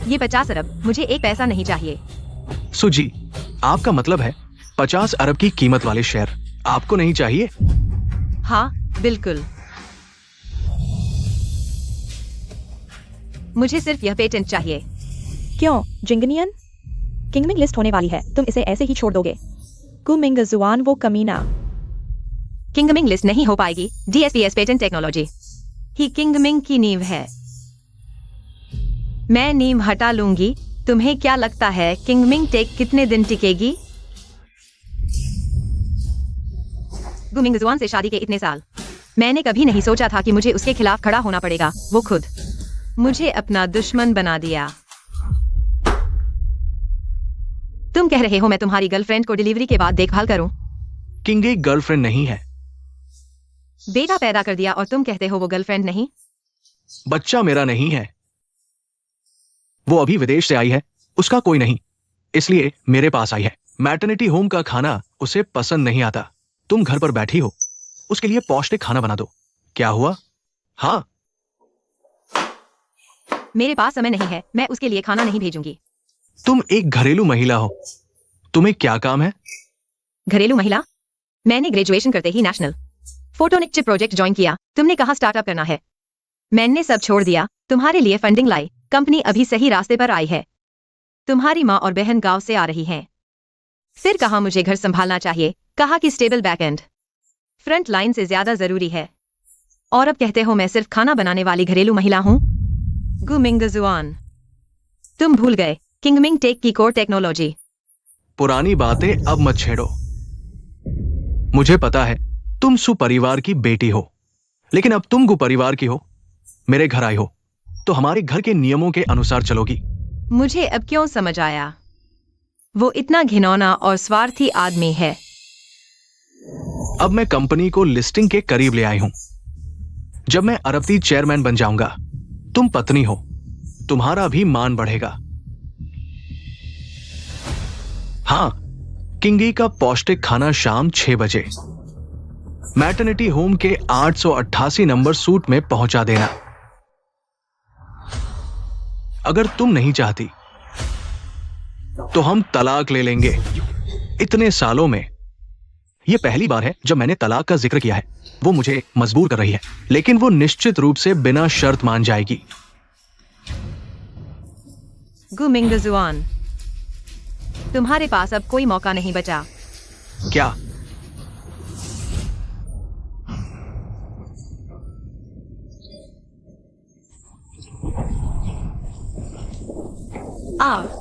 ये 50 अरब, मुझे एक पैसा नहीं चाहिए। सुजी, आपका मतलब है 50 अरब की कीमत वाले शेयर आपको नहीं चाहिए? हाँ, बिल्कुल। मुझे सिर्फ यह पेटेंट चाहिए। क्यों, जिंगनियन? किंगमिंग लिस्ट होने वाली है, तुम इसे ऐसे ही छोड़ दोगे? गुमिंग जुआन वो कमीना। किंगमिंग लिस्ट नहीं हो पाएगी। DSPS पेटेंट टेक्नोलॉजी ही किंगमिंग की नींव है। मैं नींव हटा लूंगी। तुम्हें क्या लगता है किंगमिंग टेक कितने दिन टिकेगी? गुमिंग जुआन से शादी के इतने साल, मैंने कभी नहीं सोचा था कि मुझे उसके खिलाफ खड़ा होना पड़ेगा। वो खुद मुझे अपना दुश्मन बना दिया। तुम कह रहे हो मैं तुम्हारी गर्लफ्रेंड को डिलीवरी के बाद देखभाल करूं? किंग एक गर्लफ्रेंड नहीं है। बेटा पैदा कर दिया और तुम कहते हो वो गर्लफ्रेंड नहीं? बच्चा मेरा नहीं है, वो अभी विदेश से आई है, उसका कोई नहीं, इसलिए मेरे पास आई है। मैटरनिटी होम का खाना उसे पसंद नहीं आता। तुम घर पर बैठी हो, उसके लिए पौष्टिक खाना बना दो। क्या हुआ? हाँ, मेरे पास समय नहीं है, मैं उसके लिए खाना नहीं भेजूंगी। तुम एक घरेलू महिला हो, तुम्हें क्या काम है? घरेलू महिला? मैंने ग्रेजुएशन करते ही national photonic chip project join किया। तुमने कहा स्टार्टअप करना है, मैंने सब छोड़ दिया, तुम्हारे लिए फंडिंग लाई। कंपनी अभी सही रास्ते पर आई है। तुम्हारी माँ और बहन गांव से आ रही हैं। फिर कहा मुझे घर संभालना चाहिए, कहा कि स्टेबल बैकएंड फ्रंट लाइन से ज्यादा जरूरी है। और अब कहते हो मैं सिर्फ खाना बनाने वाली घरेलू महिला हूं? गुमिंग जुआन, तुम भूल गए किंगमिंग टेक की कोर टेक्नोलॉजी। पुरानी बातें अब मत छेड़ो। मुझे पता है तुम सुपरिवार की बेटी हो, लेकिन अब तुम कुपरिवार की हो। मेरे घर आई हो तो हमारे घर के नियमों के अनुसार चलोगी। मुझे अब क्यों समझ आया, वो इतना घिनौना और स्वार्थी आदमी है। अब मैं कंपनी को लिस्टिंग के करीब ले आई हूं। जब मैं अरबती चेयरमैन बन जाऊंगा, तुम पत्नी हो, तुम्हारा भी मान बढ़ेगा। हाँ, किंगी का पौष्टिक खाना शाम 6 बजे मैटरनिटी होम के 888 नंबर सूट में पहुंचा देना। अगर तुम नहीं चाहती तो हम तलाक ले लेंगे। इतने सालों में यह पहली बार है जब मैंने तलाक का जिक्र किया है। वो मुझे मजबूर कर रही है, लेकिन वो निश्चित रूप से बिना शर्त मान जाएगी। गुमिंग जुआन, तुम्हारे पास अब कोई मौका नहीं बचा। क्या? आओ।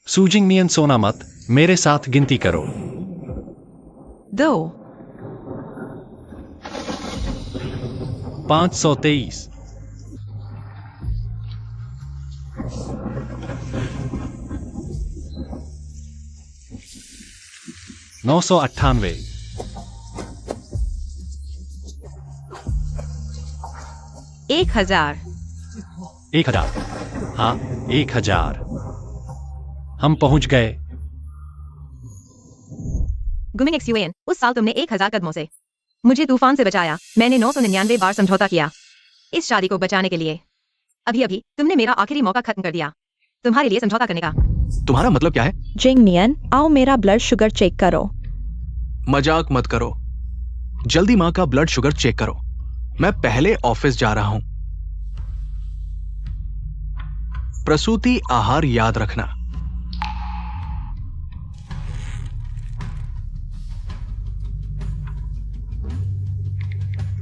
सूजिंग सोना मत, मेरे साथ गिनती करो। 2 523 998 1000 1000। हाँ, 1000। हम पहुंच गए। गुमिंग XUAN, उस साल तुमने 1000 कदमों से मुझे तूफान से बचाया। मैंने 999 बार समझौता किया इस शादी को बचाने के लिए। अभी अभी तुमने मेरा आखिरी मौका खत्म कर दिया तुम्हारे लिए समझौता करने का। तुम्हारा मतलब क्या है? जिंगनियन, आओ मेरा ब्लड शुगर चेक करो। मजाक मत करो, जल्दी मां का ब्लड शुगर चेक करो। मैं पहले ऑफिस जा रहा हूं। प्रसूति आहार याद रखना।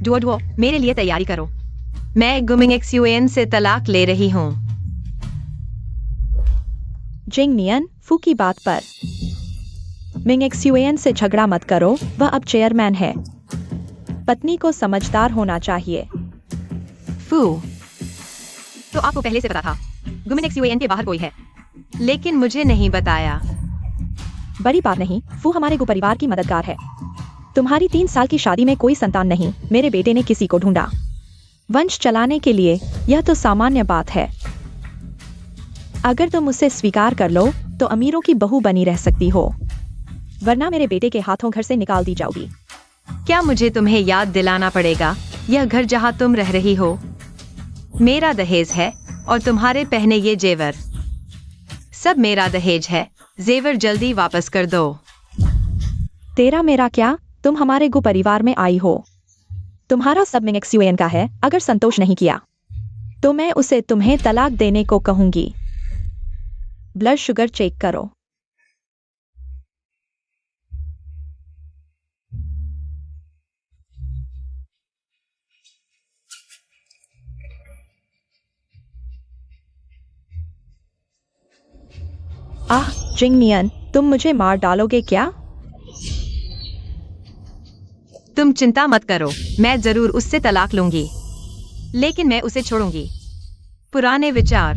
डुओ, मेरे लिए तैयारी करो। मैं गुमिंग XUAN से तलाक ले रही हूं। जिंगनियन, फू की बात पर मिंग XUAN से झगड़ा मत करो, वह अब चेयरमैन है। पत्नी को समझदार होना चाहिए। फू, तो आपको पहले से पता था गुमिंग XUAN के बाहर कोई है, लेकिन मुझे नहीं बताया। बड़ी बात नहीं, फू हमारे परिवार की मददगार है। तुम्हारी 3 साल की शादी में कोई संतान नहीं, मेरे बेटे ने किसी को ढूंढा। वंश चलाने के लिए यह तो सामान्य बात है। अगर तुम उसे स्वीकार कर लो तो अमीरों की बहू बनी रह सकती हो। वरना मेरे बेटे के हाथों घर से निकाल दी जाओगी। क्या मुझे तुम्हें याद दिलाना पड़ेगा, यह घर जहाँ तुम रह रही हो मेरा दहेज है, और तुम्हारे पहने ये जेवर सब मेरा दहेज है। जेवर जल्दी वापस कर दो। तेरा मेरा क्या, तुम हमारे गु परिवार में आई हो। तुम्हारा सब मिंगक्सयूएन का है। अगर संतोष नहीं किया तो मैं उसे तुम्हें तलाक देने को कहूंगी। ब्लड शुगर चेक करो। आह जिंगनियन, तुम मुझे मार डालोगे क्या? तुम चिंता मत करो, मैं जरूर उससे तलाक लूंगी, लेकिन मैं उसे छोड़ूंगी। पुराने विचार।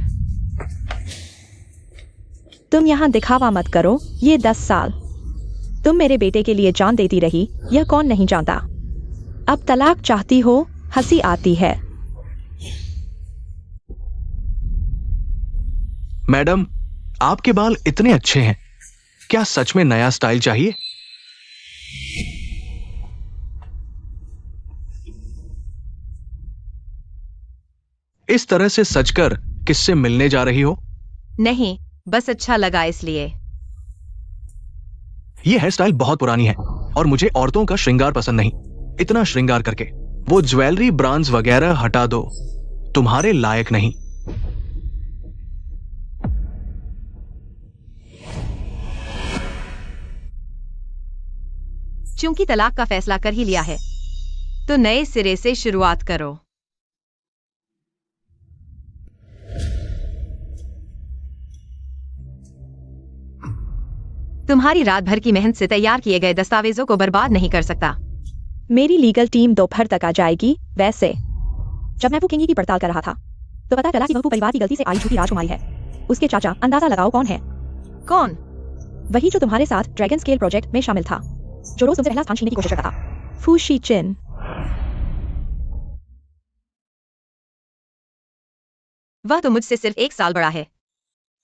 तुम यहाँ दिखावा मत करो। ये 10 साल तुम मेरे बेटे के लिए जान देती रही, यह कौन नहीं जानता। अब तलाक चाहती हो? हंसी आती है। मैडम, आपके बाल इतने अच्छे हैं, क्या सच में नया स्टाइल चाहिए? इस तरह से सजकर किससे मिलने जा रही हो? नहीं, बस अच्छा लगा इसलिए। यह हेयर स्टाइल बहुत पुरानी है और मुझे औरतों का श्रृंगार पसंद नहीं। इतना श्रृंगार करके वो ज्वेलरी ब्रांड्स वगैरह हटा दो, तुम्हारे लायक नहीं। चूंकि तलाक का फैसला कर ही लिया है, तो नए सिरे से शुरुआत करो। तुम्हारी रात भर की मेहनत से तैयार किए गए दस्तावेजों को बर्बाद नहीं कर सकता। मेरी लीगल टीम दोपहर तक आ जाएगी। वैसे जब मैं वो किंगी की पड़ताल कर रहा था तो पता चला कि वह परिवार की गलती से आई झूठी राजकुमारी है। उसके चाचा, अंदाजा लगाओ कौन है? कौन? वही जो तुम्हारे साथ ड्रैगन स्केल प्रोजेक्ट में शामिल था, जो रोज तुमसे पहला स्थान छीनने की कोशिश करता था। फू शीचिन। वह तो मुझसे सिर्फ 1 साल बड़ा है।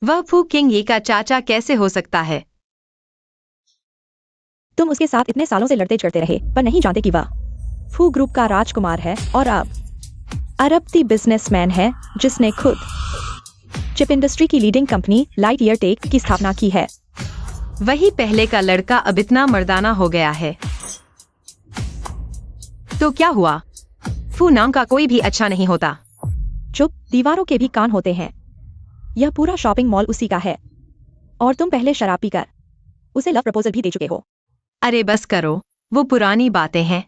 वह फू किंगी का चाचा कैसे हो सकता है? तुम उसके साथ इतने सालों से लड़ते झगड़ते रहे, पर नहीं जानते कि वह फू ग्रुप का राजकुमार है और अब अरबती बिजनेसमैन है, जिसने खुद चिप इंडस्ट्री की leading company light year tech की स्थापना की है। वही पहले का लड़का अब इतना मर्दाना हो गया है। तो क्या हुआ? फू नाम का कोई भी अच्छा नहीं होता। चुप, दीवारों के भी कान होते हैं। यह पूरा शॉपिंग मॉल उसी का है, और तुम पहले शराब पीकर उसे लव प्रपोजल भी दे चुके हो। अरे बस करो, वो पुरानी बातें हैं।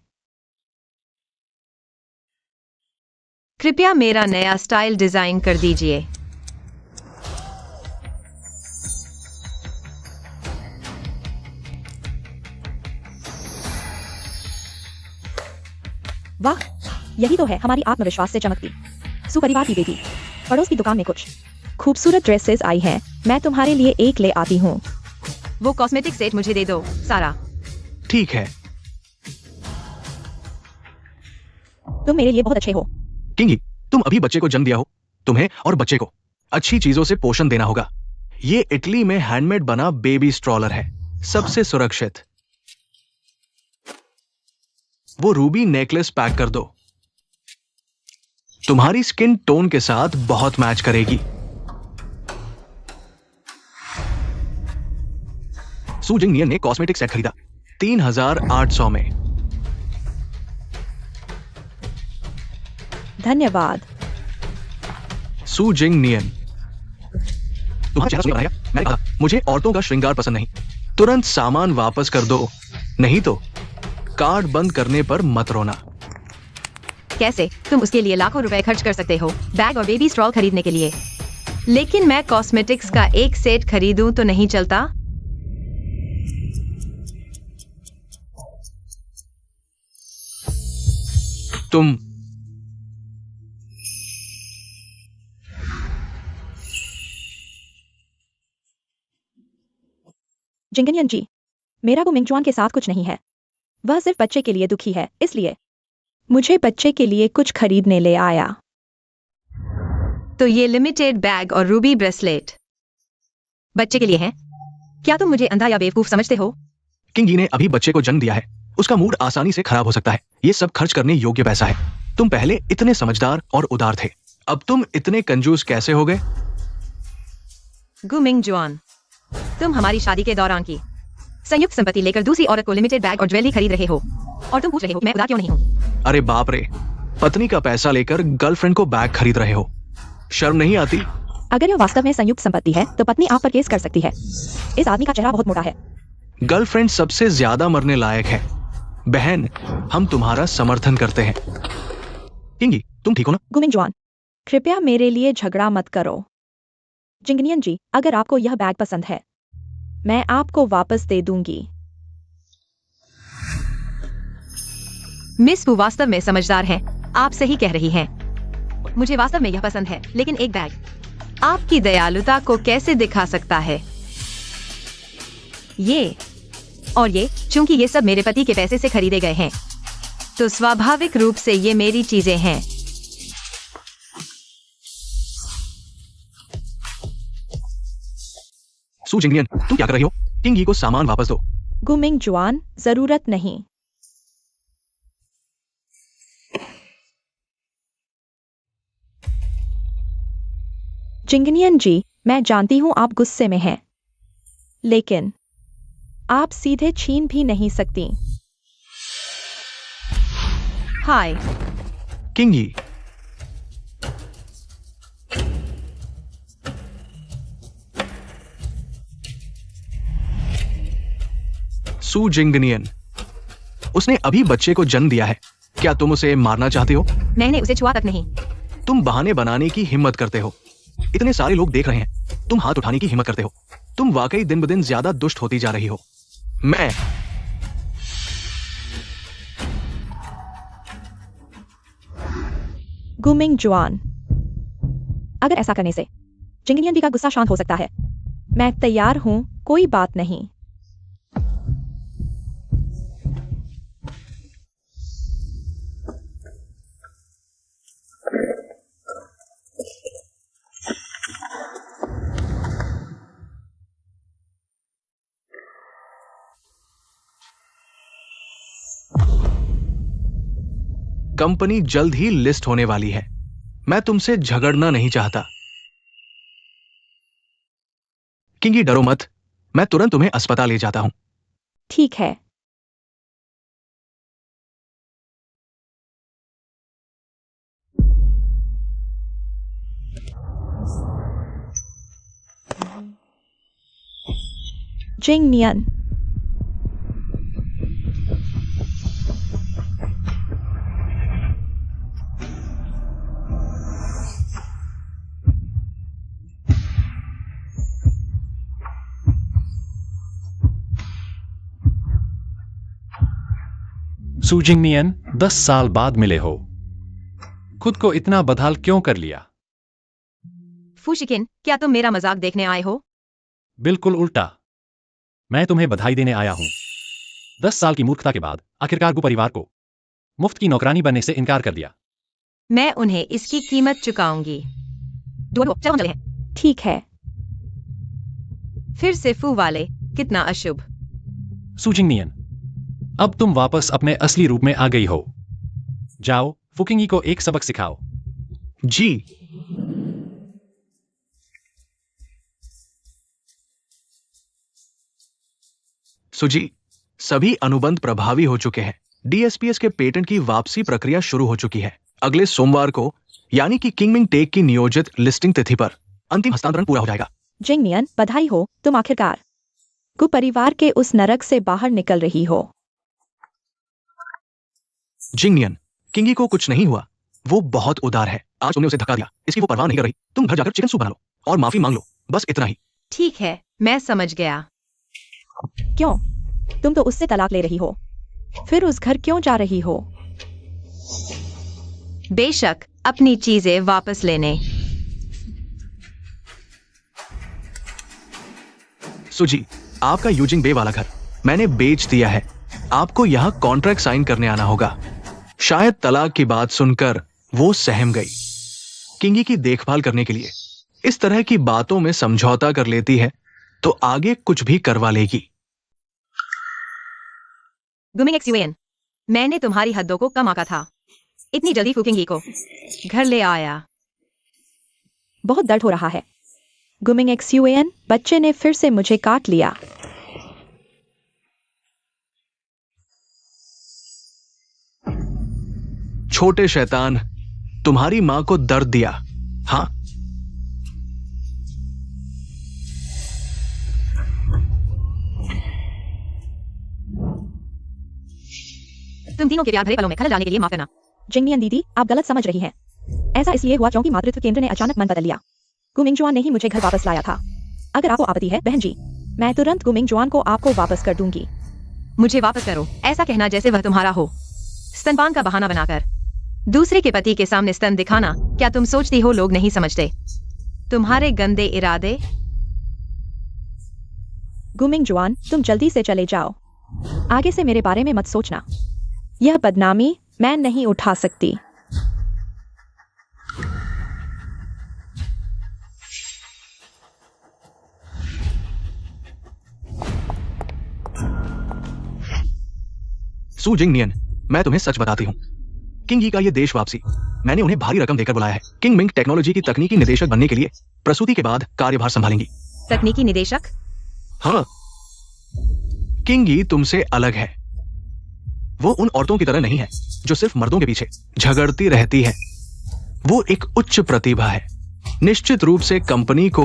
कृपया मेरा नया स्टाइल डिजाइन कर दीजिए। वाह, यही तो है हमारी आत्मविश्वास से चमकती सुपरिवार की बेटी। पड़ोस की दुकान में कुछ खूबसूरत ड्रेसेस आई हैं, मैं तुम्हारे लिए एक ले आती हूँ। वो कॉस्मेटिक सेट मुझे दे दो, सारा। ठीक है। तुम मेरे लिए बहुत अच्छे हो। किंगी, तुम अभी बच्चे को जन्म दिया हो, तुम्हें और बच्चे को अच्छी चीजों से पोषण देना होगा। ये इटली में हैंडमेड बना बेबी स्ट्रॉलर है, सबसे सुरक्षित। वो रूबी नेकलेस पैक कर दो, तुम्हारी स्किन टोन के साथ बहुत मैच करेगी। सू जिंगनियन ने कॉस्मेटिक सेट खरीदा 3800 में। धन्यवाद। सू जिंगनियन, तुम्हारा चेहरा सुंदर बनाया। मैंने कहा मुझे औरतों का श्रृंगार पसंद नहीं। तुरंत सामान वापस कर दो, नहीं तो कार्ड बंद करने पर मत रोना। कैसे? तुम उसके लिए लाखों रुपए खर्च कर सकते हो बैग और बेबी स्ट्रॉल खरीदने के लिए, लेकिन मैं कॉस्मेटिक्स का एक सेट खरीदूं तो नहीं चलता? तुम जिंगनियन जी, मेरा को मिंगचुआन के साथ कुछ नहीं है। वह सिर्फ बच्चे के लिए दुखी है, इसलिए मुझे बच्चे के लिए कुछ खरीदने ले आया। तो ये लिमिटेड बैग और रूबी ब्रेसलेट बच्चे के लिए हैं? क्या तुम मुझे अंधा या बेवकूफ समझते हो? किंगी ने अभी बच्चे को जन्म दिया है, उसका मूड आसानी से खराब हो सकता है। ये सब खर्च करने योग्य पैसा है। तुम पहले इतने समझदार और उदार थे, अब तुम इतने कंजूस कैसे हो गए? गुमिंग जुआन, तुम हमारी शादी के दौरान की संयुक्त संपत्ति लेकर दूसरी औरत को लिमिटेड बैग और ज्वेलरी खरीद रहे हो, और तुम पूछ रहे हो मैं उदार क्यों नहीं हूँ? अरे बाप रे, पत्नी का पैसा लेकर गर्लफ्रेंड को बैग खरीद रहे हो, शर्म नहीं आती? अगर यह वास्तव में संयुक्त संपत्ति है तो पत्नी आप पर केस कर सकती है। इस आदमी का चेहरा बहुत मोटा है। गर्लफ्रेंड सबसे ज्यादा मरने लायक है। बहन, हम तुम्हारा समर्थन करते हैं। किंगी, तुम ठीक हो ना? गुमिंग जुआन, कृपया मेरे लिए झगड़ा मत करो। जिंगनियन जी, अगर आपको यह बैग पसंद है मैं आपको वापस दे दूंगी। मिस वू वास्तव में समझदार हैं, आप सही कह रही हैं। मुझे वास्तव में यह पसंद है, लेकिन एक बैग आपकी दयालुता को कैसे दिखा सकता है? ये और ये, चूंकि ये सब मेरे पति के पैसे से खरीदे गए हैं, तो स्वाभाविक रूप से ये मेरी चीजें हैं। सू जिंगनियन, तुम क्या कर रही हो? किंगी को सामान वापस दो। गुमिंग जुआन, जरूरत नहीं। जिंगनियन जी, मैं जानती हूं आप गुस्से में हैं, लेकिन आप सीधे छीन भी नहीं सकती। हाय किंगी, सू जिंगनियन, उसने अभी बच्चे को जन्म दिया है, क्या तुम उसे मारना चाहते हो? मैंने उसे छुआ तक नहीं। तुम बहाने बनाने की हिम्मत करते हो। इतने सारे लोग देख रहे हैं, तुम हाथ उठाने की हिम्मत करते हो। तुम वाकई दिन ब दिन ज्यादा दुष्ट होती जा रही हो। मैं गुमिंग जुआन, अगर ऐसा करने से जिंगनियन जी का गुस्सा शांत हो सकता है, मैं तैयार हूं, कोई बात नहीं। कंपनी जल्द ही लिस्ट होने वाली है। मैं तुमसे झगड़ना नहीं चाहता। किंगी, डरो मत, मैं तुरंत तुम्हें अस्पताल ले जाता हूं। ठीक है। जिंगनियन, सू जिंगनियन, 10 साल बाद मिले हो, खुद को इतना बदहाल क्यों कर लिया? फूशिकिन, क्या तुम मेरा मजाक देखने आए हो? बिल्कुल उल्टा, मैं तुम्हें बधाई देने आया हूं। 10 साल की मूर्खता के बाद आखिरकार गु परिवार को मुफ्त की नौकरानी बनने से इनकार कर दिया। मैं उन्हें इसकी कीमत चुकाऊंगी। चलो चले हैं। ठीक है। फिर से फू वाले, कितना अशुभ। सू जिंगनियन, अब तुम वापस अपने असली रूप में आ गई हो। जाओ, फुकिंगी को एक सबक सिखाओ। जी। सुजी, सभी अनुबंध प्रभावी हो चुके हैं। डीएसपीएस के पेटेंट की वापसी प्रक्रिया शुरू हो चुकी है। अगले सोमवार को, यानी कि किंगमिंग टेक की नियोजित लिस्टिंग तिथि पर अंतिम हस्तांतरण पूरा हो जाएगा। जिंगनियन, बधाई हो, तुम आखिरकार गु परिवार के उस नरक से बाहर निकल रही हो। जिंगनियन, किंगी को कुछ नहीं हुआ, वो बहुत उदार है। आज तुमने उसे धक्का दिया, इसकी वो परवाह नहीं कर रही। तुम घर जाकर चिकन सूप बना लो और माफी मांग लो, बस इतना ही। ठीक है, मैं समझ गया। क्यों? तुम तो उससे तलाक ले रही हो, फिर उस घर क्यों जा रही हो? बेशक, अपनी चीजें वापस लेने। सुजी, आपका यूजिंग बे वाला घर मैंने बेच दिया है। आपको यहां कॉन्ट्रैक्ट साइन करने आना होगा। शायद तलाक की बात सुनकर वो सहम गई। किंगी की देखभाल करने के लिए इस तरह की बातों में समझौता कर लेती है तो आगे कुछ भी करवा लेगी। गुमिंग XUAN, मैंने तुम्हारी हदों को कम आंका था। इतनी जल्दी फूकेंगी को घर ले आया। बहुत दर्द हो रहा है। गुमिंग XUAN, बच्चे ने फिर से मुझे काट लिया। छोटे शैतान, तुम्हारी मां को दर्द दिया। हाँ, तुम तीनों के प्यार भरे पलों में खलल डालने के लिए माफ करना। जिंगनियन दीदी, आप गलत समझ रही हैं। ऐसा इसलिए हुआ क्योंकि मातृत्व केंद्र ने अचानक मन बदल लिया। गुमिंग जुआन ने ही मुझे घर वापस लाया था। अगर आपको आपत्ति है बहन जी, मैं तुरंत गुमिंग जुआन को आपको वापस कर दूंगी। मुझे वापस करो, ऐसा कहना जैसे वह तुम्हारा हो। स्तनपान का बहाना बनाकर दूसरे के पति के सामने स्तन दिखाना, क्या तुम सोचती हो लोग नहीं समझते तुम्हारे गंदे इरादे? गुमिंग जुआन, तुम जल्दी से चले जाओ। आगे से मेरे बारे में मत सोचना। यह बदनामी मैं नहीं उठा सकती। सू जिंगनियन, मैं तुम्हें सच बताती हूँ। किंग यी का ये देश वापसी, मैंने उन्हें भारी रकम देकर बुलाया है। किंग मिंग टेक्नोलॉजी की तकनीकी निदेशक बनने के लिए प्रसूति के बाद कार्यभार संभालेंगी। तकनीकी निदेशक? हाँ, किंग यी तुमसे अलग है। वो उन औरतों की तरह नहीं है जो सिर्फ मर्दों के पीछे झगड़ती रहती है। वो एक उच्च प्रतिभा है, निश्चित रूप से कंपनी को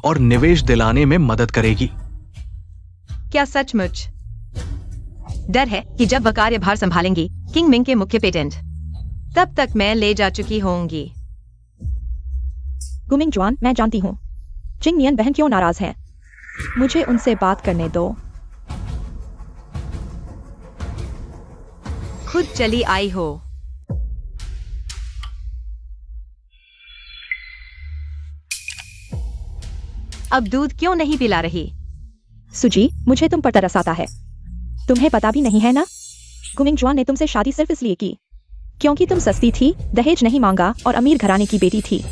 और निवेश दिलाने में मदद करेगी। क्या सचमुच? डर है कि जब वह कार्यभार संभालेंगी किंग मिंग के मुख्य पेटेंट, तब तक मैं ले जा चुकी होंगी। गुमिंग जुआन, मैं जानती हूँ जिंगनियन बहन क्यों नाराज है। मुझे उनसे बात करने दो। खुद चली आई हो। अब दूध क्यों नहीं पिला रही? सुजी, मुझे तुम पर तरस आता है। तुम्हें पता भी नहीं है ना, गुमिंग जुआन ने तुमसे शादी सिर्फ इसलिए की क्योंकि तुम सस्ती थी, दहेज नहीं मांगा और अमीर घराने की बेटी थी।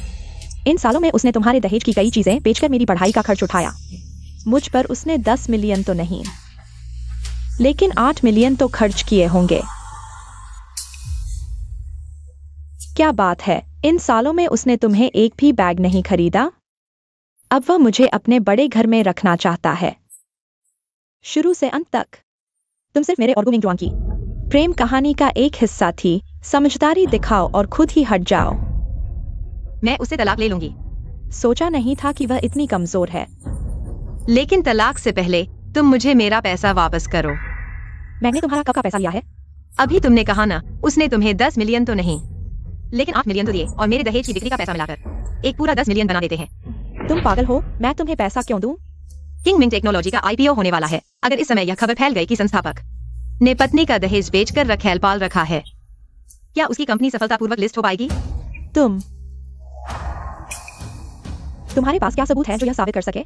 इन सालों में उसने तुम्हारे दहेज की कई चीजें बेचकर मेरी पढ़ाई का खर्च उठाया। मुझ पर उसने 10 मिलियन तो नहीं, लेकिन 8 मिलियन तो खर्च किए होंगे। क्या बात है, इन सालों में उसने तुम्हें एक भी बैग नहीं खरीदा। अब वह मुझे अपने बड़े घर में रखना चाहता है, शुरू से अंत तक। तुम सिर्फ मेरे और गुमिंग जुआन की प्रेम कहानी का एक हिस्सा थी। समझदारी दिखाओ और खुद ही हट जाओ। मैं उसे तलाक ले लूंगी। सोचा नहीं था कि वह इतनी कमजोर है। लेकिन तलाक से पहले तुम मुझे मेरा पैसा वापस करो। मैंने तुम्हारा कब का पैसा लिया है? अभी तुमने कहा ना, उसने तुम्हें 10 मिलियन तो नहीं, लेकिन 8 मिलियन तो दिए और मेरे दहेज की बिक्री का पैसा मिलाकर एक पूरा 10 मिलियन बना देते हैं। तुम पागल हो, मैं तुम्हें पैसा क्यों दूं? किंग मिंग टेक्नोलॉजी का IPO होने वाला है। अगर इस समय यह खबर फैल गई कि संस्थापक ने पत्नी का दहेज बेचकर रखेल पाल रखा है, क्या उसकी कंपनी सफलतापूर्वक लिस्ट हो पाएगी? तुम्हारे पास क्या सबूत है जो यह साबित कर सके?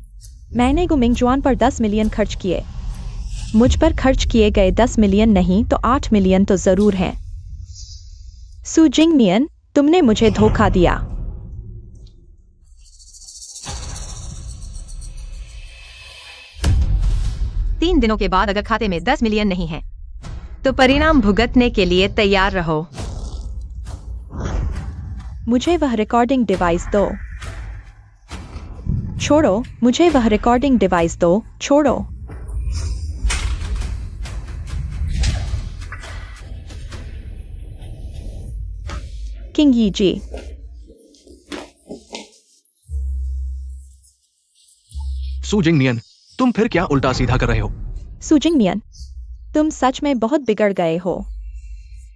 मैंने गुमिंग जुआन पर 10 मिलियन खर्च किए। मुझ पर खर्च किए गए 10 मिलियन नहीं तो 8 मिलियन तो जरूर हैं। सू जिंगनियन, तुमने मुझे धोखा दिया। तीन दिनों के बाद अगर खाते में 10 मिलियन नहीं है तो परिणाम भुगतने के लिए तैयार रहो। मुझे वह रिकॉर्डिंग डिवाइस दो। छोड़ो, मुझे वह रिकॉर्डिंग डिवाइस दो। छोड़ो। किंग यी जी, सू जिंगनियन, तुम फिर क्या उल्टा सीधा कर रहे हो? सू जिंगनियन, तुम सच में बहुत बिगड़ गए हो।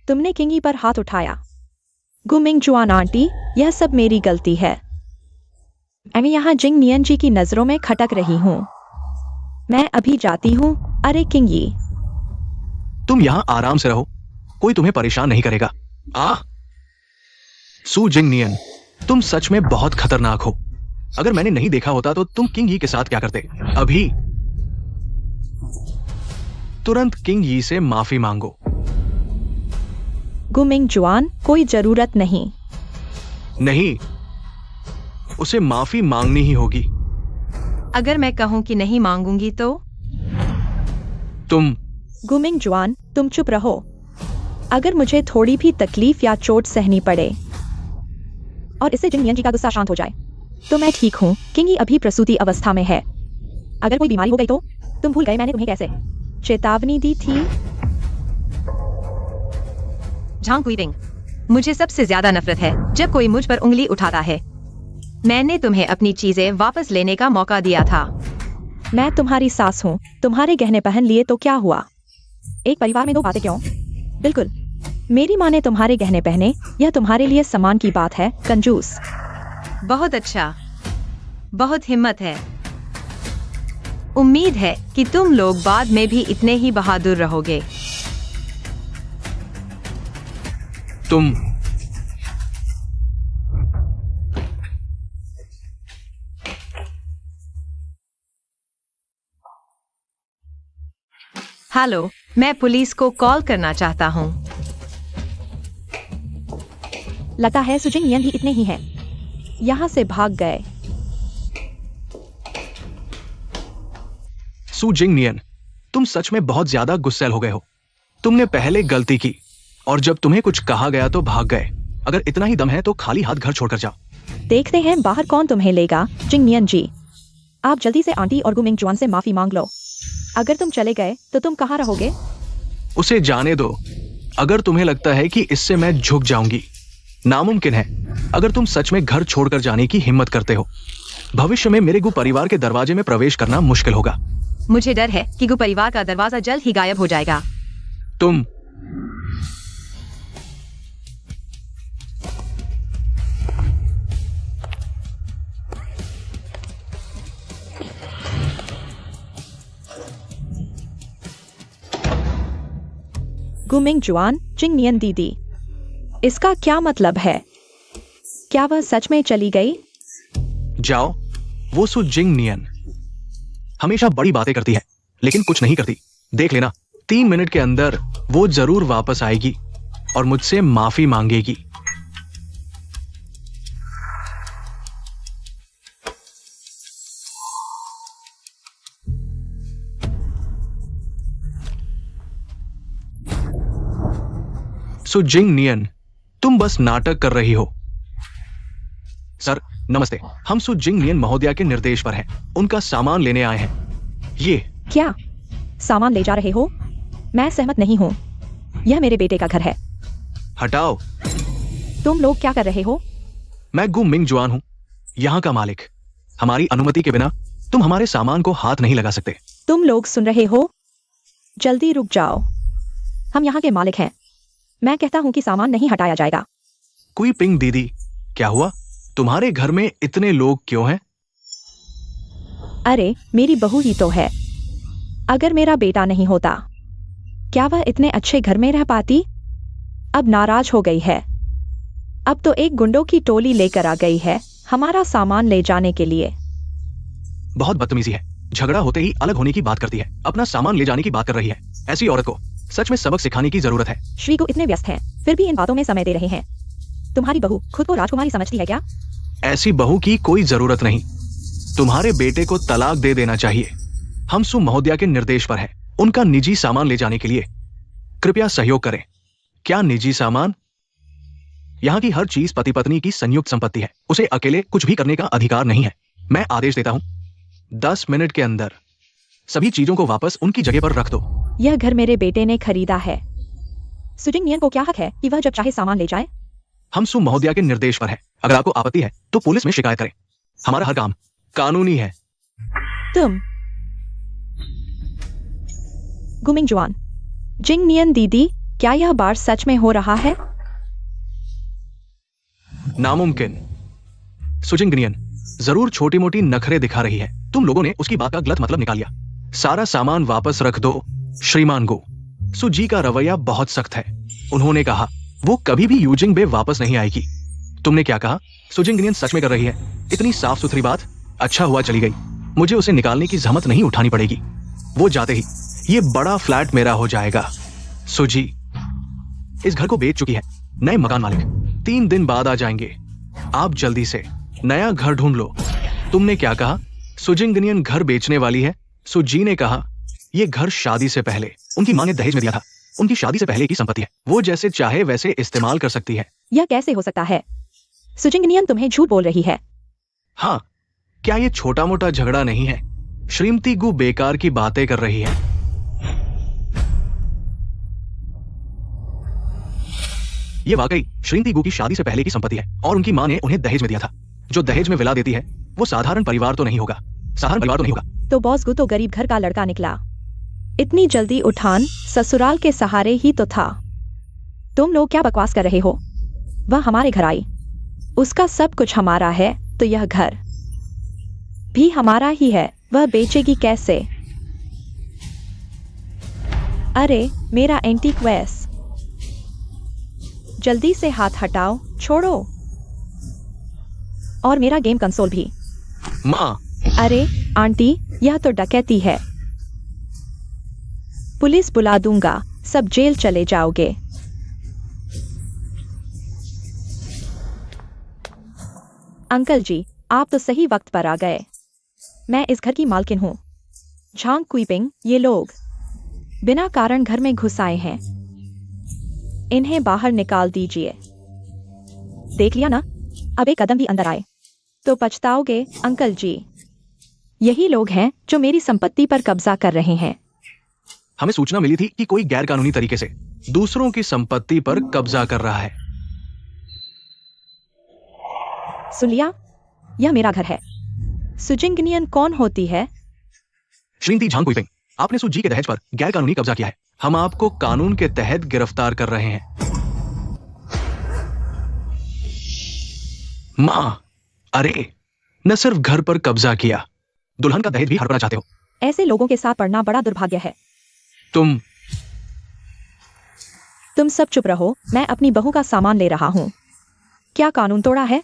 तुमने किंग यी पर हाथ उठाया। गुमिंग जुआन आंटी, यह सब मेरी गलती है। मैं यहाँ जिंगनियन जी की नजरों में खटक रही हूँ। मैं अभी जाती हूँ। अरे किंग यी, तुम यहाँ आराम से रहो, कोई तुम्हें परेशान नहीं करेगा। सू जिंगनियन, तुम सच में बहुत खतरनाक हो। अगर मैंने नहीं देखा होता तो तुम किंग यी के साथ क्या करते? अभी तुरंत किंग यी से माफी मांगो। गुमिंग जुआन, कोई जरूरत नहीं। नहीं, उसे माफी मांगनी ही होगी। अगर मैं कहूं कि नहीं मांगूंगी तो? तुम गुमिंग जुआन, तुम चुप रहो। अगर मुझे थोड़ी भी तकलीफ या चोट सहनी पड़े और इससे जिंग नियन जी का गुस्सा शांत हो जाए तो मैं ठीक हूँ। किंगी अभी प्रसूति अवस्था में है। अगर कोई बीमारी हो गई तो तुम भूल गए मैंने तुम्हें कैसे चेतावनी दी थी। झांग कुइबिंग, मुझे सबसे ज्यादा नफरत है जब कोई मुझ पर उंगली उठाता है। मैंने तुम्हें अपनी चीजें वापस लेने का मौका दिया था। मैं तुम्हारी सास हूँ, तुम्हारे गहने पहन लिए तो क्या हुआ? एक परिवार में दो बातें क्यों? बिल्कुल, मेरी माँ ने तुम्हारे गहने पहने, यह तुम्हारे लिए सम्मान की बात है, कंजूस। बहुत अच्छा, बहुत हिम्मत है। उम्मीद है कि तुम लोग बाद में भी इतने ही बहादुर रहोगे। तुम हेलो, मैं पुलिस को कॉल करना चाहता हूँ। लगता है सुजिंग नियन भी इतने ही हैं। यहाँ से भाग गए। सु जिंग नियन, तुम सच में बहुत ज्यादा गुस्सैल हो गए हो। तुमने पहले गलती की और जब तुम्हें कुछ कहा गया तो भाग गए। अगर इतना ही दम है तो खाली हाथ घर छोड़कर जाओ। देखते हैं बाहर कौन तुम्हें लेगा। जिंग नियन जी, आप जल्दी से आंटी और गुमिंग जुआन से माफी मांग लो। अगर तुम चले गए तो तुम कहाँ रहोगे? उसे जाने दो। अगर तुम्हें लगता है कि इससे मैं झुक जाऊंगी, नामुमकिन है। अगर तुम सच में घर छोड़कर जाने की हिम्मत करते हो, भविष्य में मेरे गु परिवार के दरवाजे में प्रवेश करना मुश्किल होगा। मुझे डर है कि गु परिवार का दरवाजा जल्द ही गायब हो जाएगा। तुम गुमिंग जुआन, जिंग नियन दीदी, इसका क्या मतलब है? क्या वह सच में चली गई? जाओ। वो सु जिंग नियन हमेशा बड़ी बातें करती है लेकिन कुछ नहीं करती। देख लेना, 3 मिनट के अंदर वो जरूर वापस आएगी और मुझसे माफी मांगेगी। सु जिंग नियन, तुम बस नाटक कर रही हो। सर नमस्ते, हम सु जिंग नियन महोदया के निर्देश पर हैं। उनका सामान लेने आए हैं। ये क्या सामान ले जा रहे हो? मैं सहमत नहीं हूँ। यह मेरे बेटे का घर है। हटाओ। तुम लोग क्या कर रहे हो? मैं गु मिंग जुआन हूं, यहाँ का मालिक। हमारी अनुमति के बिना तुम हमारे सामान को हाथ नहीं लगा सकते। तुम लोग सुन रहे हो? जल्दी रुक जाओ। हम यहाँ के मालिक हैं। मैं कहता हूँ कि सामान नहीं हटाया जाएगा। कुई पिंग दीदी, क्या हुआ? तुम्हारे घर में इतने लोग क्यों हैं? अरे मेरी बहू ही तो है। अगर मेरा बेटा नहीं होता क्या वह इतने अच्छे घर में रह पाती? अब नाराज हो गई है। अब तो एक गुंडों की टोली लेकर आ गई है हमारा सामान ले जाने के लिए। बहुत बदतमीजी है। झगड़ा होते ही अलग होने की बात करती है, अपना सामान ले जाने की बात कर रही है। ऐसी औरत को सच में सबक सिखाने की जरूरत है। श्री को इतने व्यस्त हैं, फिर भी इन बातों में समय दे रहे हैं। तुम्हारी बहू खुद को राजकुमारी समझती है क्या? ऐसी बहू की कोई जरूरत नहीं। तुम्हारे बेटे को तलाक दे देना चाहिए। हम सु महोदया के निर्देश पर हैं। उनका निजी सामान ले जाने के लिए कृपया सहयोग करें। क्या निजी सामान? यहाँ की हर चीज पति पत्नी की संयुक्त संपत्ति है। उसे अकेले कुछ भी करने का अधिकार नहीं है। मैं आदेश देता हूँ, 10 मिनट के अंदर सभी चीजों को वापस उनकी जगह पर रख दो। यह घर मेरे बेटे ने खरीदा है। सुजिंग नियन को क्या हक है कि वह जब चाहे सामान ले जाए? हम सु महोदया के निर्देश पर है। अगर आपको आपत्ति है तो पुलिस में शिकायत करें। हमारा हर काम कानूनी है। तुम गुमिंग जुआन, जिंग नियन दीदी, क्या यह बार सच में हो रहा है? नामुमकिन। सुजिंग नियन जरूर छोटी मोटी नखरे दिखा रही है। तुम लोगों ने उसकी बात का गलत मतलब निकाल लिया। सारा सामान वापस रख दो श्रीमान गो। सुजी का रवैया बहुत सख्त है। उन्होंने कहा वो कभी भी यूजिंग बे वापस नहीं आएगी। तुमने क्या कहा? सुजिंग नियन सच में कर रही है। इतनी साफ सुथरी बात। अच्छा हुआ चली गई। मुझे उसे निकालने की जहमत नहीं उठानी पड़ेगी। वो जाते ही ये बड़ा फ्लैट मेरा हो जाएगा। सुजी इस घर को बेच चुकी है। नए मकान मालिक 3 दिन बाद आ जाएंगे। आप जल्दी से नया घर ढूंढ लो। तुमने क्या कहा? सुजिंग नियन घर बेचने वाली है? सुजी ने कहा ये घर शादी से पहले उनकी माँ ने दहेज में दिया था। उनकी शादी से पहले की संपत्ति है, वो जैसे चाहे वैसे इस्तेमाल कर सकती है। यह कैसे हो सकता है? सुजिंगनियन तुम्हें झूठ बोल रही है। हाँ, क्या ये छोटा मोटा झगड़ा नहीं है? श्रीमती गु बेकार की बातें कर रही है। ये वाकई श्रीमती गु की शादी से पहले की संपत्ति है और उनकी माँ ने उन्हें दहेज में दिया था। जो दहेज में विला देती है वो साधारण परिवार तो नहीं होगा। तो बॉस गु तो गरीब घर का लड़का निकला। इतनी जल्दी उठान ससुराल के सहारे ही तो था। तुम लोग क्या बकवास कर रहे हो? वह हमारे घर आई, उसका सब कुछ हमारा है, तो यह घर भी हमारा ही है। वह बेचेगी कैसे? अरे मेरा एंटीक वेस, जल्दी से हाथ हटाओ, छोड़ो। और मेरा गेम कंसोल भी। माँ, अरे आंटी, यह तो डकैती है। पुलिस बुला दूंगा, सब जेल चले जाओगे। अंकल जी, आप तो सही वक्त पर आ गए। मैं इस घर की मालकिन हूं। झांग क्वीपिंग, ये लोग बिना कारण घर में घुस आए हैं। इन्हें बाहर निकाल दीजिए। देख लिया ना, अब एक कदम भी अंदर आए तो पछताओगे अंकल जी। यही लोग हैं जो मेरी संपत्ति पर कब्जा कर रहे हैं। हमें सूचना मिली थी कि कोई गैरकानूनी तरीके से दूसरों की संपत्ति पर कब्जा कर रहा है। सुन लिया? यह मेरा घर है। सुजिंगनियन कौन होती है? श्रीमती झांग क्वीपिंग, आपने सुजी के दहेज पर गैरकानूनी कब्जा किया है। हम आपको कानून के तहत गिरफ्तार कर रहे हैं। माँ, अरे न सिर्फ घर पर कब्जा किया, दुल्हन का दहेज भी हड़पना चाहते हो। ऐसे लोगों के साथ पड़ना बड़ा दुर्भाग्य है। तुम सब चुप रहो, मैं अपनी बहू का सामान ले रहा हूं। क्या कानून तोड़ा है?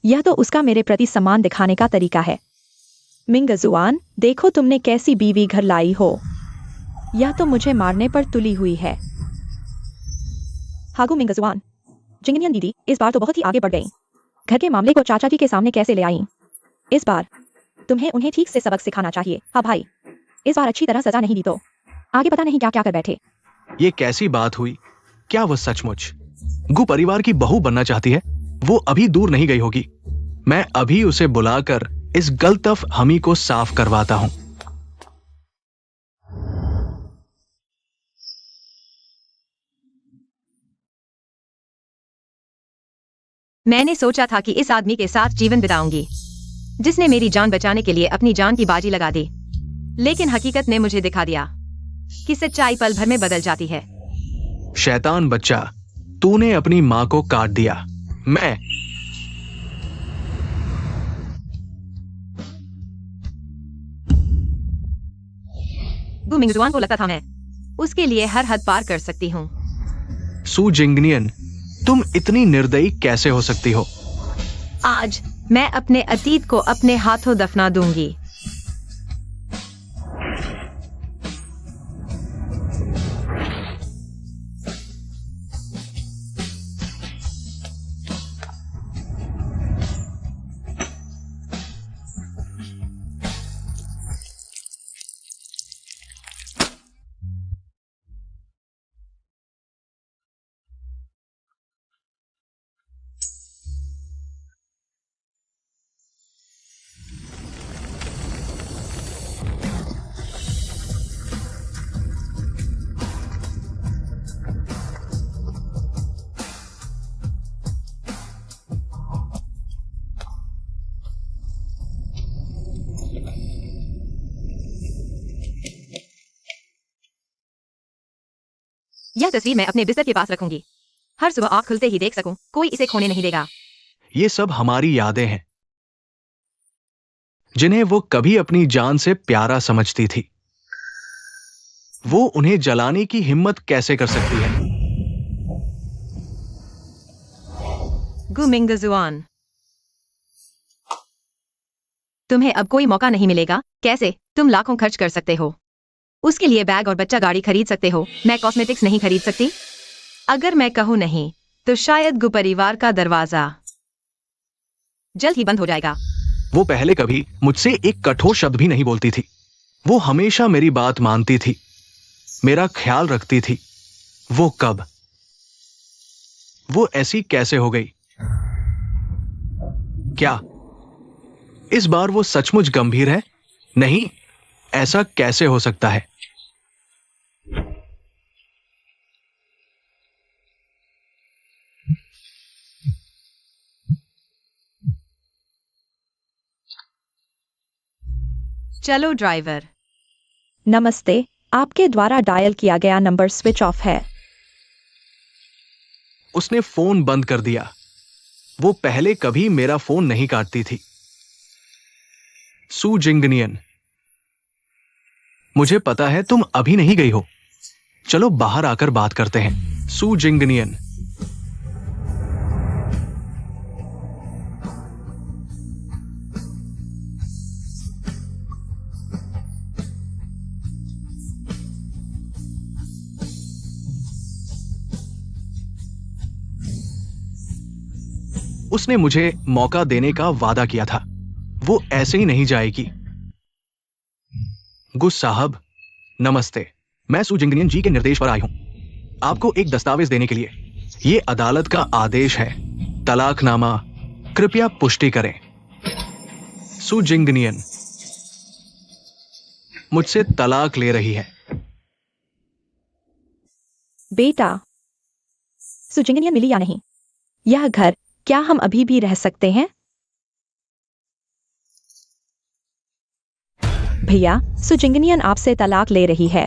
यह तो उसका मेरे प्रति सम्मान दिखाने का तरीका है। मिंगजुआन, देखो तुमने कैसी बीवी घर लाई हो। यह तो मुझे मारने पर तुली हुई है। हागू मिंगजुआन, जिंगनियन दीदी इस बार तो बहुत ही आगे बढ़ गई। घर के मामले को चाचा जी के सामने कैसे ले आई? इस बार तुम्हें उन्हें ठीक से सबक सिखाना चाहिए। हाँ भाई, इस बार अच्छी तरह सजा नहीं दी तो आगे पता नहीं क्या क्या कर बैठे। ये कैसी बात हुई? क्या वह सचमुच गु परिवार की बहू बनना चाहती है? वो अभी दूर नहीं गई होगी। मैं अभी उसे बुलाकर इस गलतफहमी को साफ करवाता हूं। मैंने सोचा था कि इस आदमी के साथ जीवन बिताऊंगी जिसने मेरी जान बचाने के लिए अपनी जान की बाजी लगा दी, लेकिन हकीकत ने मुझे दिखा दिया कि सच्चाई पल भर में बदल जाती है। शैतान बच्चा, तूने अपनी मां को काट दिया। मैं गु मिंगजुआन को लगता था मैं उसके लिए हर हद पार कर सकती हूँ। सु जिंगनियन, तुम इतनी निर्दयी कैसे हो सकती हो? आज मैं अपने अतीत को अपने हाथों दफना दूंगी। यह तस्वीर मैं अपने बिस्तर के पास रखूंगी। हर सुबह आँख खुलते ही देख सकूं, कोई इसे खोने नहीं देगा। ये सब हमारी यादें हैं जिन्हें वो कभी अपनी जान से प्यारा समझती थी। वो उन्हें जलाने की हिम्मत कैसे कर सकती है? गु मिंगजुआन, तुम्हें अब कोई मौका नहीं मिलेगा। कैसे? तुम लाखों खर्च कर सकते हो, उसके लिए बैग और बच्चा गाड़ी खरीद सकते हो। मैं कॉस्मेटिक्स नहीं खरीद सकती। अगर मैं कहूं नहीं तो शायद गु परिवार का दरवाजा जल्द ही बंद हो जाएगा। वो पहले कभी मुझसे एक कठोर शब्द भी नहीं बोलती थी। वो हमेशा मेरी बात मानती थी, मेरा ख्याल रखती थी। वो कब? वो ऐसी कैसे हो गई? क्या इस बार वो सचमुच गंभीर है? नहीं, ऐसा कैसे हो सकता है? चलो ड्राइवर। नमस्ते, आपके द्वारा डायल किया गया नंबर स्विच ऑफ है। उसने फोन बंद कर दिया। वो पहले कभी मेरा फोन नहीं काटती थी। सू जिंगनियन, मुझे पता है तुम अभी नहीं गई हो। चलो बाहर आकर बात करते हैं। सू जिंगनियन। उसने मुझे मौका देने का वादा किया था। वो ऐसे ही नहीं जाएगी। गुस साहब, नमस्ते। मैं सू जिंगनियन जी के निर्देश पर आई हूं, आपको एक दस्तावेज देने के लिए। ये अदालत का आदेश है, तलाकनामा। कृपया पुष्टि करें। सू जिंगनियन मुझसे तलाक ले रही है। बेटा, सुजिंगनियन मिली या नहीं? यह घर क्या हम अभी भी रह सकते हैं? भैया, सुजिंगनियन आपसे तलाक ले रही है।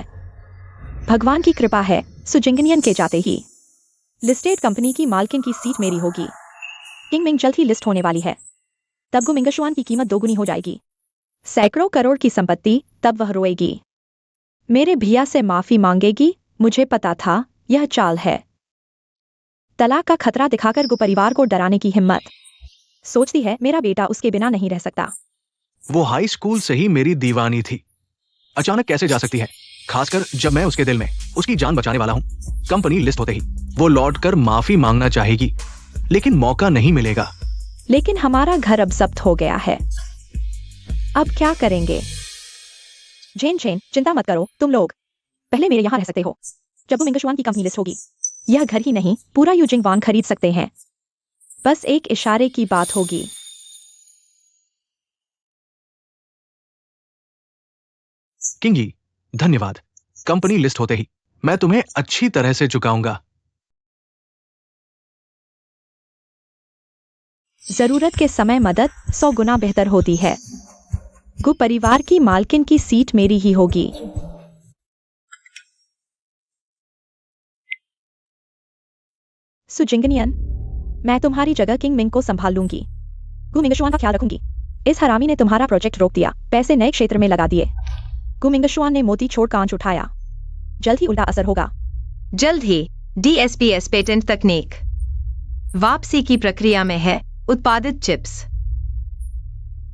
भगवान की कृपा है, सुजिंगनियन के जाते ही लिस्टेड कंपनी की मालकिन की सीट मेरी होगी। किंगमिंग जल्द ही लिस्ट होने वाली है। तब गुमिंगशुआन की कीमत दोगुनी हो जाएगी। सैकड़ों करोड़ की संपत्ति, तब वह रोएगी। मेरे भैया से माफी मांगेगी। मुझे पता था यह चाल है। तलाक का खतरा दिखाकर गु परिवार को डराने की हिम्मत। सोचती है मेरा बेटा उसके बिना नहीं रह सकता। वो हाई स्कूल से ही मेरी दीवानी थी। अचानक कैसे जा सकती है, खासकर जब मैं उसके दिल में उसकी जान बचाने वाला हूं। कंपनी लिस्ट होते ही वो लौटकर माफी मांगना चाहेगी, लेकिन मौका नहीं मिलेगा। लेकिन हमारा घर अब जब्त हो गया है। अब क्या करेंगे? जेन जेन, चिंता मत करो तुम लोग। पहले मेरे यहाँ रह सकते हो। जब गुमिंगशुआन की कंपनी लिस्ट होगी, यह घर ही नहीं पूरा यूजिंगवान खरीद सकते हैं। बस एक इशारे की बात होगी। किंगी, धन्यवाद। कंपनी लिस्ट होते ही मैं तुम्हें अच्छी तरह से चुकाऊंगा। जरूरत के समय मदद 100 गुना बेहतर होती है। गु परिवार की मालकिन की सीट मेरी ही होगी। सुजिंगनियन, मैं तुम्हारी जगह किंग मिंग को संभाल लूंगी। गु मिंगशुआन का ख्याल रखूंगी। इस हरामी ने तुम्हारा प्रोजेक्ट रोक दिया, पैसे नए क्षेत्र में लगा दिए। गु मिंगशुआन ने मोती छोड़ कांच उठाया। जल्द ही उल्टा असर होगा। जल्द ही DSPS पेटेंट तकनीक वापसी की प्रक्रिया में है। उत्पादित चिप्स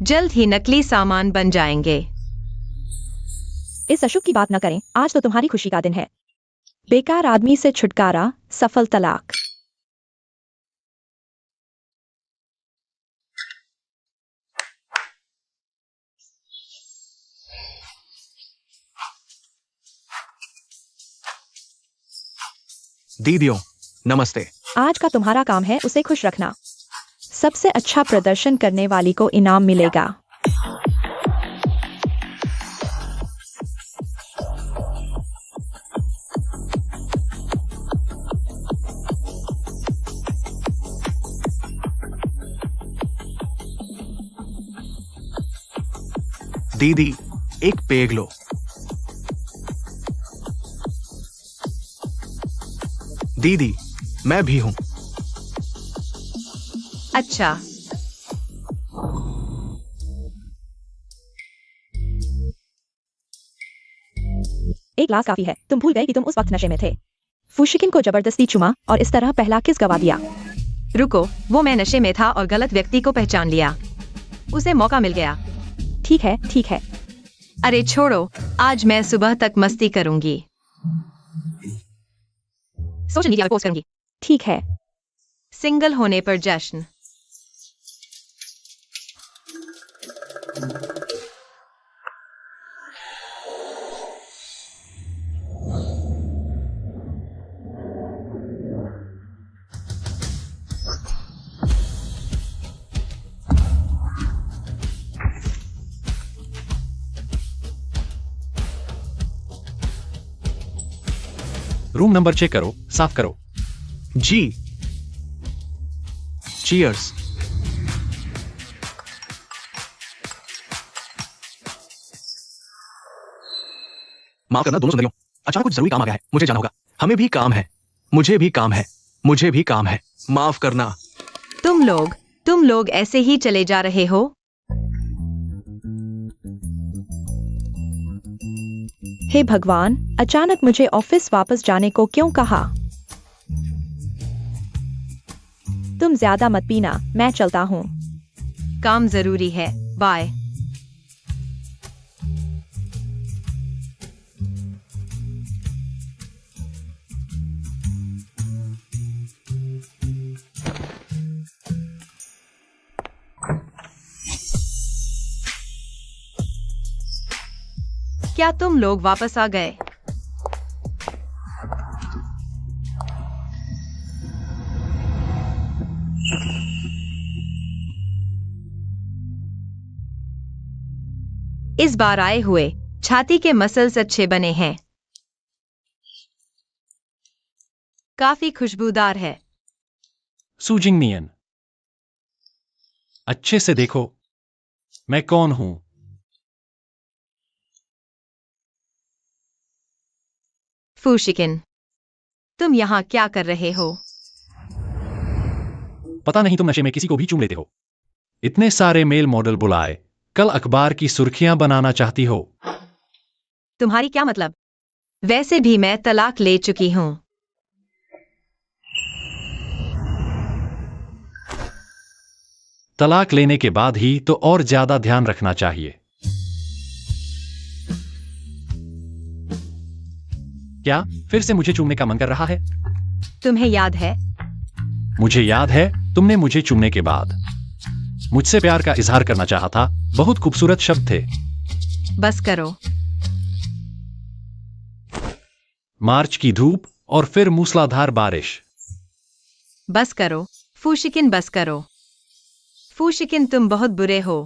जल्द ही नकली सामान बन जाएंगे। इस अशुभ की बात न करें, आज तो तुम्हारी खुशी का दिन है। बेकार आदमी से छुटकारा, सफल तलाक। दीदियों, नमस्ते। आज का तुम्हारा काम है उसे खुश रखना। सबसे अच्छा प्रदर्शन करने वाली को इनाम मिलेगा। दीदी, एक पेग लो। दीदी, मैं भी हूं। अच्छा, एक ग्लास काफी है। तुम भूल गए कि तुम उस वक्त नशे में थे। फुशिकिन को जबरदस्ती चुमा और इस तरह पहला किस गवा दिया। रुको, वो मैं नशे में था और गलत व्यक्ति को पहचान लिया। उसे मौका मिल गया। ठीक है, ठीक है। अरे छोड़ो, आज मैं सुबह तक मस्ती करूंगी। सोशल मीडिया पर पोस्ट करूंगी। ठीक है। सिंगल होने पर जश्न। रूम नंबर चेक करो, साफ करो। जी। चीयर्स। माफ करना दोनों सुंदरियों, अचानक कुछ जरूरी काम आ गया है, मुझे जाना होगा। हमें भी काम है, मुझे भी काम है, मुझे भी काम है। माफ करना। तुम लोग ऐसे ही चले जा रहे हो? हे भगवान, अचानक मुझे ऑफिस वापस जाने को क्यों कहा? तुम ज्यादा मत पीना, मैं चलता हूँ। काम जरूरी है, बाय। क्या तुम लोग वापस आ गए? इस बार आए हुए छाती के मसल्स अच्छे बने हैं। काफी खुशबूदार है। सूजिंग नियन। अच्छे से देखो, मैं कौन हूं? फूशिकिन, तुम यहाँ क्या कर रहे हो? पता नहीं तुम नशे में किसी को भी चूम लेते हो। इतने सारे मेल मॉडल बुलाए, कल अखबार की सुर्खियां बनाना चाहती हो? तुम्हारी क्या मतलब? वैसे भी मैं तलाक ले चुकी हूँ। तलाक लेने के बाद ही तो और ज्यादा ध्यान रखना चाहिए। क्या फिर से मुझे चूमने का मन कर रहा है? तुम्हें याद है? मुझे याद है, तुमने मुझे चूमने के बाद मुझसे प्यार का इजहार करना चाहा था। बहुत खूबसूरत शब्द थे। बस करो। मार्च की धूप और फिर मूसलाधार बारिश। बस करो फूशिकिन, बस करो। फूशिकिन, तुम बहुत बुरे हो।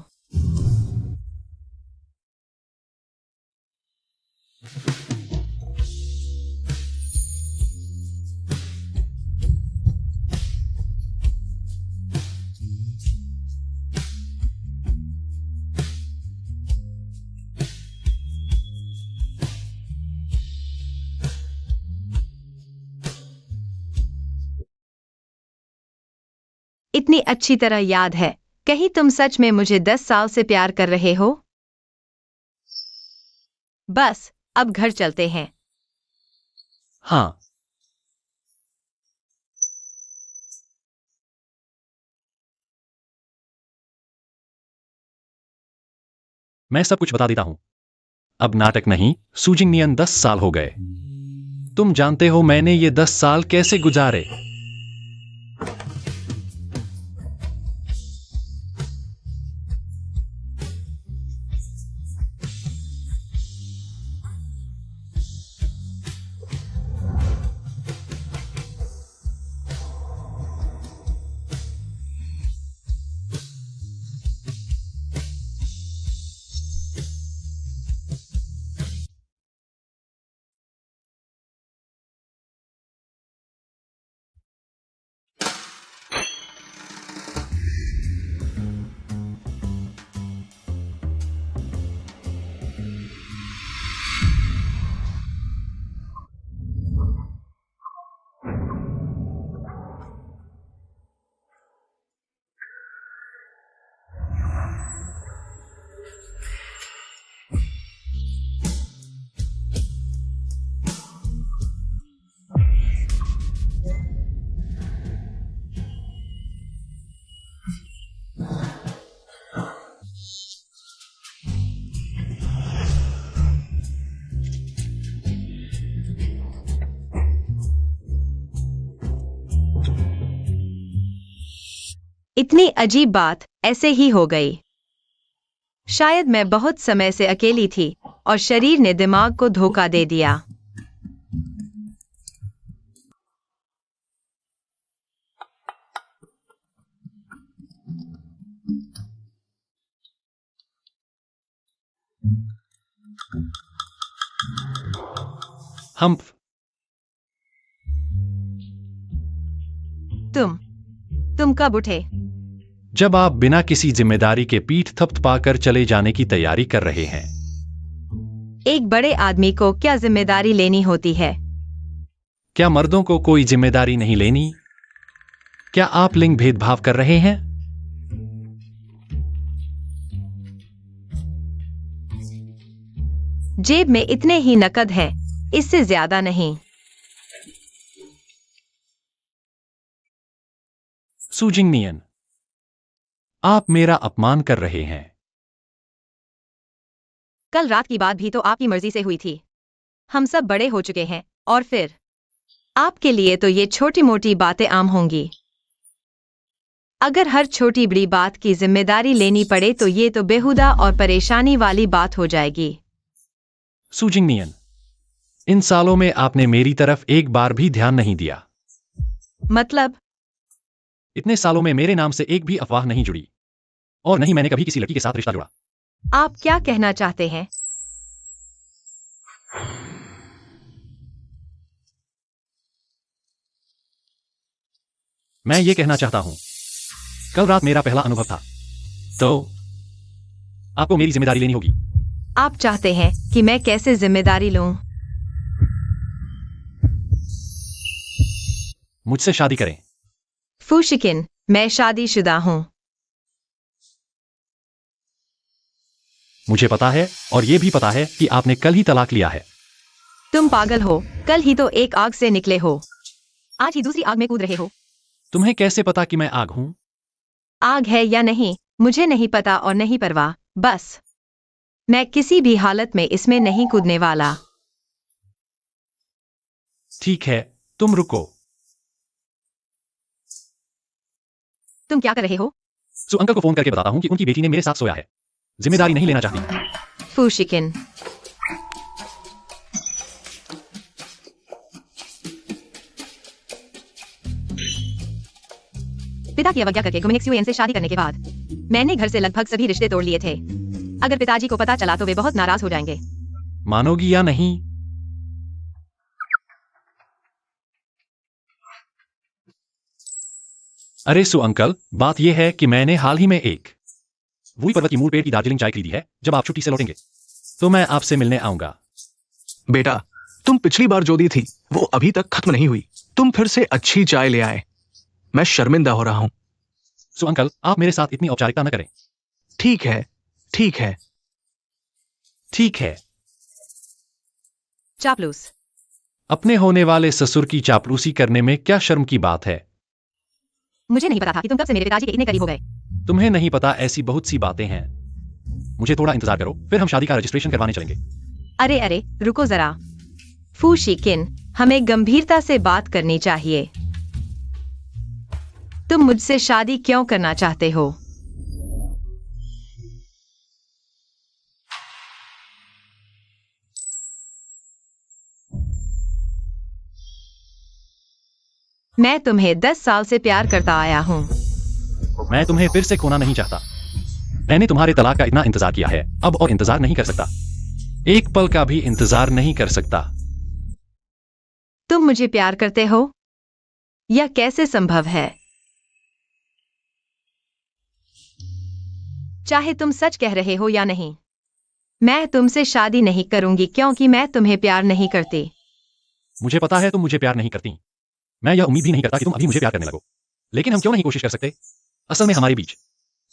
इतनी अच्छी तरह याद है। कहीं तुम सच में मुझे 10 साल से प्यार कर रहे हो? बस अब घर चलते हैं। हाँ। मैं सब कुछ बता देता हूं। अब नाटक नहीं, सूजिंग नियन 10 साल हो गए। तुम जानते हो मैंने ये 10 साल कैसे गुजारे? इतनी अजीब बात ऐसे ही हो गई। शायद मैं बहुत समय से अकेली थी और शरीर ने दिमाग को धोखा दे दिया। हम्फ। तुम कब उठे? जब आप बिना किसी जिम्मेदारी के पीठ थपथपाकर चले जाने की तैयारी कर रहे हैं। एक बड़े आदमी को क्या जिम्मेदारी लेनी होती है? क्या मर्दों को कोई जिम्मेदारी नहीं लेनी? क्या आप लिंग भेदभाव कर रहे हैं? जेब में इतने ही नकद हैं, इससे ज्यादा नहीं। सुजिंगनियन, आप मेरा अपमान कर रहे हैं। कल रात की बात भी तो आपकी मर्जी से हुई थी। हम सब बड़े हो चुके हैं और फिर आपके लिए तो ये छोटी मोटी बातें आम होंगी। अगर हर छोटी बड़ी बात की जिम्मेदारी लेनी पड़े तो ये तो बेहुदा और परेशानी वाली बात हो जाएगी। सुजिंगनियन, इन सालों में आपने मेरी तरफ एक बार भी ध्यान नहीं दिया। मतलब? इतने सालों में मेरे नाम से एक भी अफवाह नहीं जुड़ी और नहीं मैंने कभी किसी लड़की के साथ रिश्ता जुड़ा। आप क्या कहना चाहते हैं? मैं ये कहना चाहता हूं, कल रात मेरा पहला अनुभव था, तो आपको मेरी जिम्मेदारी लेनी होगी। आप चाहते हैं कि मैं कैसे जिम्मेदारी लूं? मुझसे शादी करें। फूशिकिन, मैं शादीशुदा हूं। मुझे पता है और ये भी पता है कि आपने कल ही तलाक लिया है। तुम पागल हो, कल ही तो एक आग से निकले हो, आज ही दूसरी आग में कूद रहे हो। तुम्हें कैसे पता कि मैं आग हूं? आग है या नहीं मुझे नहीं पता और नहीं परवाह, बस मैं किसी भी हालत में इसमें नहीं कूदने वाला। ठीक है, तुम रुको। तुम क्या कर रहे हो? अंकल को फोन करके बताता हूं कि उनकी बेटी ने मेरे साथ सोया है। जिम्मेदारी नहीं लेना चाहती। फूशिकिन, पिता की अवज्ञा करके गुमिनिक्स यूएन से शादी करने के बाद मैंने घर से लगभग सभी रिश्ते तोड़ लिए थे। अगर पिताजी को पता चला तो वे बहुत नाराज हो जाएंगे। मानोगी या नहीं? अरे अंकल, बात यह है कि मैंने हाल ही में एक वुई पर्वत की मूल पेड़ की दार्जिलिंग चाय खरीदी है। जब आप छुट्टी से लौटेंगे तो मैं आपसे मिलने आऊंगा। बेटा, तुम पिछली बार जो दी थी वो अभी तक खत्म नहीं हुई। तुम फिर से अच्छी चाय ले आए। मैं शर्मिंदा हो रहा हूं। अंकल, आप मेरे साथ इतनी औपचारिकता न करें। ठीक है, ठीक है। ठीक है। चापलूस। अपने होने वाले ससुर की चापलूसी करने में क्या शर्म की बात है? मुझे नहीं पता था कि तुम कब से मेरे पिताजी के इतने करीब हो गए। तुम्हें नहीं पता, ऐसी बहुत सी बातें हैं। मुझे थोड़ा इंतजार करो, फिर हम शादी का रजिस्ट्रेशन करवाने चलेंगे। अरे अरे, रुको जरा। फूशिकिन, हमें गंभीरता से बात करनी चाहिए। तुम मुझसे शादी क्यों करना चाहते हो? मैं तुम्हें 10 साल से प्यार करता आया हूं। मैं तुम्हें फिर से खोना नहीं चाहता। मैंने तुम्हारे तलाक का इतना इंतजार किया है, अब और इंतजार नहीं कर सकता। एक पल का भी इंतजार नहीं कर सकता। तुम मुझे प्यार करते हो? यह कैसे संभव है? चाहे तुम सच कह रहे हो या नहीं, मैं तुमसे शादी नहीं करूंगी क्योंकि मैं तुम्हें प्यार नहीं करती। मुझे पता है तुम मुझे प्यार नहीं करती। मैं यह उम्मीद भी नहीं करता कि तुम अभी मुझे प्यार करने लगो। लेकिन हम क्यों नहीं कोशिश कर सकते? असल में हमारे बीच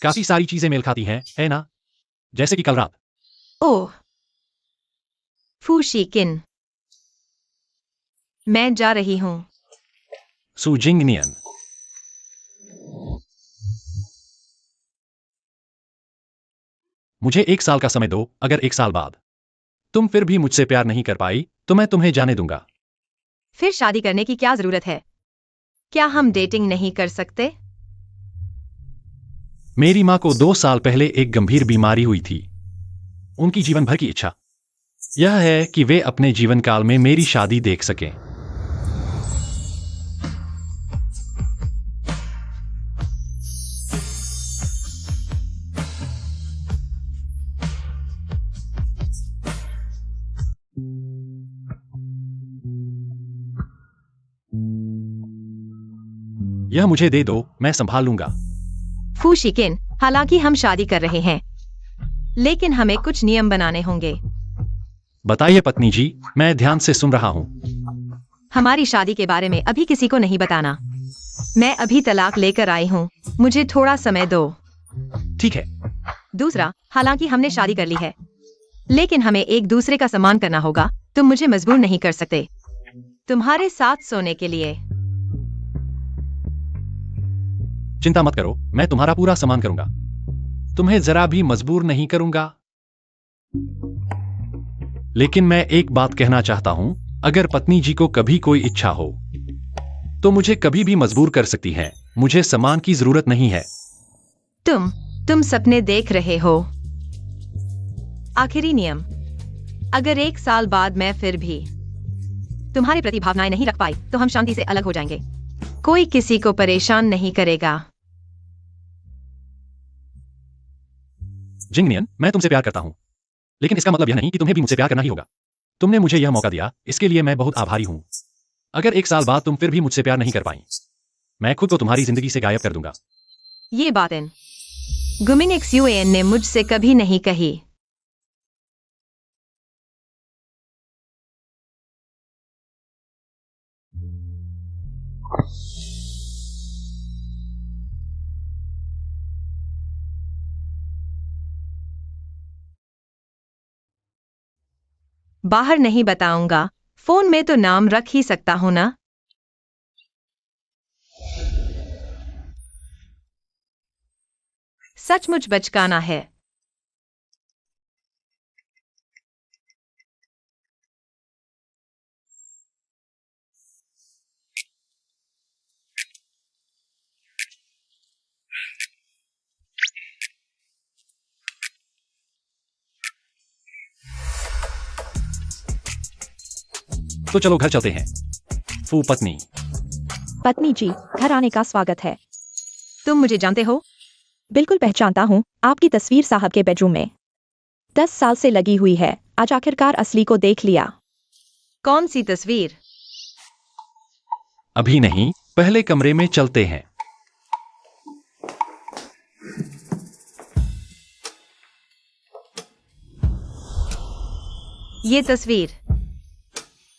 काफी सारी चीजें मेल खाती हैं, है ना? जैसे कि कल रात। ओह फूशिकिन, मैं जा रही हूं। सुजिंगनियन, मुझे 1 साल का समय दो। अगर 1 साल बाद तुम फिर भी मुझसे प्यार नहीं कर पाई तो मैं तुम्हें जाने दूंगा। फिर शादी करने की क्या जरूरत है? क्या हम डेटिंग नहीं कर सकते? मेरी मां को 2 साल पहले एक गंभीर बीमारी हुई थी। उनकी जीवन भर की इच्छा यह है कि वे अपने जीवन काल में मेरी शादी देख सकें। यह मुझे दे दो, मैं संभाल लूंगा। फू शिकिन, हालांकि हम शादी कर रहे हैं, लेकिन हमें कुछ नियम बनाने होंगे। बताइए पत्नी जी, मैं ध्यान से सुन रहा हूँ। हमारी शादी के बारे में अभी किसी को नहीं बताना। मैं अभी तलाक लेकर आई हूँ, मुझे थोड़ा समय दो। ठीक है। दूसरा, हालांकि हमने शादी कर ली है, लेकिन हमें एक दूसरे का सम्मान करना होगा। तुम मुझे मजबूर नहीं कर सकते तुम्हारे साथ सोने के लिए। चिंता मत करो, मैं तुम्हारा पूरा सम्मान करूंगा। तुम्हें जरा भी मजबूर नहीं करूंगा। लेकिन मैं एक बात कहना चाहता हूं, अगर पत्नी जी को कभी कोई इच्छा हो तो मुझे कभी भी मजबूर कर सकती है। मुझे सम्मान की जरूरत नहीं है। तुम सपने देख रहे हो। आखिरी नियम, अगर 1 साल बाद मैं फिर भी तुम्हारे प्रति भावनाएं नहीं रख पाई तो हम शांति से अलग हो जाएंगे। कोई किसी को परेशान नहीं करेगा। जिंगनियन, मैं तुमसे प्यार करता हूं, लेकिन इसका मतलब यह नहीं कि तुम्हें भी मुझसे प्यार करना ही होगा। तुमने मुझे यह मौका दिया, इसके लिए मैं बहुत आभारी हूं। अगर 1 साल बाद तुम फिर भी मुझसे प्यार नहीं कर पाई, मैं खुद को तुम्हारी जिंदगी से गायब कर दूंगा। ये बातें गुमिन XUAN ने मुझसे कभी नहीं कही। बाहर नहीं बताऊंगा, फोन में तो नाम रख ही सकता हूं ना। सचमुच बचकाना है। तो चलो घर चलते हैं। फू पत्नी। पत्नी जी, घर आने का स्वागत है। तुम मुझे जानते हो? बिल्कुल पहचानता हूँ, आपकी तस्वीर साहब के बेडरूम में 10 साल से लगी हुई है। आज आखिरकार असली को देख लिया। कौन सी तस्वीर? अभी नहीं, पहले कमरे में चलते हैं। ये तस्वीर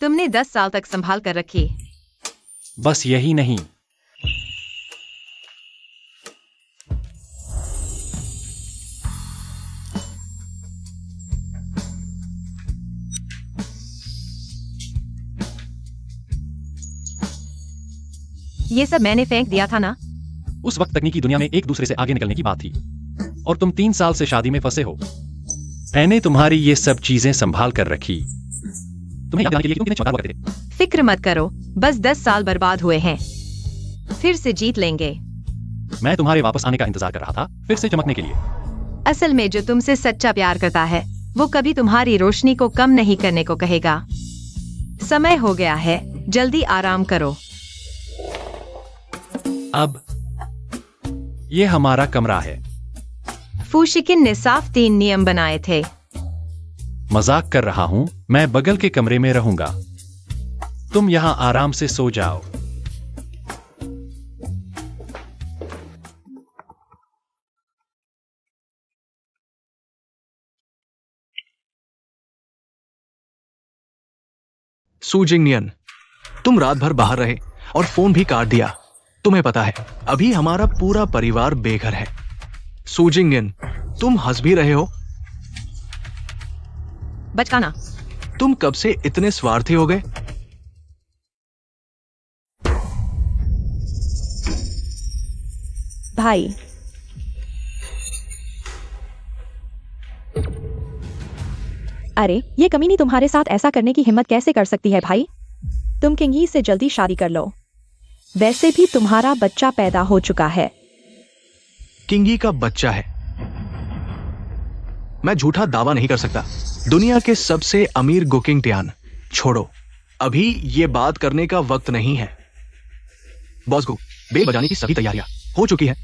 तुमने 10 साल तक संभाल कर रखी। बस यही नहीं, ये सब मैंने फेंक दिया था ना। उस वक्त तकनीकी दुनिया में एक दूसरे से आगे निकलने की बात थी, और तुम 3 साल से शादी में फंसे हो। मैंने तुम्हारी ये सब चीजें संभाल कर रखी। तुम्हें याद दिलाने के लिए कि तुम कितने चमत्कार हुआ करते थे। फिक्र मत करो, बस 10 साल बर्बाद हुए हैं, फिर से जीत लेंगे। मैं तुम्हारे वापस आने का इंतजार कर रहा था, फिर से चमकने के लिए। असल में जो तुमसे सच्चा प्यार करता है, वो कभी तुम्हारी रोशनी को कम नहीं करने को कहेगा। समय हो गया है, जल्दी आराम करो। अब ये हमारा कमरा है। फूशिकिन ने साफ 3 नियम बनाए थे। मजाक कर रहा हूं, मैं बगल के कमरे में रहूंगा। तुम यहां आराम से सो जाओ। सू जिंगनियन, तुम रात भर बाहर रहे और फोन भी काट दिया। तुम्हें पता है, अभी हमारा पूरा परिवार बेघर है। सू जिंगनियन, तुम हंस भी रहे हो। बचकाना। तुम कब से इतने स्वार्थी हो गए? भाई, अरे ये कमीनी तुम्हारे साथ ऐसा करने की हिम्मत कैसे कर सकती है भाई? तुम किंगी से जल्दी शादी कर लो। वैसे भी तुम्हारा बच्चा पैदा हो चुका है। किंगी का बच्चा है। मैं झूठा दावा नहीं कर सकता। दुनिया के सबसे अमीर गुकिंग टियान। छोड़ो, अभी ये बात करने का वक्त नहीं है। बॉसगु, बेल बजाने की सभी तैयारियां हो चुकी है,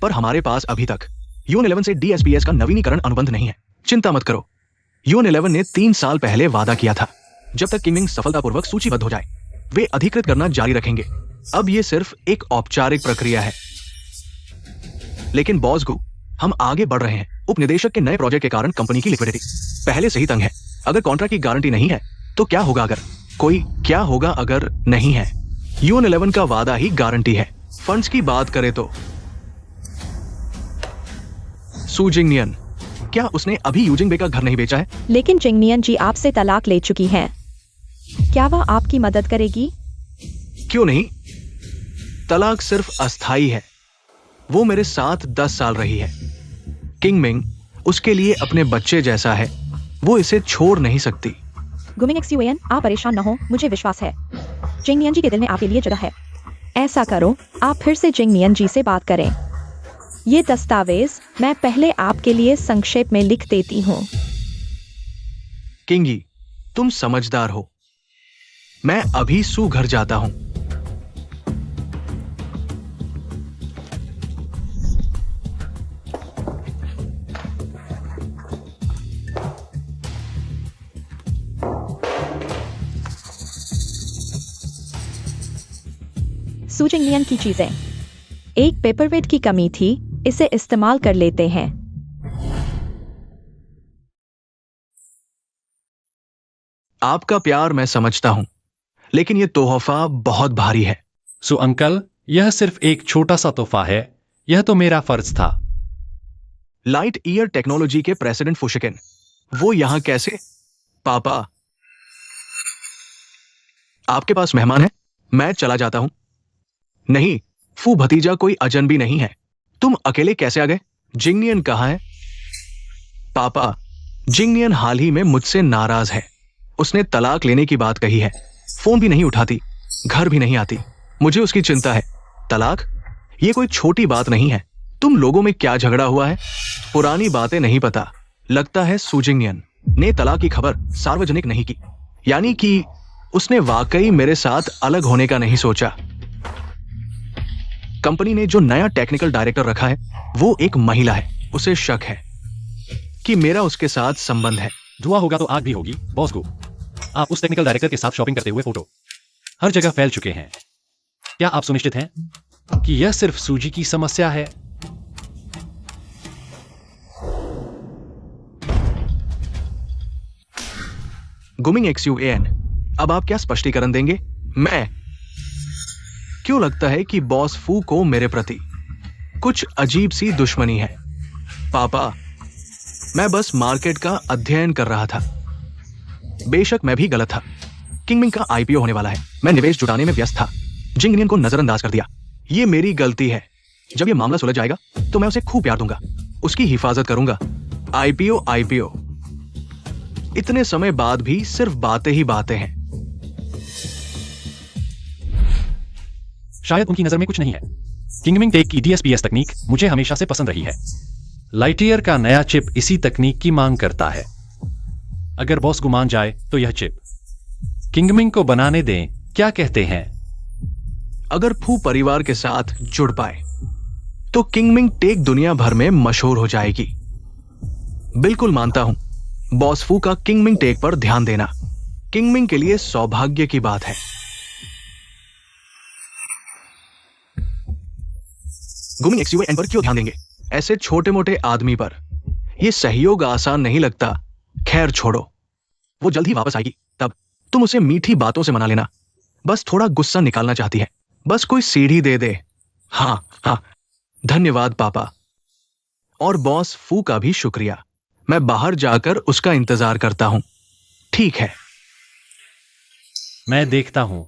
पर हमारे पास अभी तक यून 11 से DSPS का नवीनीकरण अनुबंध नहीं है। चिंता मत करो, यून 11 ने 3 साल पहले वादा किया था, जब तक किंगमिंग सफलतापूर्वक सूचीबद्ध हो जाए वे अधिकृत करना जारी रखेंगे। अब ये सिर्फ एक औपचारिक प्रक्रिया है। लेकिन बॉस गु, हम आगे बढ़ रहे हैं। उपनिदेशक के नए प्रोजेक्ट के कारण कंपनी की लिक्विडिटी पहले से ही तंग है। अगर कॉन्ट्रैक्ट की गारंटी नहीं है तो क्या होगा अगर नहीं है? यूएन 11 का वादा ही गारंटी है। फंड्स की बात करें तो सू जिंगनियन, क्या उसने अभी यूजिंग बे का घर नहीं बेचा है? लेकिन जिंगनियन जी आपसे तलाक ले चुकी हैं। क्या वह आपकी मदद करेगी? क्यों नहीं? तलाक सिर्फ अस्थाई है। वो मेरे साथ 10 साल रही है। किंगमिंग उसके लिए अपने बच्चे जैसा है। वो इसे छोड़ नहीं सकती। गुमिंग XUAN, आप परेशान न हो, मुझे विश्वास है जिंगनियन जी के दिल में आपके लिए जगह है। ऐसा करो, आप फिर से जिंगनियन जी से बात करें। ये दस्तावेज मैं पहले आपके लिए संक्षेप में लिख देती हूँ। किंगी, तुम समझदार हो। मैं अभी सू घर जाता हूं। सू जिंगनियन की चीजें, एक पेपरवेट की कमी थी, इसे इस्तेमाल कर लेते हैं। आपका प्यार मैं समझता हूं, लेकिन यह तोहफा बहुत भारी है। सो अंकल, यह सिर्फ एक छोटा सा तोहफा है। यह तो मेरा फर्ज था। लाइट ईयर टेक्नोलॉजी के प्रेसिडेंट फुशिकेन, वो यहां कैसे? पापा, आपके पास मेहमान है, मैं चला जाता हूं। नहीं, फू भतीजा कोई अजनबी नहीं है। तुम अकेले कैसे आ गए? जिंगनियन कहां है? पापा, जिंगनियन हाल ही में मुझसे नाराज है। उसने तलाक लेने की बात कही है। फोन भी नहीं उठाती, घर भी नहीं आती। मुझे उसकी चिंता है। तलाक? ये कोई छोटी बात नहीं है। तुम लोगों में क्या झगड़ा हुआ है? पुरानी बातें नहीं पता। लगता है सू जिंगनियन ने तलाक की खबर सार्वजनिक नहीं की, यानी कि उसने वाकई मेरे साथ अलग होने का नहीं सोचा। कंपनी ने जो नया टेक्निकल डायरेक्टर रखा है वो एक महिला है। उसे शक है कि मेरा उसके साथ संबंध है। धुआं होगा तो आग भी होगी। बॉस को, आप उस टेक्निकल डायरेक्टर के साथ शॉपिंग करते हुए फोटो हर जगह फैल चुके हैं। क्या आप सुनिश्चित हैं कि यह सिर्फ सूजी की समस्या है? गुमिंग XUAN, अब आप क्या स्पष्टीकरण देंगे? मैं क्यों लगता है कि बॉस फू को मेरे प्रति कुछ अजीब सी दुश्मनी है? पापा, मैं बस मार्केट का अध्ययन कर रहा था। बेशक मैं भी गलत था। किंगमिंग का IPO होने वाला है। मैं निवेश जुटाने में व्यस्त था। जिंगनियन को नजरअंदाज कर दिया। ये मेरी गलती है। जब ये मामला सुलझ जाएगा तो मैं उसे खूब प्यार दूंगा, उसकी हिफाजत करूंगा। IPO इतने समय बाद भी सिर्फ बातें ही बातें हैं। शायद उनकी नजर में कुछ नहीं है। किंगमिंग टेक की DSPS तकनीक मुझे हमेशा से पसंद रही है। लाइटियर का नया चिप इसी तकनीक की मांग करता है। अगर बॉस को मान जाए तो यह चिप किंगमिंग को बनाने दें। क्या कहते हैं? अगर फू परिवार के साथ जुड़ पाए तो किंगमिंग टेक दुनिया भर में मशहूर हो जाएगी। बिल्कुल मानता हूं। बॉस फू का किंगमिंग टेक पर ध्यान देना किंगमिंग के लिए सौभाग्य की बात है। गुमिंग XUAN पर क्यों ध्यान देंगे? ऐसे छोटे मोटे आदमी पर यह सहयोग आसान नहीं लगता। खैर छोड़ो, वो जल्द ही वापस आएगी। तब तुम उसे मीठी बातों से मना लेना। बस थोड़ा गुस्सा निकालना चाहती है। बस कोई सीढ़ी दे दे। हाँ, धन्यवाद पापा। और बॉस फू का भी शुक्रिया। मैं बाहर जाकर उसका इंतजार करता हूं। ठीक है। मैं देखता हूं।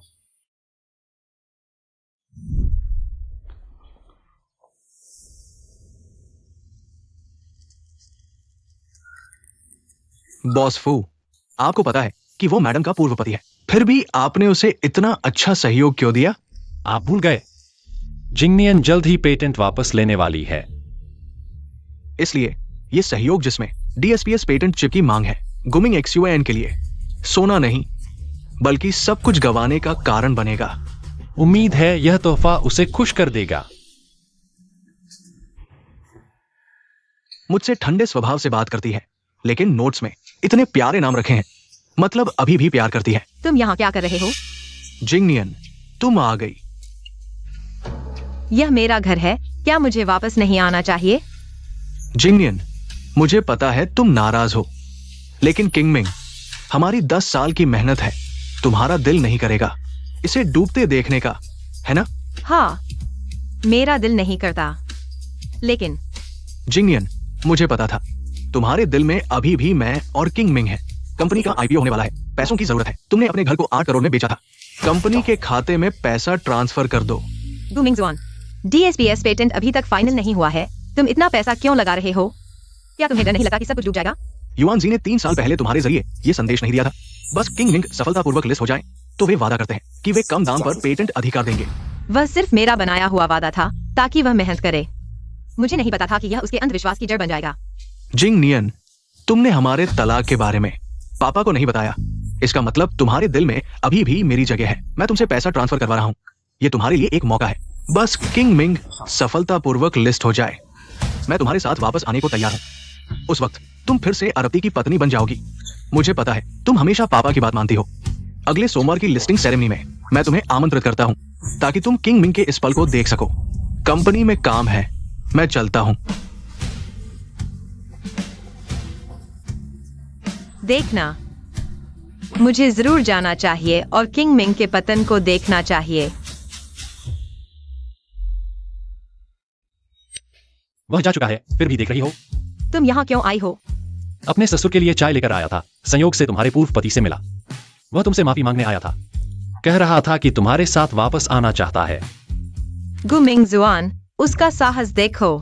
बॉस फू, आपको पता है कि वो मैडम का पूर्व पति है, फिर भी आपने उसे इतना अच्छा सहयोग क्यों दिया? आप भूल गए, जिंगनियन जल्द ही पेटेंट वापस लेने वाली है। इसलिए ये सहयोग जिसमें DSPS पेटेंट चिप की मांग है, गुमिंग XUAN के लिए सोना नहीं बल्कि सब कुछ गंवाने का कारण बनेगा। उम्मीद है यह तोहफा उसे खुश कर देगा। मुझसे ठंडे स्वभाव से बात करती है, लेकिन नोट्स में इतने प्यारे नाम रखे हैं। मतलब अभी भी प्यार करती है। तुम यहाँ क्या कर रहे हो? जिंगनियन, तुम आ गई। यह मेरा घर है, क्या मुझे वापस नहीं आना चाहिए? जिंगनियन, मुझे पता है तुम नाराज हो, लेकिन किंगमिंग, हमारी 10 साल की मेहनत है, तुम्हारा दिल नहीं करेगा इसे डूबते देखने का, है ना? हाँ, मेरा दिल नहीं करता, लेकिन जिंगनियन, मुझे पता था तुम्हारे दिल में अभी भी मैं और किंगमिंग है। कंपनी का आईपीओ होने वाला है, पैसों की जरूरत है। तुमने अपने घर को 8 करोड़ में बेचा था। कंपनी के खाते में पैसा ट्रांसफर कर दो। गु मिंगजुआन, DSPS पेटेंट अभी तक फाइनल नहीं हुआ है, तुम इतना पैसा क्यों लगा रहे हो? क्या तुम्हें डर नहीं लगा कि सब कुछ डूब जाएगा? युआन जी ने 3 साल पहले तुम्हारे जरिए ये संदेश नहीं दिया था, बस किंगमिंग सफलतापूर्वक लिस्ट हो जाए तो वे वादा करते हैं कि वे कम दाम पर पेटेंट अधिकार देंगे। वह सिर्फ मेरा बनाया हुआ वादा था ताकि वह मेहनत करे। मुझे नहीं पता था कि यह उसके अंधविश्वास की जड़ बन जाएगा। जिंगनियन, तुमने हमारे तलाक के बारे में पापा को नहीं बताया, इसका मतलब तुम्हारे दिल में अभी भी मेरी जगह है। मैं तुमसे पैसा ट्रांसफर करवा रहा हूँ, ये तुम्हारे लिए एक मौका है। बस किंगमिंग सफलतापूर्वक लिस्ट हो जाए, मैं तुम्हारे साथ वापस आने को तैयार हूँ। उस वक्त तुम फिर से अरबती की पत्नी बन जाओगी। मुझे पता है तुम हमेशा पापा की बात मानती हो। अगले सोमवार की लिस्टिंग सेरेमनी में मैं तुम्हें आमंत्रित करता हूँ ताकि तुम किंगमिंग के इस पल को देख सको। कंपनी में काम है, मैं चलता हूँ। देखना, मुझे जरूर जाना चाहिए और किंगमिंग के पतन को देखना चाहिए। वह जा चुका है, फिर भी देख रही हो? तुम यहाँ क्यों आई हो? अपने ससुर के लिए चाय लेकर आया था, संयोग से तुम्हारे पूर्व पति से मिला। वह तुमसे माफी मांगने आया था, कह रहा था कि तुम्हारे साथ वापस आना चाहता है। गु मिंगजुआन, उसका साहस देखो।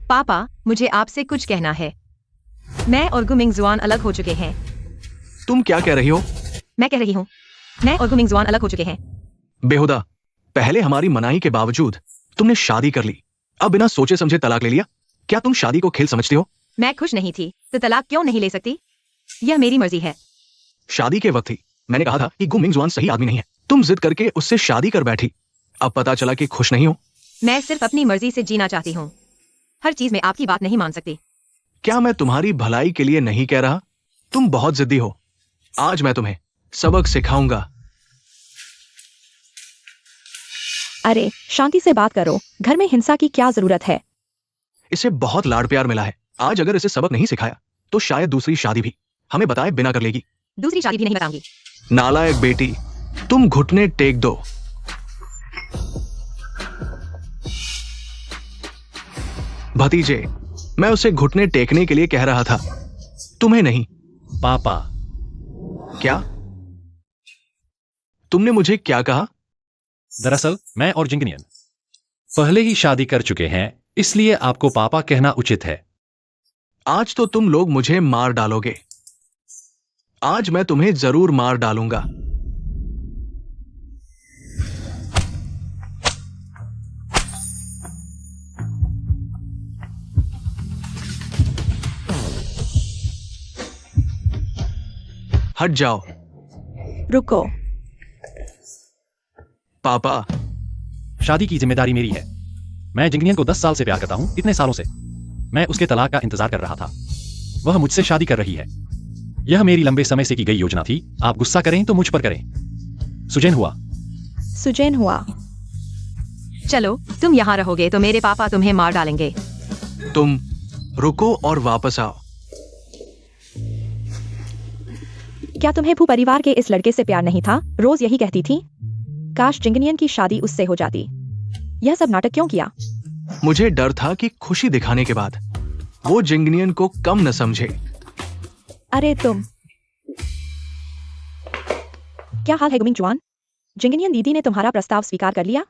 पापा, मुझे आपसे कुछ कहना है। मैं और गु मिंगजुआन अलग हो चुके हैं। तुम क्या कह रही हो? मैं कह रही हूँ, मैं और गु मिंगजुआन अलग हो चुके हैं। बेहुदा, पहले हमारी मनाही के बावजूद तुमने शादी कर ली, अब बिना सोचे समझे तलाक ले लिया। क्या तुम शादी को खेल समझती हो? मैं खुश नहीं थी तो तलाक क्यों नहीं ले सकती? यह मेरी मर्जी है। शादी के वक्त ही मैंने कहा था कि गु मिंगजुआन सही आदमी नहीं है, तुम जिद करके उससे शादी कर बैठी। अब पता चला कि खुश नहीं हो। मैं सिर्फ अपनी मर्जी से जीना चाहती हूँ, हर चीज में आपकी बात नहीं मान सकती। क्या मैं तुम्हारी भलाई के लिए नहीं कह रहा? तुम बहुत जिद्दी हो, आज मैं तुम्हें सबक सिखाऊंगा। अरे शांति से बात करो, घर में हिंसा की क्या जरूरत है? इसे बहुत लाड़ प्यार मिला है, आज अगर इसे सबक नहीं सिखाया तो शायद दूसरी शादी भी हमें बताए बिना कर लेगी। दूसरी शादी भी नहीं बताऊंगी। नालायक बेटी, तुम घुटने टेक दो। भतीजे, मैं उसे घुटने टेकने के लिए कह रहा था, तुम्हें नहीं। पापा, क्या? तुमने मुझे क्या कहा? दरअसल मैं और जिंगनियन पहले ही शादी कर चुके हैं, इसलिए आपको पापा कहना उचित है। आज तो तुम लोग मुझे मार डालोगे, आज मैं तुम्हें जरूर मार डालूंगा। हट जाओ। रुको। पापा, शादी की जिम्मेदारी मेरी है। मैं जिंगनियन को 10 साल से प्यार करता हूं, इतने सालों से। मैं उसके तलाक का इंतजार कर रहा था, वह मुझसे शादी कर रही है। यह मेरी लंबे समय से की गई योजना थी। आप गुस्सा करें तो मुझ पर करें। सुजैन हुआ। सुजैन हुआ। चलो, तुम यहाँ रहोगे तो मेरे पापा तुम्हें मार डालेंगे। तुम रुको और वापस आओ। क्या तुम्हें भू परिवार के इस लड़के से प्यार नहीं था? रोज यही कहती थी। काश जिंगनियन की शादी उससे हो जाती। यह सब नाटक क्यों किया? मुझे डर था कि खुशी दिखाने के बाद वो जिंगनियन को कम न समझे। अरे तुम, क्या हाल है गुमिंगजुआन? जिंगनियन दीदी ने तुम्हारा प्रस्ताव स्वीकार कर लिया?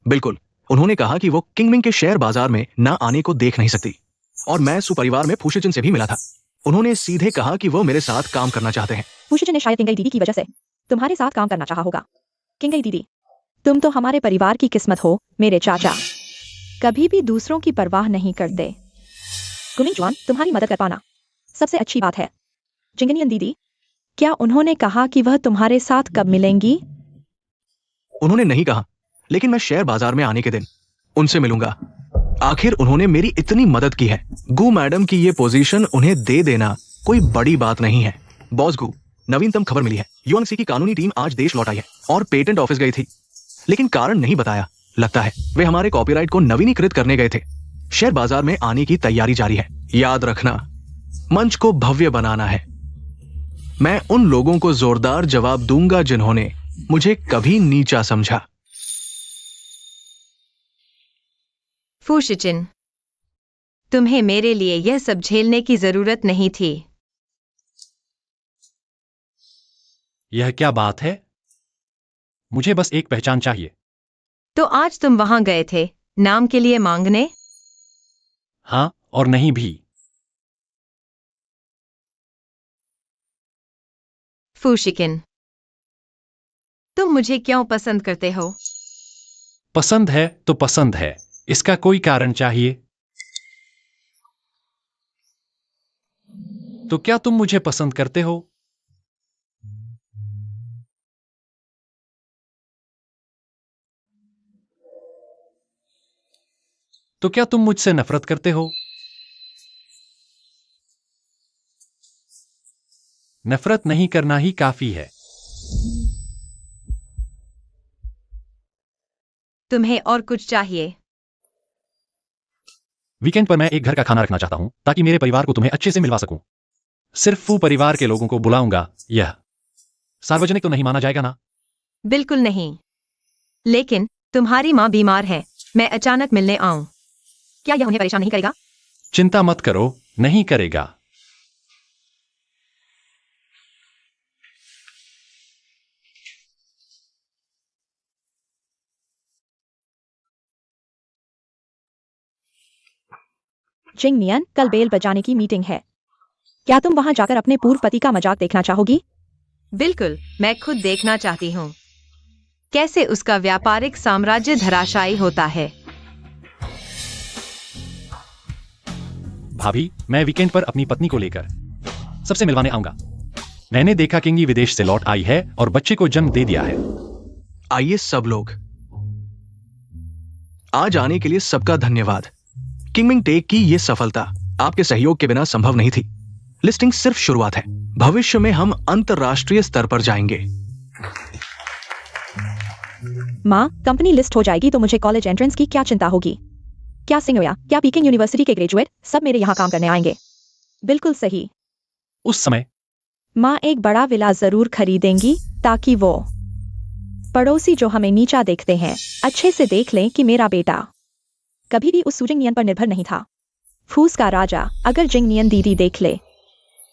बिल्कुल, उन्होंने कहा कि वो किंगमिंग के शेयर बाजार में ना आने को देख नहीं सकती। और मैं सुपरिवार में फूशिचिन से भी मिला था। उन्होंने सीधे कहा कि वो मेरे साथ काम करना चाहते हैं। फूशिचिन ने शायद किंगई दीदी की वजह से तुम्हारे साथ काम करना चाहा होगा। किंगई दीदी, तुम तो हमारे परिवार की किस्मत हो मेरे चाचा। कभी भी दूसरों की परवाह नहीं करते। गुमिंगजुआन, तुम्हारी मदद कर पाना सबसे अच्छी बात है। जिंगनियन दीदी, क्या उन्होंने कहा कि वह तुम्हारे साथ कब मिलेंगी? उन्होंने नहीं कहा, लेकिन मैं शेयर बाजार में आने के दिन उनसे मिलूंगा। आखिर उन्होंने मेरी इतनी मदद की है। गु मैडम की ये पोजीशन उन्हें दे देना कोई बड़ी बात नहीं है। बॉस गु, नवीनतम खबर मिली है। यूएनसी की कानूनी टीम आज देश लौट आई है और पेटेंट ऑफिस गई थी। लेकिन कारण नहीं बताया। लगता है वे हमारे कॉपीराइट को नवीनीकृत करने गए थे। शेयर बाजार में आने की तैयारी जारी है। याद रखना, मंच को भव्य बनाना है। मैं उन लोगों को जोरदार जवाब दूंगा जिन्होंने मुझे कभी नीचा समझा। फूशिचिन, तुम्हें मेरे लिए यह सब झेलने की जरूरत नहीं थी। यह क्या बात है? मुझे बस एक पहचान चाहिए। तो आज तुम वहां गए थे नाम के लिए मांगने? हाँ और नहीं भी। फूशिकिन, तुम मुझे क्यों पसंद करते हो? पसंद है तो पसंद है, इसका कोई कारण चाहिए। तो क्या तुम मुझे पसंद करते हो? तो क्या तुम मुझसे नफरत करते हो? नफरत नहीं करना ही काफी है। तुम्हें और कुछ चाहिए? वीकेंड पर मैं एक घर का खाना रखना चाहता हूं ताकि मेरे परिवार को तुम्हें अच्छे से मिलवा सकूं। सिर्फ फू परिवार के लोगों को बुलाऊंगा। यह सार्वजनिक तो नहीं माना जाएगा ना? बिल्कुल नहीं। लेकिन तुम्हारी माँ बीमार है, मैं अचानक मिलने आऊं, क्या यह उन्हें परेशान नहीं करेगा? चिंता मत करो, नहीं करेगा। जिंग नियन, कल बेल बजाने की मीटिंग है। क्या तुम वहां जाकर अपने पूर्व पति का मजाक देखना चाहोगी? बिल्कुल, मैं खुद देखना चाहती हूँ कैसे उसका व्यापारिक साम्राज्य धराशायी होता है। भाभी, मैं वीकेंड पर अपनी पत्नी को लेकर सबसे मिलवाने आऊंगा। मैंने देखा किंगी विदेश से लौट आई है और बच्चे को जन्म दे दिया है। आइए सब लोग, आज आने के लिए सबका धन्यवाद। किंगमिंग टेक की यह सफलता आपके सहयोग के बिना संभव नहीं थी। लिस्टिंग सिर्फ शुरुआत है, भविष्य में हम अंतरराष्ट्रीय स्तर पर जाएंगे। माँ, कंपनी लिस्ट हो जाएगी तो मुझे कॉलेज एंट्रेंस की क्या चिंता होगी? क्या सिंगोया, क्या पीकिंग यूनिवर्सिटी के ग्रेजुएट सब मेरे यहाँ काम करने आएंगे? बिल्कुल सही। उस समय माँ एक बड़ा विला जरूर खरीदेंगी ताकि वो पड़ोसी जो हमें नीचा देखते हैं अच्छे से देख लें कि मेरा बेटा कभी भी उस सुजिंग नियन पर निर्भर नहीं था। फूस का राजा, अगर जिंग नियन दीदी देख ले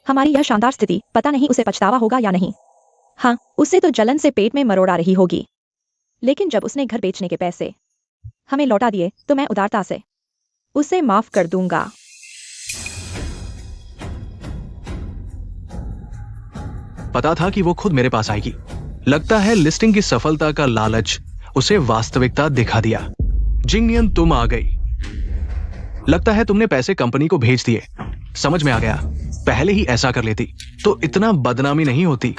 हमारी यह शानदार स्थिति, पता नहीं उसे पछतावा होगा या नहीं। हाँ, उसे तो जलन से पेट में मरोड़ा रही होगी। लेकिन जब उसने घर बेचने के पैसे हमें लौटा दिए तो मैं उदारता से उसे माफ कर दूंगा। पता था कि वो खुद मेरे पास आएगी। लगता है लिस्टिंग की सफलता का लालच उसे वास्तविकता दिखा दिया। जिंगनियन, तुम आ गई। लगता है तुमने पैसे कंपनी को भेज दिए। समझ में आ गया, पहले ही ऐसा कर लेती तो इतना बदनामी नहीं होती।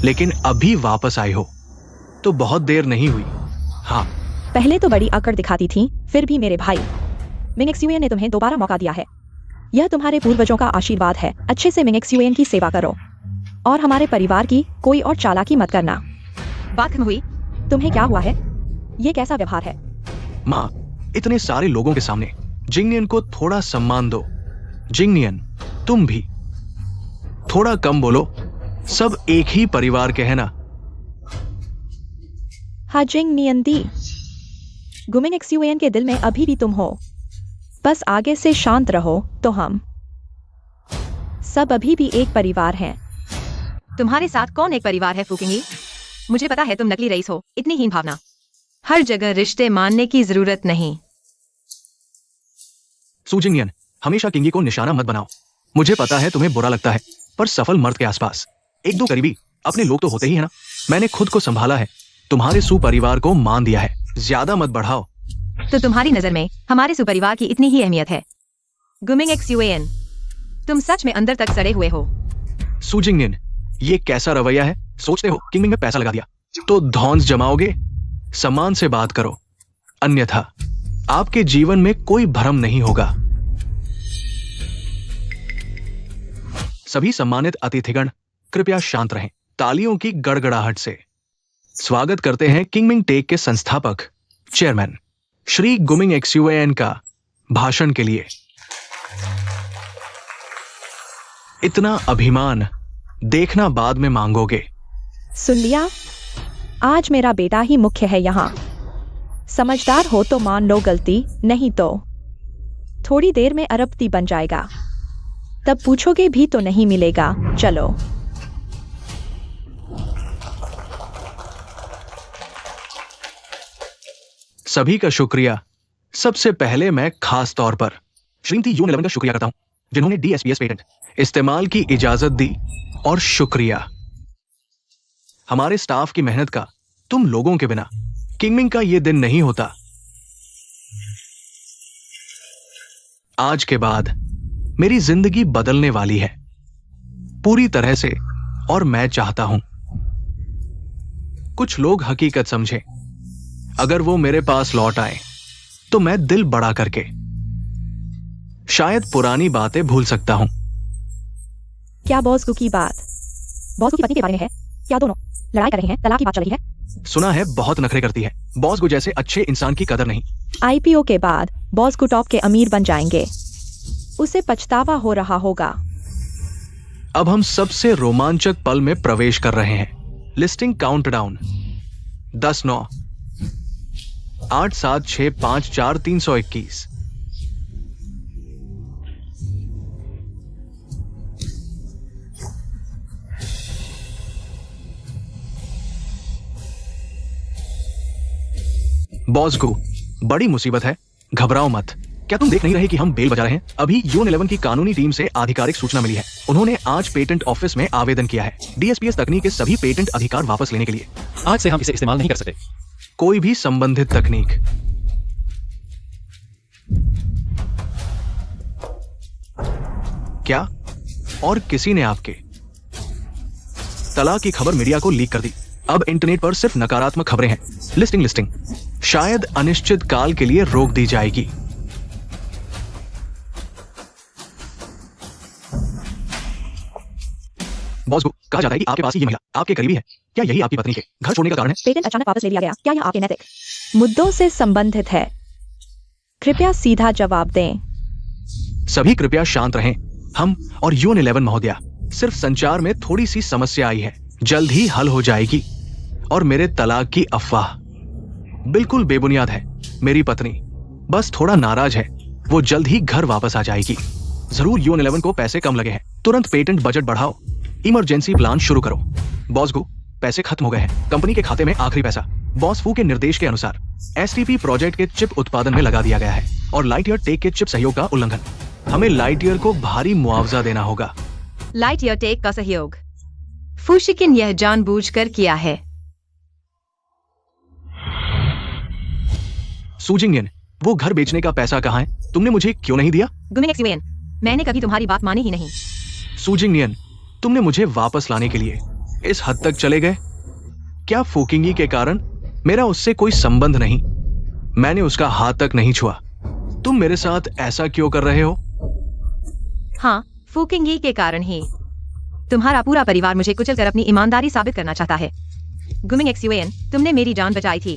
लेकिन अभी वापस आई हो तो बहुत देर नहीं हुई। हाँ, पहले तो बड़ी अकड़ दिखाती थी, फिर भी मेरे भाई मिंगएक्सयूएन ने तुम्हें दोबारा मौका दिया है। यह तुम्हारे पूर्वजों का आशीर्वाद है। अच्छे से मिंगएक्सयूएन की सेवा करो और हमारे परिवार की कोई और चालाकी मत करना। बात खत्म हुई? तुम्हें क्या हुआ है? ये कैसा व्यवहार है? माँ, इतने सारे लोगों के सामने जिंगनियन को थोड़ा सम्मान दो। जिंगनियन, तुम भी थोड़ा कम बोलो। सब एक ही परिवार के हैं ना। हाँ जिंग नियन दी, गुमिंगएक्सयूएन के दिल में अभी भी तुम हो। बस आगे से शांत रहो तो हम सब अभी भी एक परिवार हैं। तुम्हारे साथ कौन एक परिवार है फूकिंगी? मुझे पता है तुम नकली रईस हो। इतनी हीन भावना, हर जगह रिश्ते मानने की जरूरत नहीं। सुजिंगनियन, हमेशा किंगी को निशाना मत बनाओ। मुझे पता है तुम्हें बुरा लगता है, पर सफल मर्द के आसपास एक दो करीबी अपने लोग तो होते ही है ना। मैंने खुद को संभाला है, तुम्हारे सुपरिवार को मान दिया है। ज्यादा मत बढ़ाओ। तो तुम्हारी नजर में हमारे सुपरिवार की इतनी ही अहमियत है? गुमिंगएक्सयूएन, तुम सच में अंदर तक सड़े हुए हो। सुजिंगनियन, ये कैसा रवैया है? सोचते हो किंगमिंग में पैसा लगा दिया तो धौंस जमाओगे? सम्मान से बात करो, अन्यथा आपके जीवन में कोई भ्रम नहीं होगा। सभी सम्मानित अतिथिगण कृपया शांत रहें। तालियों की गड़गड़ाहट से स्वागत करते हैं किंगमिंग टेक के संस्थापक चेयरमैन श्री गुमिंग एक्सयूएन का भाषण के लिए। इतना अभिमान देखना बाद में मांगोगे। सुन लिया? आज मेरा बेटा ही मुख्य है यहाँ। समझदार हो तो मान लो गलती, नहीं तो थोड़ी देर में अरबपति बन जाएगा। तब पूछोगे भी तो नहीं मिलेगा। चलो। सभी का शुक्रिया। सबसे पहले मैं खास तौर पर श्रीमती U11 का शुक्रिया करता हूं, जिन्होंने DSPS पेटेंट इस्तेमाल की इजाजत दी। और शुक्रिया हमारे स्टाफ की मेहनत का। तुम लोगों के बिना किंगमिंग का यह दिन नहीं होता। आज के बाद मेरी जिंदगी बदलने वाली है पूरी तरह से, और मैं चाहता हूं कुछ लोग हकीकत समझे। अगर वो मेरे पास लौट आए तो मैं दिल बड़ा करके शायद पुरानी बातें भूल सकता हूं। क्या बॉस की बात बॉस की पत्नी के बारे में है? क्या दोनों लड़ाई कर रहे हैं? तलाक की बात चल रही है? सुना है बहुत नखरे करती है। बॉस को जैसे अच्छे इंसान की कदर नहीं। IPO के बाद बॉस को टॉप के अमीर बन जाएंगे। उसे पछतावा हो रहा होगा। अब हम सबसे रोमांचक पल में प्रवेश कर रहे हैं। Listing countdown 10-9 8 7 6 5 4 321। बॉस को बड़ी मुसीबत है, घबराओ मत। क्या तुम देख नहीं रहे कि हम बेल बजा रहे हैं? अभी U11 की कानूनी टीम से आधिकारिक सूचना मिली है। उन्होंने आज पेटेंट ऑफिस में आवेदन किया है DSPS तकनीक के सभी पेटेंट अधिकार वापस लेने के लिए। आज से हम इसे इस्तेमाल नहीं कर सकते। कोई भी संबंधित तकनीक। क्या? और किसी ने आपके तलाक की खबर मीडिया को लीक कर दी। अब इंटरनेट पर सिर्फ नकारात्मक खबरें हैं। लिस्टिंग शायद अनिश्चित काल के लिए रोक दी जाएगी। बॉस को कहा जाता है कि आपके पास ही ये महिला आपके करीबी है। क्या यही आपकी पत्नी के घर छोड़ने का कारण है? पेटेंट अचानक वापस ले लिया गया। क्या यह आपके नैतिक मुद्दों से संबंधित है? कृपया सीधा जवाब दें। सभी कृपया शांत रहें। हम और U11 महोदया, सिर्फ संचार में थोड़ी सी समस्या आई है, जल्द ही हल हो जाएगी। और मेरे तलाक की अफवाह बिल्कुल बेबुनियाद है। मेरी पत्नी बस थोड़ा नाराज है। वो जल्द ही घर वापस आ जाएगी। जरूर U11 को पैसे कम लगे हैं। तुरंत पेटेंट बजट बढ़ाओ, इमरजेंसी प्लान शुरू करो। बॉस को पैसे खत्म हो गए हैं। कंपनी के खाते में आखिरी पैसा बॉस फू के निर्देश के अनुसार STP प्रोजेक्ट के चिप उत्पादन में लगा दिया गया है और लाइटईयर टेक के चिप सहयोग का उल्लंघन। हमें लाइटईयर को भारी मुआवजा देना होगा। लाइटईयर टेक का सहयोग फूशिकिन यह जानबूझकर किया है। सूजिंगन, वो घर बेचने का पैसा कहाँ है? तुमने मुझे क्यों नहीं दिया? गुमिंग एक्सयूएन, मैंने कभी तुम्हारी बात मानी ही नहीं। सूजिंगनियन, तुमने मुझे वापस लाने के लिए इस हद तक चले गए? क्या फूकिंगी के कारण? मेरा उससे कोई संबंध नहीं। मैंने उसका हाथ तक नहीं छुआ। तुम मेरे साथ ऐसा क्यों कर रहे हो? हाँ, फूकिंगी के कारण ही। तुम्हारा पूरा परिवार मुझे कुचलकर अपनी ईमानदारी साबित करना चाहता है। गुमिंग एक्सयूएन, तुमने मेरी जान बचाई थी।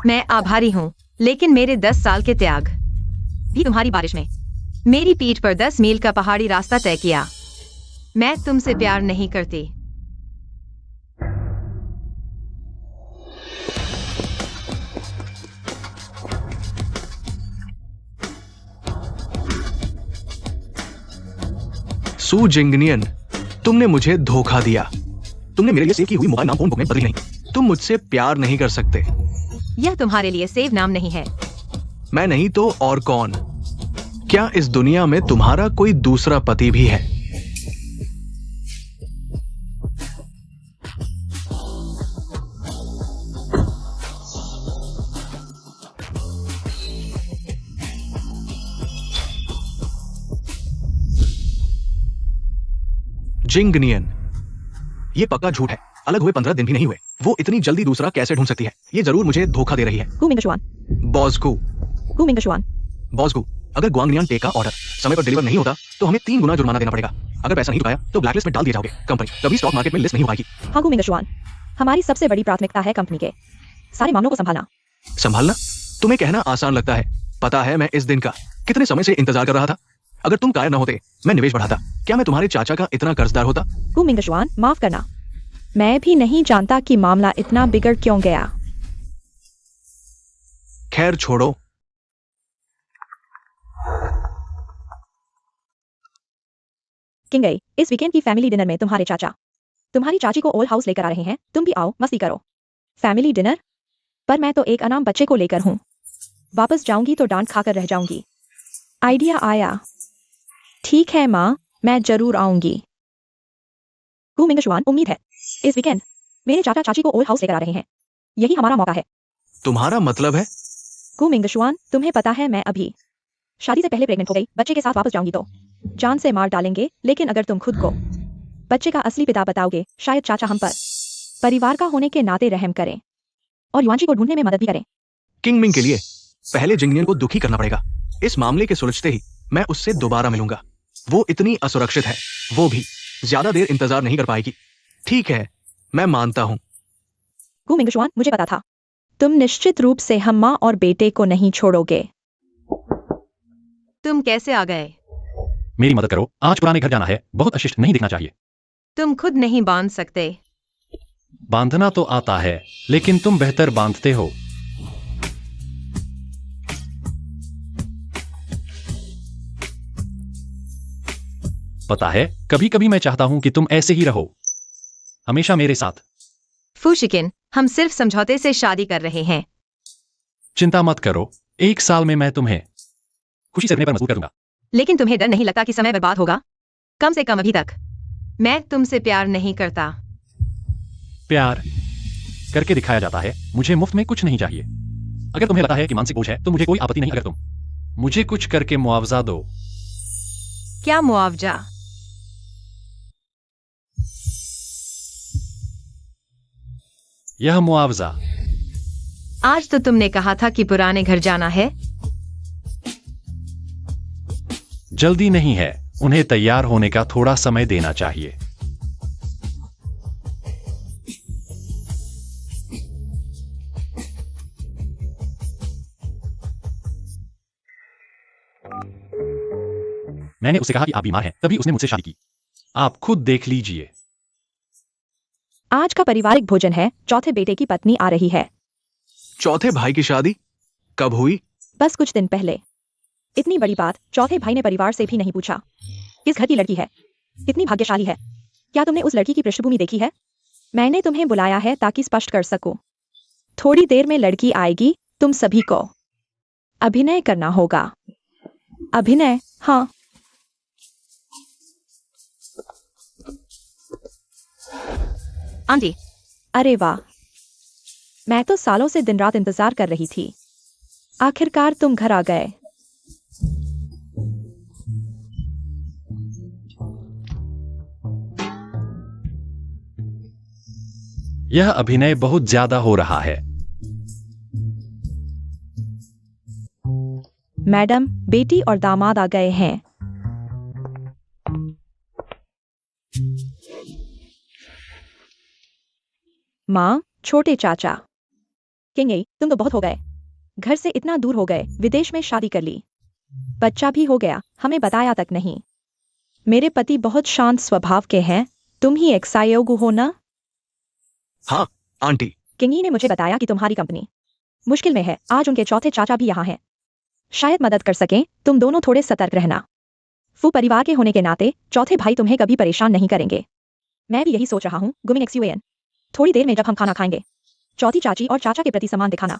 मैं आभारी हूँ, लेकिन मेरे 10 साल के त्याग भी तुम्हारी बारिश में मेरी पीठ पर 10 मील का पहाड़ी रास्ता तय किया। मैं तुमसे प्यार नहीं करती। सूजिंगनियन, तुमने मुझे धोखा दिया। तुमने मेरे लिए सेव की हुई मोबाइल नाम फोन बुक में बदली नहीं। तुम मुझसे प्यार नहीं कर सकते। यह तुम्हारे लिए सेव नाम नहीं है। मैं नहीं तो और कौन? क्या इस दुनिया में तुम्हारा कोई दूसरा पति भी है? जिंगनियन, ये पक्का झूठ है। अलग हुए 15 दिन भी नहीं हुए। वो इतनी जल्दी दूसरा कैसे ढूंढ सकती है? ये जरूर मुझे धोखा दे रही है। बॉस को अगर ग्वांगनियान टेक का ऑर्डर समय पर डिलीवर नहीं होता तो हमें 3 गुना जुर्माना देना पड़ेगा। अगर पैसा नहीं चुकाया तो ब्लैकलिस्ट में डाल दिए जाओगे। कंपनी कभी स्टॉक मार्केट में लिस्ट नहीं हो पाएगी। हमारी सबसे बड़ी प्राथमिकता है कंपनी के सारे मामलों को संभालना। संभालना? तुम्हें कहना आसान लगता है। पता है मैं इस दिन का कितने समय से इंतजार कर रहा था। अगर तुम कायर न होते, मैं निवेश बढ़ाता। क्या मैं तुम्हारे चाचा का इतना कर्जदार होता? गु मिंगशुआन, माफ करना, मैं भी नहीं जानता कि मामला इतना बिगड़ क्यों गया। खैर छोड़ो। किंगई, इस वीकेंड की फैमिली डिनर में तुम्हारे चाचा तुम्हारी चाची को ओल्ड हाउस लेकर आ रहे हैं। तुम भी आओ, मस्ती करो। Family dinner? पर मैं तो एक अनाम बच्चे को लेकर हूँ। वापस जाऊंगी तो डांट खाकर रह जाऊंगी। आइडिया आया। ठीक है माँ, मैं जरूर आऊंगी। गु मिंगशुआन, उम्मीद है इस वीकेंड मेरे चाचा चाची को ओल्ड हाउस लेकर आ रहे हैं। यही हमारा मौका है। तुम्हारा मतलब है? गु मिंगशुआन, तुम्हें पता है मैं अभी शादी से पहले प्रेग्नेंट हो गई। बच्चे के साथ वापस जाऊंगी तो जान से मार डालेंगे। लेकिन अगर तुम खुद को बच्चे का असली पिता बताओगे, शायद चाचा हम पर परिवार का होने के नाते रहम करें और युआनची को ढूंढने में मदद भी करें। किंग मिंग के लिए पहले जिंगनियन को दुखी करना पड़ेगा। इस मामले के सुलझते ही मैं उससे दोबारा मिलूंगा। वो इतनी असुरक्षित है, वो भी ज्यादा देर इंतजार नहीं कर पाएगी। ठीक है, मैं मानता हूँ। गु मिंगशुआन, मुझे पता था तुम निश्चित रूप से हम्मा और बेटे को नहीं छोड़ोगे। तुम कैसे आ गए? मेरी मदद करो, आज पुराने घर जाना है। बहुत अशिष्ट नहीं दिखना चाहिए। तुम खुद नहीं बांध सकते। बांधना तो आता है, लेकिन तुम बेहतर बांधते हो। पता है, कभी कभी मैं चाहता हूं कि तुम ऐसे ही रहो, हमेशा मेरे साथ। फूशिकिन, हम सिर्फ समझौते से शादी कर रहे हैं। चिंता मत करो, 1 साल में मैं तुम्हें खुशी से रहने पर मजबूर करूंगा। लेकिन तुम्हें डर नहीं लगता कि समय बर्बाद होगा? कम से कम अभी तक। मैं तुमसे प्यार नहीं करता। प्यार करके दिखाया जाता है। मुझे मुफ्त में कुछ नहीं चाहिए। अगर तुम्हें लगता है कि मानसिक बोझ है तो मुझे कोई आपत्ति नहीं। अगर तुम मुझे कुछ करके मुआवजा दो। क्या मुआवजा? यह मुआवजा। आज तो तुमने कहा था कि पुराने घर जाना है। जल्दी नहीं है, उन्हें तैयार होने का थोड़ा समय देना चाहिए। मैंने उसे कहा कि आप बीमार हैं, तभी उसने मुझसे शादी की। आप खुद देख लीजिए। आज का पारिवारिक भोजन है। चौथे बेटे की पत्नी आ रही है। चौथे भाई की शादी कब हुई? बस कुछ दिन पहले। इतनी बड़ी बात चौथे भाई ने परिवार से भी नहीं पूछा। किस घर की लड़की है? कितनी भाग्यशाली है। क्या तुमने उस लड़की की पृष्ठभूमि देखी है? मैंने तुम्हें बुलाया है ताकि स्पष्ट कर सकूं। थोड़ी देर में लड़की आएगी। तुम सभी को अभिनय करना होगा। अभिनय? हाँ। आंटी, अरे वाह, मैं तो सालों से दिन रात इंतजार कर रही थी। आखिरकार तुम घर आ गए। यह अभिनय बहुत ज्यादा हो रहा है। मैडम, बेटी और दामाद आ गए हैं। माँ, छोटे चाचा। किंगई, तुम तो बहुत हो गए। घर से इतना दूर हो गए, विदेश में शादी कर ली, बच्चा भी हो गया, हमें बताया तक नहीं। मेरे पति बहुत शांत स्वभाव के हैं। तुम ही एक सहयोगी हो ना? हाँ आंटी। किंगी ने मुझे बताया कि तुम्हारी कंपनी मुश्किल में है। आज उनके चौथे चाचा भी यहाँ हैं। शायद मदद कर सकें। तुम दोनों थोड़े सतर्क रहना। फू परिवार के होने के नाते चौथे भाई तुम्हें कभी परेशान नहीं करेंगे। मैं भी यही सोच रहा हूँ। गुमिंग एक्सयूएन, थोड़ी देर में जब हम खाना खाएंगे, चौथी चाची और चाचा के प्रति सम्मान दिखाना।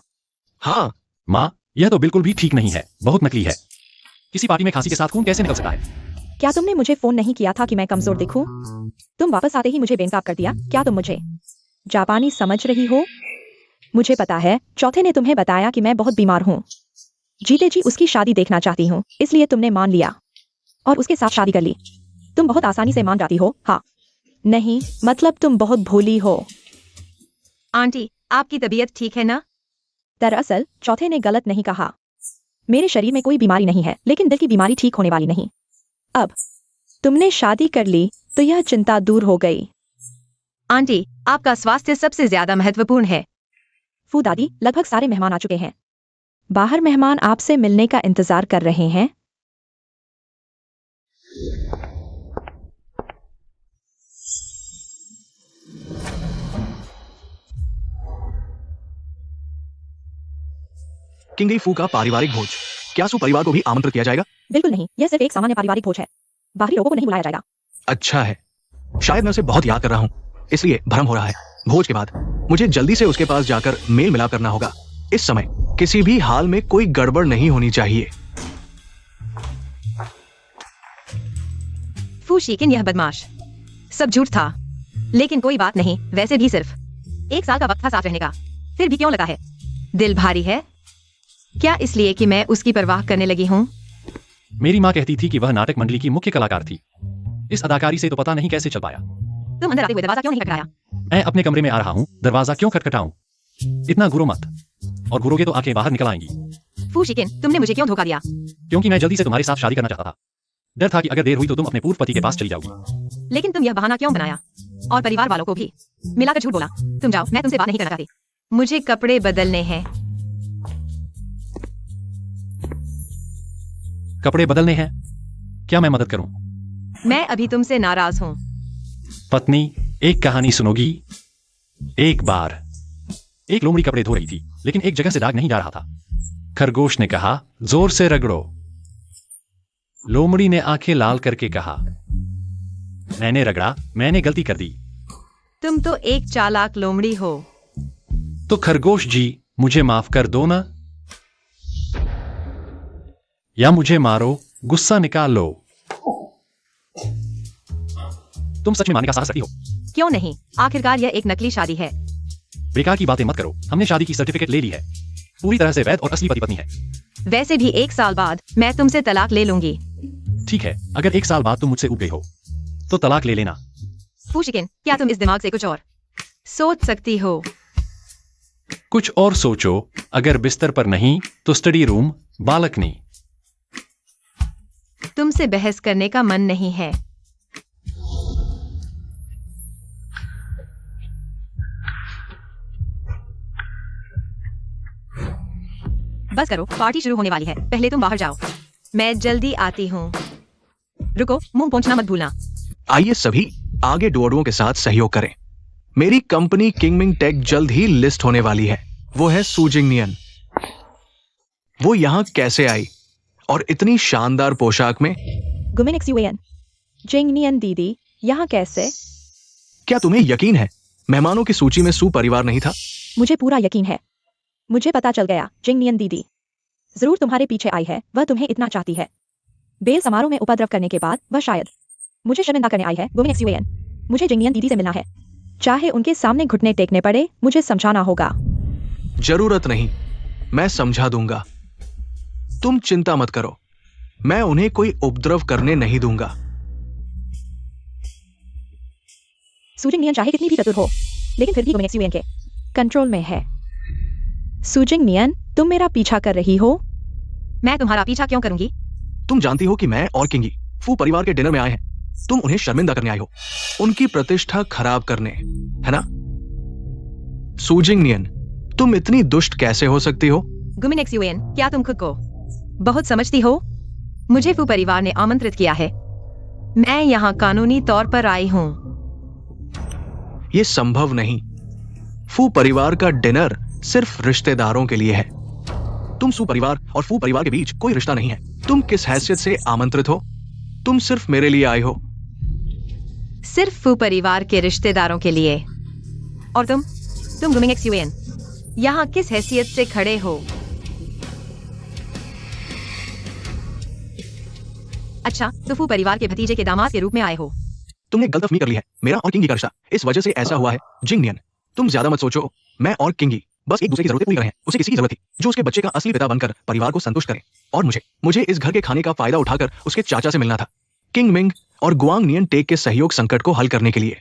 हाँ माँ, यह तो बिल्कुल भी ठीक नहीं है। बहुत नकली है। किसी पार्टी में खांसी के साथ खून कैसे निकल सकता है? क्या तुमने मुझे फोन नहीं किया था कि मैं कमजोर दिखूं? तुम वापस आते ही मुझे बेनकाब कर दिया। क्या तुम मुझे जापानी समझ रही हो? मुझे पता है चौथे ने तुम्हें बताया कि मैं बहुत बीमार हूँ। जीते जी उसकी शादी देखना चाहती हूँ, इसलिए तुमने मान लिया और उसके साथ शादी कर ली। तुम बहुत आसानी से मान जाती हो। हाँ नहीं, मतलब तुम बहुत भोली हो। आंटी, आपकी तबीयत ठीक है ना? दरअसल चौथे ने गलत नहीं कहा। मेरे शरीर में कोई बीमारी नहीं है, लेकिन दिल की बीमारी ठीक होने वाली नहीं। अब तुमने शादी कर ली तो यह चिंता दूर हो गई। आंटी, आपका स्वास्थ्य सबसे ज्यादा महत्वपूर्ण है। फू दादी, लगभग सारे मेहमान आ चुके हैं। बाहर मेहमान आपसे मिलने का इंतजार कर रहे हैं। किंगी फू का पारिवारिक भोज। क्या सू परिवार को भी आमंत्रित किया जाएगा? बिल्कुल नहीं, यह सिर्फ एक सामान्य पारिवारिक भोज है। बाहरी लोगों को नहीं बुलाया जाएगा। अच्छा है। शायद मैं उसे बहुत याद कर रहा हूँ, इसलिए भ्रम हो रहा है। भोज के बाद मुझे जल्दी से उसके पास जाकर मेल मिलाप करना होगा। इस समय किसी भी हाल में कोई गड़बड़ नहीं होनी चाहिए। फू शिकिन, यह बदमाश सब झूठ था। लेकिन कोई बात नहीं, वैसे भी सिर्फ 1 साल का वक्त था साथ रहने का। फिर भी क्यों लगा है? दिल भारी है क्या इसलिए कि मैं उसकी परवाह करने लगी हूँ? मेरी माँ कहती थी कि वह नाटक मंडली की मुख्य कलाकार थी। इस अदाकारी से तो पता नहीं कैसे चल पाया। तुम अंदर आते हुए दरवाजा क्यों नहीं खटखटाया? मैं अपने कमरे में आ रहा हूँ, दरवाजा क्यों खटखटाऊं? इतना घूरो मत, और घूरोगे तो आंखें बाहर निकल आएंगी। फू शिकिन, तुमने मुझे क्यों धोखा दिया? क्योंकि मैं जल्दी से तुम्हारे साथ शादी करना चाहता था। डर था कि अगर देर हुई तो तुम अपने पूर्व पति के पास चली जाओगी। लेकिन तुम यह बहाना क्यों बनाया? और परिवार वालों को भी मिलाकर झूठ बोला। तुम जाओ, मैं तुमसे बात नहीं करना चाहती। मुझे कपड़े बदलने हैं। कपड़े बदलने हैं? क्या मैं मदद करूं? मैं अभी तुमसे नाराज हूँ। पत्नी, एक कहानी सुनोगी? एक बार एक लोमड़ी कपड़े धो रही थी, लेकिन एक जगह से दाग नहीं जा रहा था। खरगोश ने कहा, जोर से रगड़ो। लोमड़ी ने आंखें लाल करके कहा, मैंने रगड़ा, मैंने गलती कर दी। तुम तो एक चालाक लोमड़ी हो। तो खरगोश जी, मुझे माफ कर दो ना, या मुझे मारो, गुस्सा निकाल लो। तुम सच में मानने का साहस रखती हो? क्यों नहीं, आखिरकार यह एक नकली शादी है। बेकार की बातें मत करो, हमने शादी की सर्टिफिकेट ले ली है। पूरी तरह से वैध और असली पति पत्नी है। वैसे भी 1 साल बाद मैं तुमसे तलाक ले लूंगी। ठीक है, अगर 1 साल बाद तुम मुझसे उब गई हो तो तलाक ले लेना। फू शिकिन, क्या तुम इस दिमाग से कुछ और सोच सकती हो? कुछ और सोचो, अगर बिस्तर पर नहीं तो स्टडी रूम, बालकनी। तुमसे बहस करने का मन नहीं है। बस करो, पार्टी शुरू होने वाली है। पहले तुम बाहर जाओ, मैं जल्दी आती हूँ। रुको, मुंह पोंछना मत भूलना। आइए सभी आगे डुओडुओं के साथ सहयोग करें। मेरी कंपनी किंगमिंग टेक जल्द ही लिस्ट होने वाली है। वो है सूजिंग नियन। वो यहाँ कैसे आई और इतनी शानदार पोशाक में? गुमिन XUAN, जिंग नियन दीदी, यहाँ कैसे? क्या तुम्हें यकीन है मेहमानों की सूची में सू परिवार नहीं था? मुझे पूरा यकीन है। मुझे पता चल गया, जिंग नियन दीदी जरूर तुम्हारे पीछे आई है। वह तुम्हें इतना चाहती है। बेल समारोह में उपद्रव करने के बाद वह शायद मुझे शर्मिंदा करने आई है। गुमिन XUAN, मुझे जिंग नियन दीदी से मिलना है। चाहे उनके सामने घुटने टेकने पड़े, मुझे समझाना होगा। जरूरत नहीं, मैं समझा दूंगा। तुम चिंता मत करो, मैं उन्हें कोई उपद्रव करने नहीं दूंगा। सूजिंग नियन चाहे कितनी भी चतुर हो, लेकिन फिर भी गुमिन XUAN के कंट्रोल में है। सूजिंग नियन, तुम मेरा पीछा कर रही हो? मैं तुम्हारा पीछा क्यों करूंगी? तुम जानती हो कि मैं और किंगी फू परिवार के डिनर में आए हैं। तुम उन्हें शर्मिंदा करने आई हो, उनकी प्रतिष्ठा खराब करने, है ना? सूजिंग नियन, तुम इतनी दुष्ट कैसे हो सकती हो? गुमिन XUAN, क्या तुम खुद को बहुत समझती हो? मुझे फू परिवार ने आमंत्रित किया है। मैं यहाँ कानूनी तौर पर आई हूँ। यह संभव नहीं। फू परिवार का डिनर सिर्फ रिश्तेदारों के लिए है। तुम सू परिवार और फू परिवार के बीच कोई रिश्ता नहीं है। तुम किस हैसियत से आमंत्रित हो? तुम सिर्फ मेरे लिए आए हो। सिर्फ फू परिवार के रिश्तेदारों के लिए। और तुम गुमिन XUAN, यहाँ किस हैसियत से खड़े हो? अच्छा, तो फू परिवार के भतीजे के दामाद के रूप में आए हो। तुमने गलतफहमी कर ली है। मेरा और किंगी का रिश्ता इस वजह से ऐसा हुआ है। जिंग नियन, तुम ज्यादा मत सोचो। मैं और किंगी बस एक दूसरे की जरूरतें पूरी कर रहे हैं। उसे किसी की जरूरत थी जो उसके बच्चे का असली पिता बनकर परिवार को संतुष्ट करे। और मुझे इस घर के खाने का फायदा उठाकर उसके चाचा से मिलना था, किंग मिंग और गुआंग नियन टेक के सहयोग संकट को हल करने के लिए।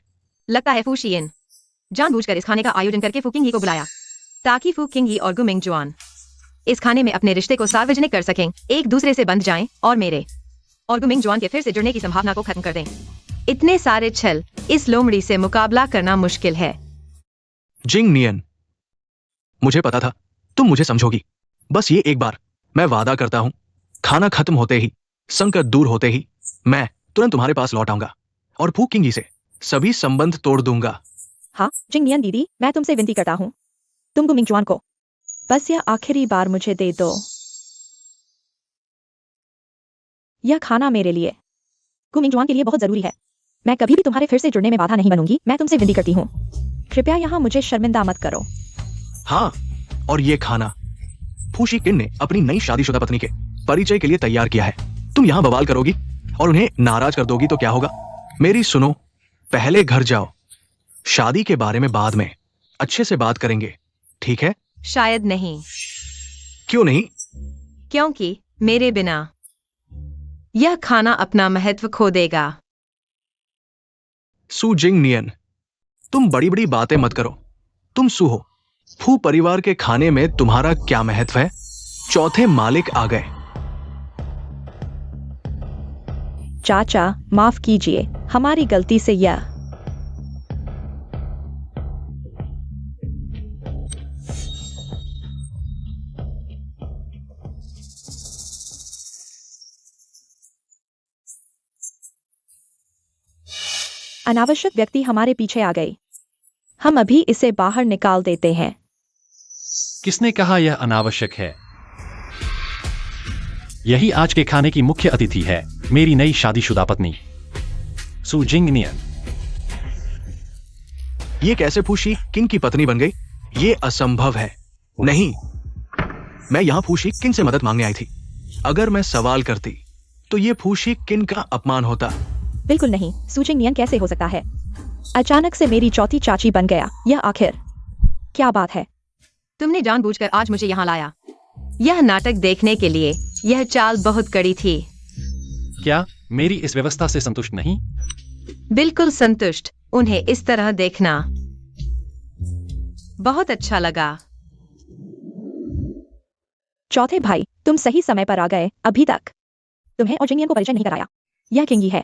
लगता है फू शियन जानबूझकर इस खाने का आयोजन करके फू किंगी को बुलाया, ताकि फू किंगी और गुमिंग जुआन इस खाने में अपने रिश्ते को सार्वजनिक कर सकें, एक दूसरे से बंध जाएं और मेरे और गुमिंग जुआन के फिर से जुड़ने की संभावना को खत्म कर दें। इतने सारे छल, इस लोमड़ी से मुकाबला करना मुश्किल है। जिंग नियन, मुझे पता था तुम मुझे समझोगी। बस ये एक बार, मैं वादा करता हूं, खाना खत्म होते ही, संकट दूर होते ही, मैं तुरंत तुम्हारे पास लौट आऊंगा और फू किंगी से सभी संबंध तोड़ दूंगा। हाँ जिंगनियन दीदी, मैं तुमसे विनती करता हूँ, तुम गुमिंगजुआन को बस यह आखिरी बार मुझे दे दो। यह खाना मेरे लिए गुमिंगजुआन के लिए बहुत जरूरी है। मैं कभी भी तुम्हारे फिर से जुड़ने में बाधा नहीं बनूंगी। मैं तुमसे विनती करती हूँ, कृपया यहाँ मुझे शर्मिंदा मत करो। हाँ, और ये खाना फूशी किन ने अपनी नई शादीशुदा पत्नी के परिचय के लिए तैयार किया है। तुम यहाँ बवाल करोगी और उन्हें नाराज कर दोगी तो क्या होगा? मेरी सुनो, पहले घर जाओ, शादी के बारे में बाद में अच्छे से बात करेंगे, ठीक है? शायद नहीं। क्यों नहीं? क्योंकि मेरे बिना यह खाना अपना महत्व खो देगा। सू जिंग नियन, तुम बड़ी बड़ी बातें मत करो। तुम सू हो, फू परिवार के खाने में तुम्हारा क्या महत्व है? चौथे मालिक आ गए। चाचा माफ कीजिए, हमारी गलती से यह अनावश्यक व्यक्ति हमारे पीछे आ गए। हम अभी इसे बाहर निकाल देते हैं। किसने कहा यह अनावश्यक है? यही आज के खाने की मुख्य अतिथि है, मेरी नई शादीशुदा पत्नी सू जिंग नियन। ये कैसे फूशी किन की पत्नी बन गई? ये असंभव है। नहीं, मैं यहां फूशी किन से मदद मांगने आई थी। अगर मैं सवाल करती तो ये फूशी किन का अपमान होता। बिल्कुल नहीं, सूजिंग नियन कैसे हो सकता है? अचानक से मेरी चौथी चाची बन गया। यह आखिर क्या बात है? तुमने जानबूझकर आज मुझे यहाँ लाया, यह नाटक देखने के लिए। यह चाल बहुत कड़ी थी। क्या मेरी इस व्यवस्था से संतुष्ट नहीं? बिल्कुल संतुष्ट। उन्हें इस तरह देखना बहुत अच्छा लगा। चौथे भाई, तुम सही समय पर आ गए। अभी तक तुम्हें और जिंगियन को परिचय नहीं कराया। यह किंगी है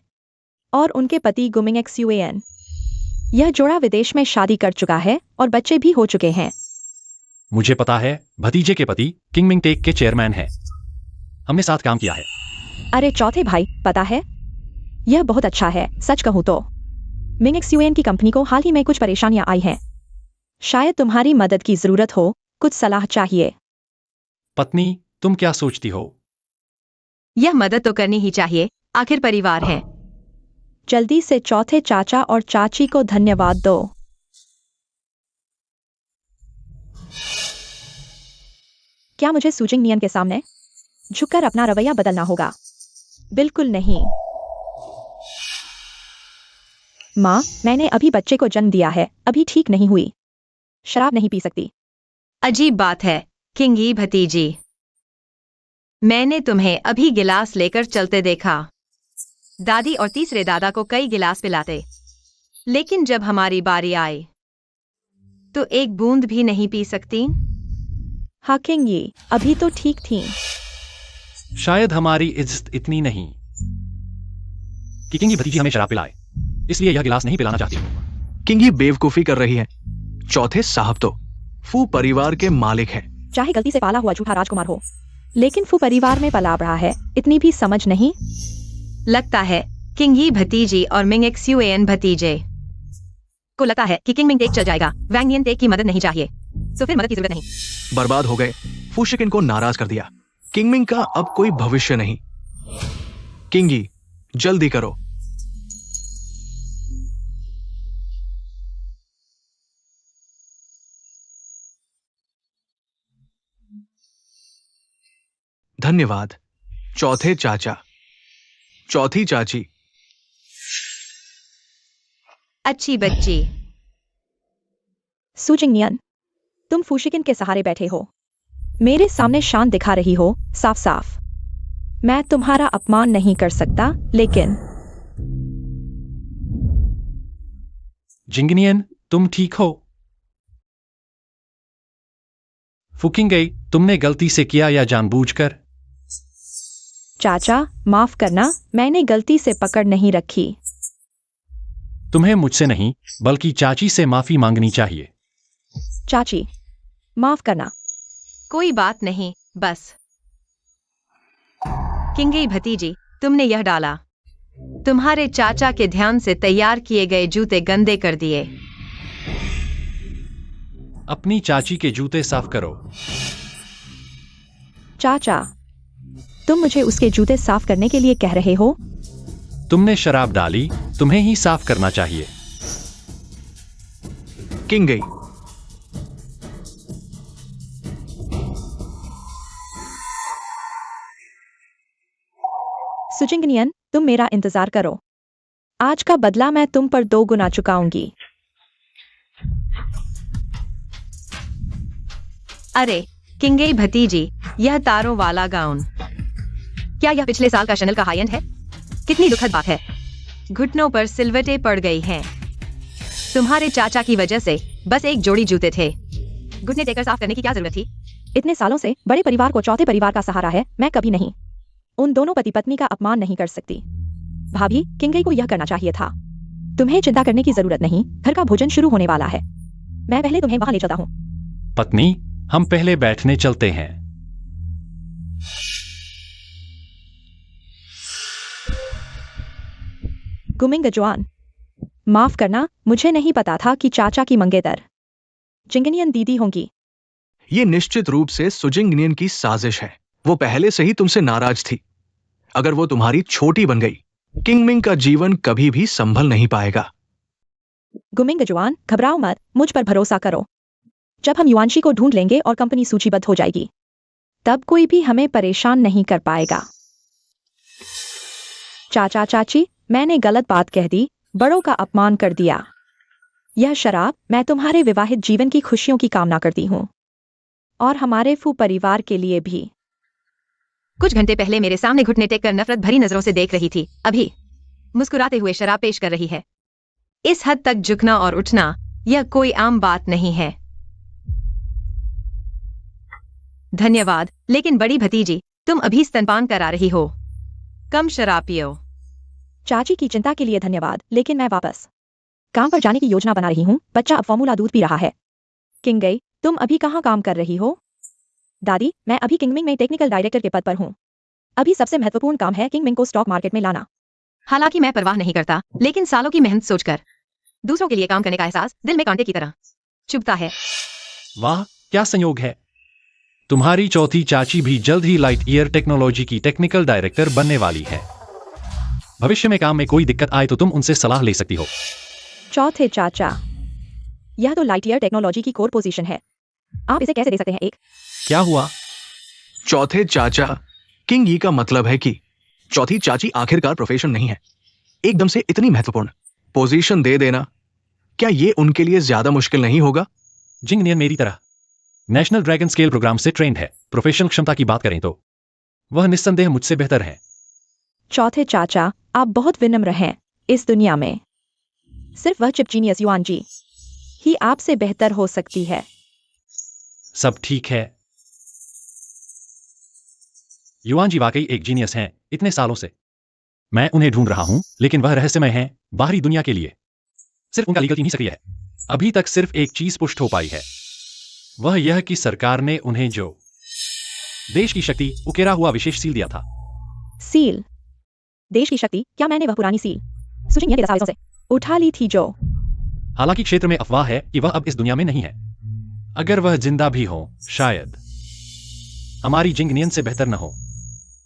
और उनके पति गुमिंग एक्सयूएन। यह जोड़ा विदेश में शादी कर चुका है और बच्चे भी हो चुके हैं। मुझे पता है, भतीजे के पति किंगमिंग टेक के चेयरमैन हैं। हमने साथ काम किया है। अरे चौथे भाई, पता है यह बहुत अच्छा है। सच कहूं तो मिंग एक्सयूएन की कंपनी को हाल ही में कुछ परेशानियां आई हैं। शायद तुम्हारी मदद की जरूरत हो, कुछ सलाह चाहिए। पत्नी, तुम क्या सोचती हो? यह मदद तो करनी ही चाहिए, आखिर परिवार है। जल्दी से चौथे चाचा और चाची को धन्यवाद दो। क्या मुझे सूजिंग नियन के सामने झुककर अपना रवैया बदलना होगा? बिल्कुल नहीं। माँ, मैंने अभी बच्चे को जन्म दिया है, अभी ठीक नहीं हुई। शराब नहीं पी सकती। अजीब बात है किंगी भतीजी, मैंने तुम्हें अभी गिलास लेकर चलते देखा। दादी और तीसरे दादा को कई गिलास पिलाते, लेकिन जब हमारी बारी आई तो एक बूंद भी नहीं पी सकती। हाँ किंगी, अभी तो ठीक थी। शायद हमारी इज्जत इतनी नहीं कि किंगी भतीजी हमें शराब पिलाए, इसलिए यह गिलास नहीं पिलाना चाहती। किंगी बेवकूफी कर रही है। चौथे साहब तो फू परिवार के मालिक हैं। चाहे गलती से पाला हुआ झूठा राजकुमार हो, लेकिन फू परिवार में पला बढ़ा है, इतनी भी समझ नहीं। लगता है किंगी भतीजी और मिंग एक्सयूएन भतीजे को लगता है कि किंग मिंग टेक चल जाएगा। वैंग नियन टेक की मदद नहीं चाहिए, तो फिर मदद की जरूरत नहीं। बर्बाद हो गए। फूशिक इनको नाराज कर दिया। किंगमिंग का अब कोई भविष्य नहीं। किंगी, जल्दी करो। धन्यवाद चौथे चाचा, चौथी चाची। अच्छी बच्ची। सूजिंग नियन, तुम फूशिकिन के सहारे बैठे हो, मेरे सामने शान दिखा रही हो। साफ साफ मैं तुम्हारा अपमान नहीं कर सकता, लेकिन जिंगनियन, तुम ठीक हो? फुकिंग गई, तुमने गलती से किया या जानबूझकर? चाचा माफ करना, मैंने गलती से पकड़ नहीं रखी। तुम्हें मुझसे नहीं बल्कि चाची से माफी मांगनी चाहिए। चाची, माफ करना। कोई बात नहीं, बस। किंगई भतीजी, तुमने यह डाला। तुम्हारे चाचा के ध्यान से तैयार किए गए जूते गंदे कर दिए। अपनी चाची के जूते साफ करो। चाचा, तुम मुझे उसके जूते साफ करने के लिए कह रहे हो? तुमने शराब डाली, तुम्हें ही साफ करना चाहिए। किंगई, सुजिंगनियन, तुम मेरा इंतजार करो। आज का बदला मैं तुम पर 2 गुना चुकाऊंगी। अरे किंगई भतीजी, यह तारों वाला गाउन, क्या यह पिछले साल का शनल का हाई एंड है? कितनी दुखद बात है। घुटनों पर सिलवटें पड़ गई हैं। तुम्हारे चाचा की वजह से बस एक जोड़ी जूते थे। घुटने टेकर साफ करने की क्या जरूरत थी? इतने सालों से बड़े परिवार को चौथे परिवार का सहारा है, मैं कभी नहीं। उन दोनों पति पत्नी का अपमान नहीं कर सकती। भाभी, किंगई को यह करना चाहिए था। तुम्हें चिंता करने की जरूरत नहीं, घर का भोजन शुरू होने वाला है। मैं पहले तुम्हें वहां ले चलता हूँ। पत्नी, हम पहले बैठने चलते हैं। गुमिंग जवान, माफ करना, मुझे नहीं पता था कि चाचा की मंगेतर जिंगनियन दीदी होंगी। ये निश्चित रूप से सुजिंगनियन की साजिश है। वो पहले से ही तुमसे नाराज थी। अगर वो तुम्हारी छोटी बन गई, किंगमिंग का जीवन कभी भी संभल नहीं पाएगा। गुमिंग जवान, घबराओ मत, मुझ पर भरोसा करो। जब हम युआनशी को ढूंढ लेंगे और कंपनी सूचीबद्ध हो जाएगी, तब कोई भी हमें परेशान नहीं कर पाएगा। चाचा चाची, मैंने गलत बात कह दी, बड़ों का अपमान कर दिया। यह शराब, मैं तुम्हारे विवाहित जीवन की खुशियों की कामना करती हूँ, और हमारे फू परिवार के लिए भी। कुछ घंटे पहले मेरे सामने घुटने टेक कर नफरत भरी नजरों से देख रही थी, अभी मुस्कुराते हुए शराब पेश कर रही है। इस हद तक झुकना और उठना, यह कोई आम बात नहीं है। धन्यवाद, लेकिन बड़ी भतीजी, तुम अभी स्तनपान करा रही हो। कम शराब पियो। चाची की चिंता के लिए धन्यवाद, लेकिन मैं वापस काम पर जाने की योजना बना रही हूँ। बच्चा अब फॉर्मूला दूध पी रहा है। किंगई, तुम अभी कहाँ काम कर रही हो? दादी, मैं अभी किंगमिंग में टेक्निकल डायरेक्टर के पद पर हूँ। अभी सबसे महत्वपूर्ण काम है किंगमिंग को स्टॉक मार्केट में लाना। हालांकि मैं परवाह नहीं करता, लेकिन सालों की मेहनत सोचकर दूसरों के लिए काम करने का एहसास दिल में कांटे की तरह चुभता है। वाह, क्या संयोग है। तुम्हारी चौथी चाची भी जल्द ही लाइट ईयर टेक्नोलॉजी की टेक्निकल डायरेक्टर बनने वाली है। भविष्य में काम में कोई दिक्कत आए तो तुम उनसे सलाह ले सकती हो। चौथे चाचा, यह तो लाइट ईयर टेक्नोलॉजी की कोर पोजीशन है। आप इसे कैसे दे सकते हैं? एक क्या हुआ? चौथे चाचा, किंग ई का मतलब है कि चौथी चाची आखिरकार प्रोफेशन नहीं है। एकदम से इतनी महत्वपूर्ण पोजीशन दे देना, क्या ये उनके लिए ज्यादा मुश्किल नहीं होगा? जिंगनियन मेरी तरह नेशनल ड्रैगन स्केल प्रोग्राम से ट्रेंड है। प्रोफेशनल क्षमता की बात करें तो वह निस्संदेह मुझसे बेहतर है। चौथे चाचा, आप बहुत विनम्र हैं। इस दुनिया में सिर्फ वह चिप जीनियस युआनजी ही आपसे बेहतर हो सकती है। सब ठीक है। युआनजी वाकई एक जीनियस हैं। इतने सालों से मैं उन्हें ढूंढ रहा हूं, लेकिन वह रहस्यमय हैं बाहरी दुनिया के लिए। सिर्फ उनका लीगल टीम ही सक्रिय है। अभी तक सिर्फ एक चीज पुष्ट हो पाई है, वह यह कि सरकार ने उन्हें जो देश की शक्ति उकेरा हुआ विशेष सील दिया था। सील? देश की शक्ति? क्या मैंने वह पुरानी सील सुजिंगनियन के दस्तावेजों से उठा ली थी जो? हालांकि क्षेत्र में अफवाह है कि वह अब इस दुनिया में नहीं है। अगर वह जिंदा भी हो, शायद हमारी जिंगनियन से बेहतर न हो।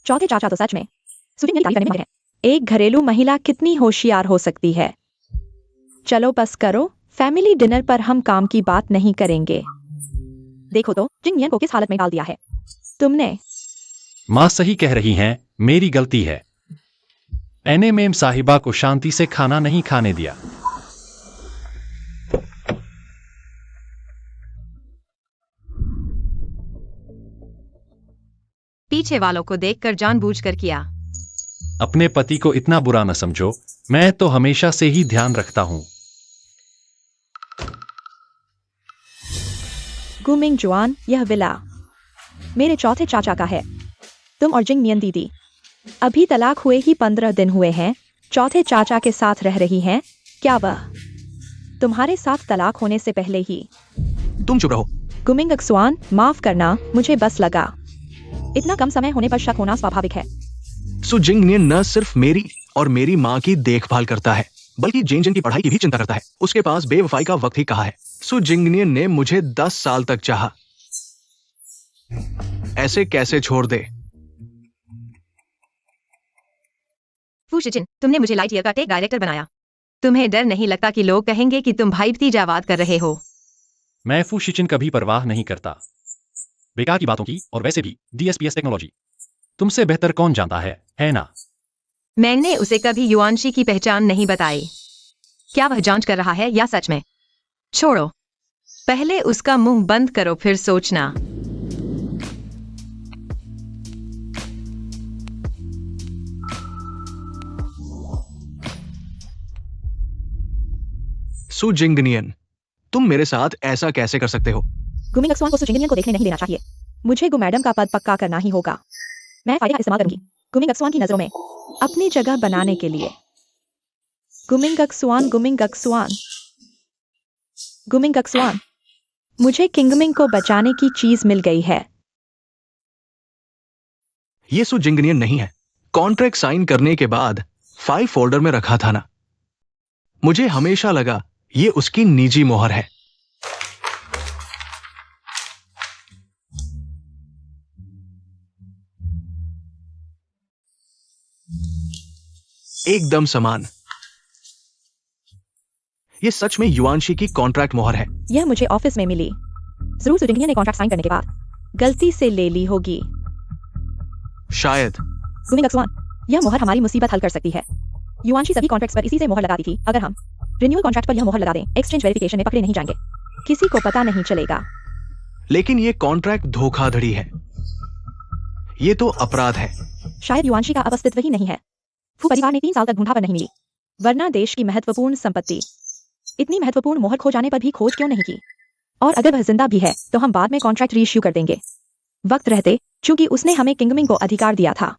चौथे चाचा तो सच में सुजिंगनियन की तारीफ करने वाले हैं। एक घरेलू महिला कितनी होशियार हो सकती है। चलो बस करो, फैमिली डिनर पर हम काम की बात नहीं करेंगे। देखो तो जिंगनियन को किस हालत में डाल दिया है तुमने। माँ सही कह रही हैं, मेरी गलती है। एनएमएम साहिबा को शांति से खाना नहीं खाने दिया। पीछे वालों को देखकर जानबूझकर किया। अपने पति को इतना बुरा न समझो, मैं तो हमेशा से ही ध्यान रखता हूं। गुमिंग जुआन, यह विला मेरे चौथे चाचा का है। तुम और जिंगनियन दीदी अभी तलाक हुए ही 15 दिन हुए हैं। चौथे चाचा के साथ रह रही हैं। क्या वह तुम्हारे साथ तलाक होने से पहले ही? तुम चुप रहो। गुमिंग अक्सवान, माफ करना, मुझे बस लगा। इतना कम समय होने पर शक होना स्वाभाविक है। सु जिंगनियन न सिर्फ मेरी और मेरी माँ की देखभाल करता है, बल्कि जेन की पढ़ाई की भी चिंता करता है। उसके पास बेवफाई का वक्त ही कहा है। सु जिंगनियन ने मुझे 10 साल तक चाहा। ऐसे कैसे छोड़ दे? फू शिचिन, तुमने मुझे लाइट ईयर का टेक डायरेक्टर बनाया। तुम्हें डर नहीं लगता कि लोग कहेंगे कि तुम भाई भतीजावाद कर रहे हो? मैं फू शिचिन कभी परवाह नहीं करता बेकार की बातों की, और वैसे भी DSPS टेक्नोलॉजी तुमसे बेहतर कौन जानता है ना? मैंने उसे कभी युआनशी की पहचान नहीं बताई। क्या वह जांच कर रहा है या सच में? छोड़ो, पहले उसका मुंह बंद करो फिर सोचना। सु जिंगनियन, तुम मेरे साथ ऐसा कैसे कर सकते हो? गुमिंग अक्सवान को सु जिंगनियन को देखने नहीं देना चाहिए। मुझे गु मैडम का पद पक्का करना ही होगा। मैं फायदे का इस्तेमाल करूंगी गुमिंग अक्सवान की नजरों में अपनी जगह बनाने के लिए। गुमिंग अक्सवान, गुमिंग अक्सवान, गुमिंग अक्सवान, मुझे किंगमिंग को बचाने की चीज मिल गई है। ये सु जिंगनियन नहीं है। कॉन्ट्रैक्ट साइन करने के बाद फाइल फोल्डर में रखा था ना। मुझे हमेशा लगा ये उसकी निजी मोहर है। एकदम समान। ये सच में युआनशी की कॉन्ट्रैक्ट मोहर है। यह मुझे ऑफिस में मिली। जरूर सु जिंगनियन ने कॉन्ट्रैक्ट साइन करने के बाद गलती से ले ली होगी। शायद। गुमिंग अक्सवान, यह मोहर हमारी मुसीबत हल कर सकती है। युआनशी सभी कॉन्ट्रैक्ट्स पर इसी से मोहर लगाती थी। अगर हम रिन्यूअल कॉन्ट्रैक्ट पर यह मोहर लगा दें, एक्सचेंज वेरिफिकेशन में पकड़े नहीं जाएंगे। किसी को पता नहीं चलेगा। लेकिन ये कॉन्ट्रैक्ट धोखाधड़ी है। ये तो अपराध है। शायद युआनशी का अब अस्तित्व ही नहीं है। फू परिवार ने 3 साल तक ढूंढा पर नहीं मिली, वरना देश की महत्वपूर्ण संपत्ति। इतनी महत्वपूर्ण मोहर खो जाने पर भी खोज क्यों नहीं की? और अगर वह जिंदा भी है तो हम बाद में कॉन्ट्रैक्ट रीइश्यू कर देंगे वक्त रहते, चूंकि उसने हमें किंगमिंग को अधिकार दिया था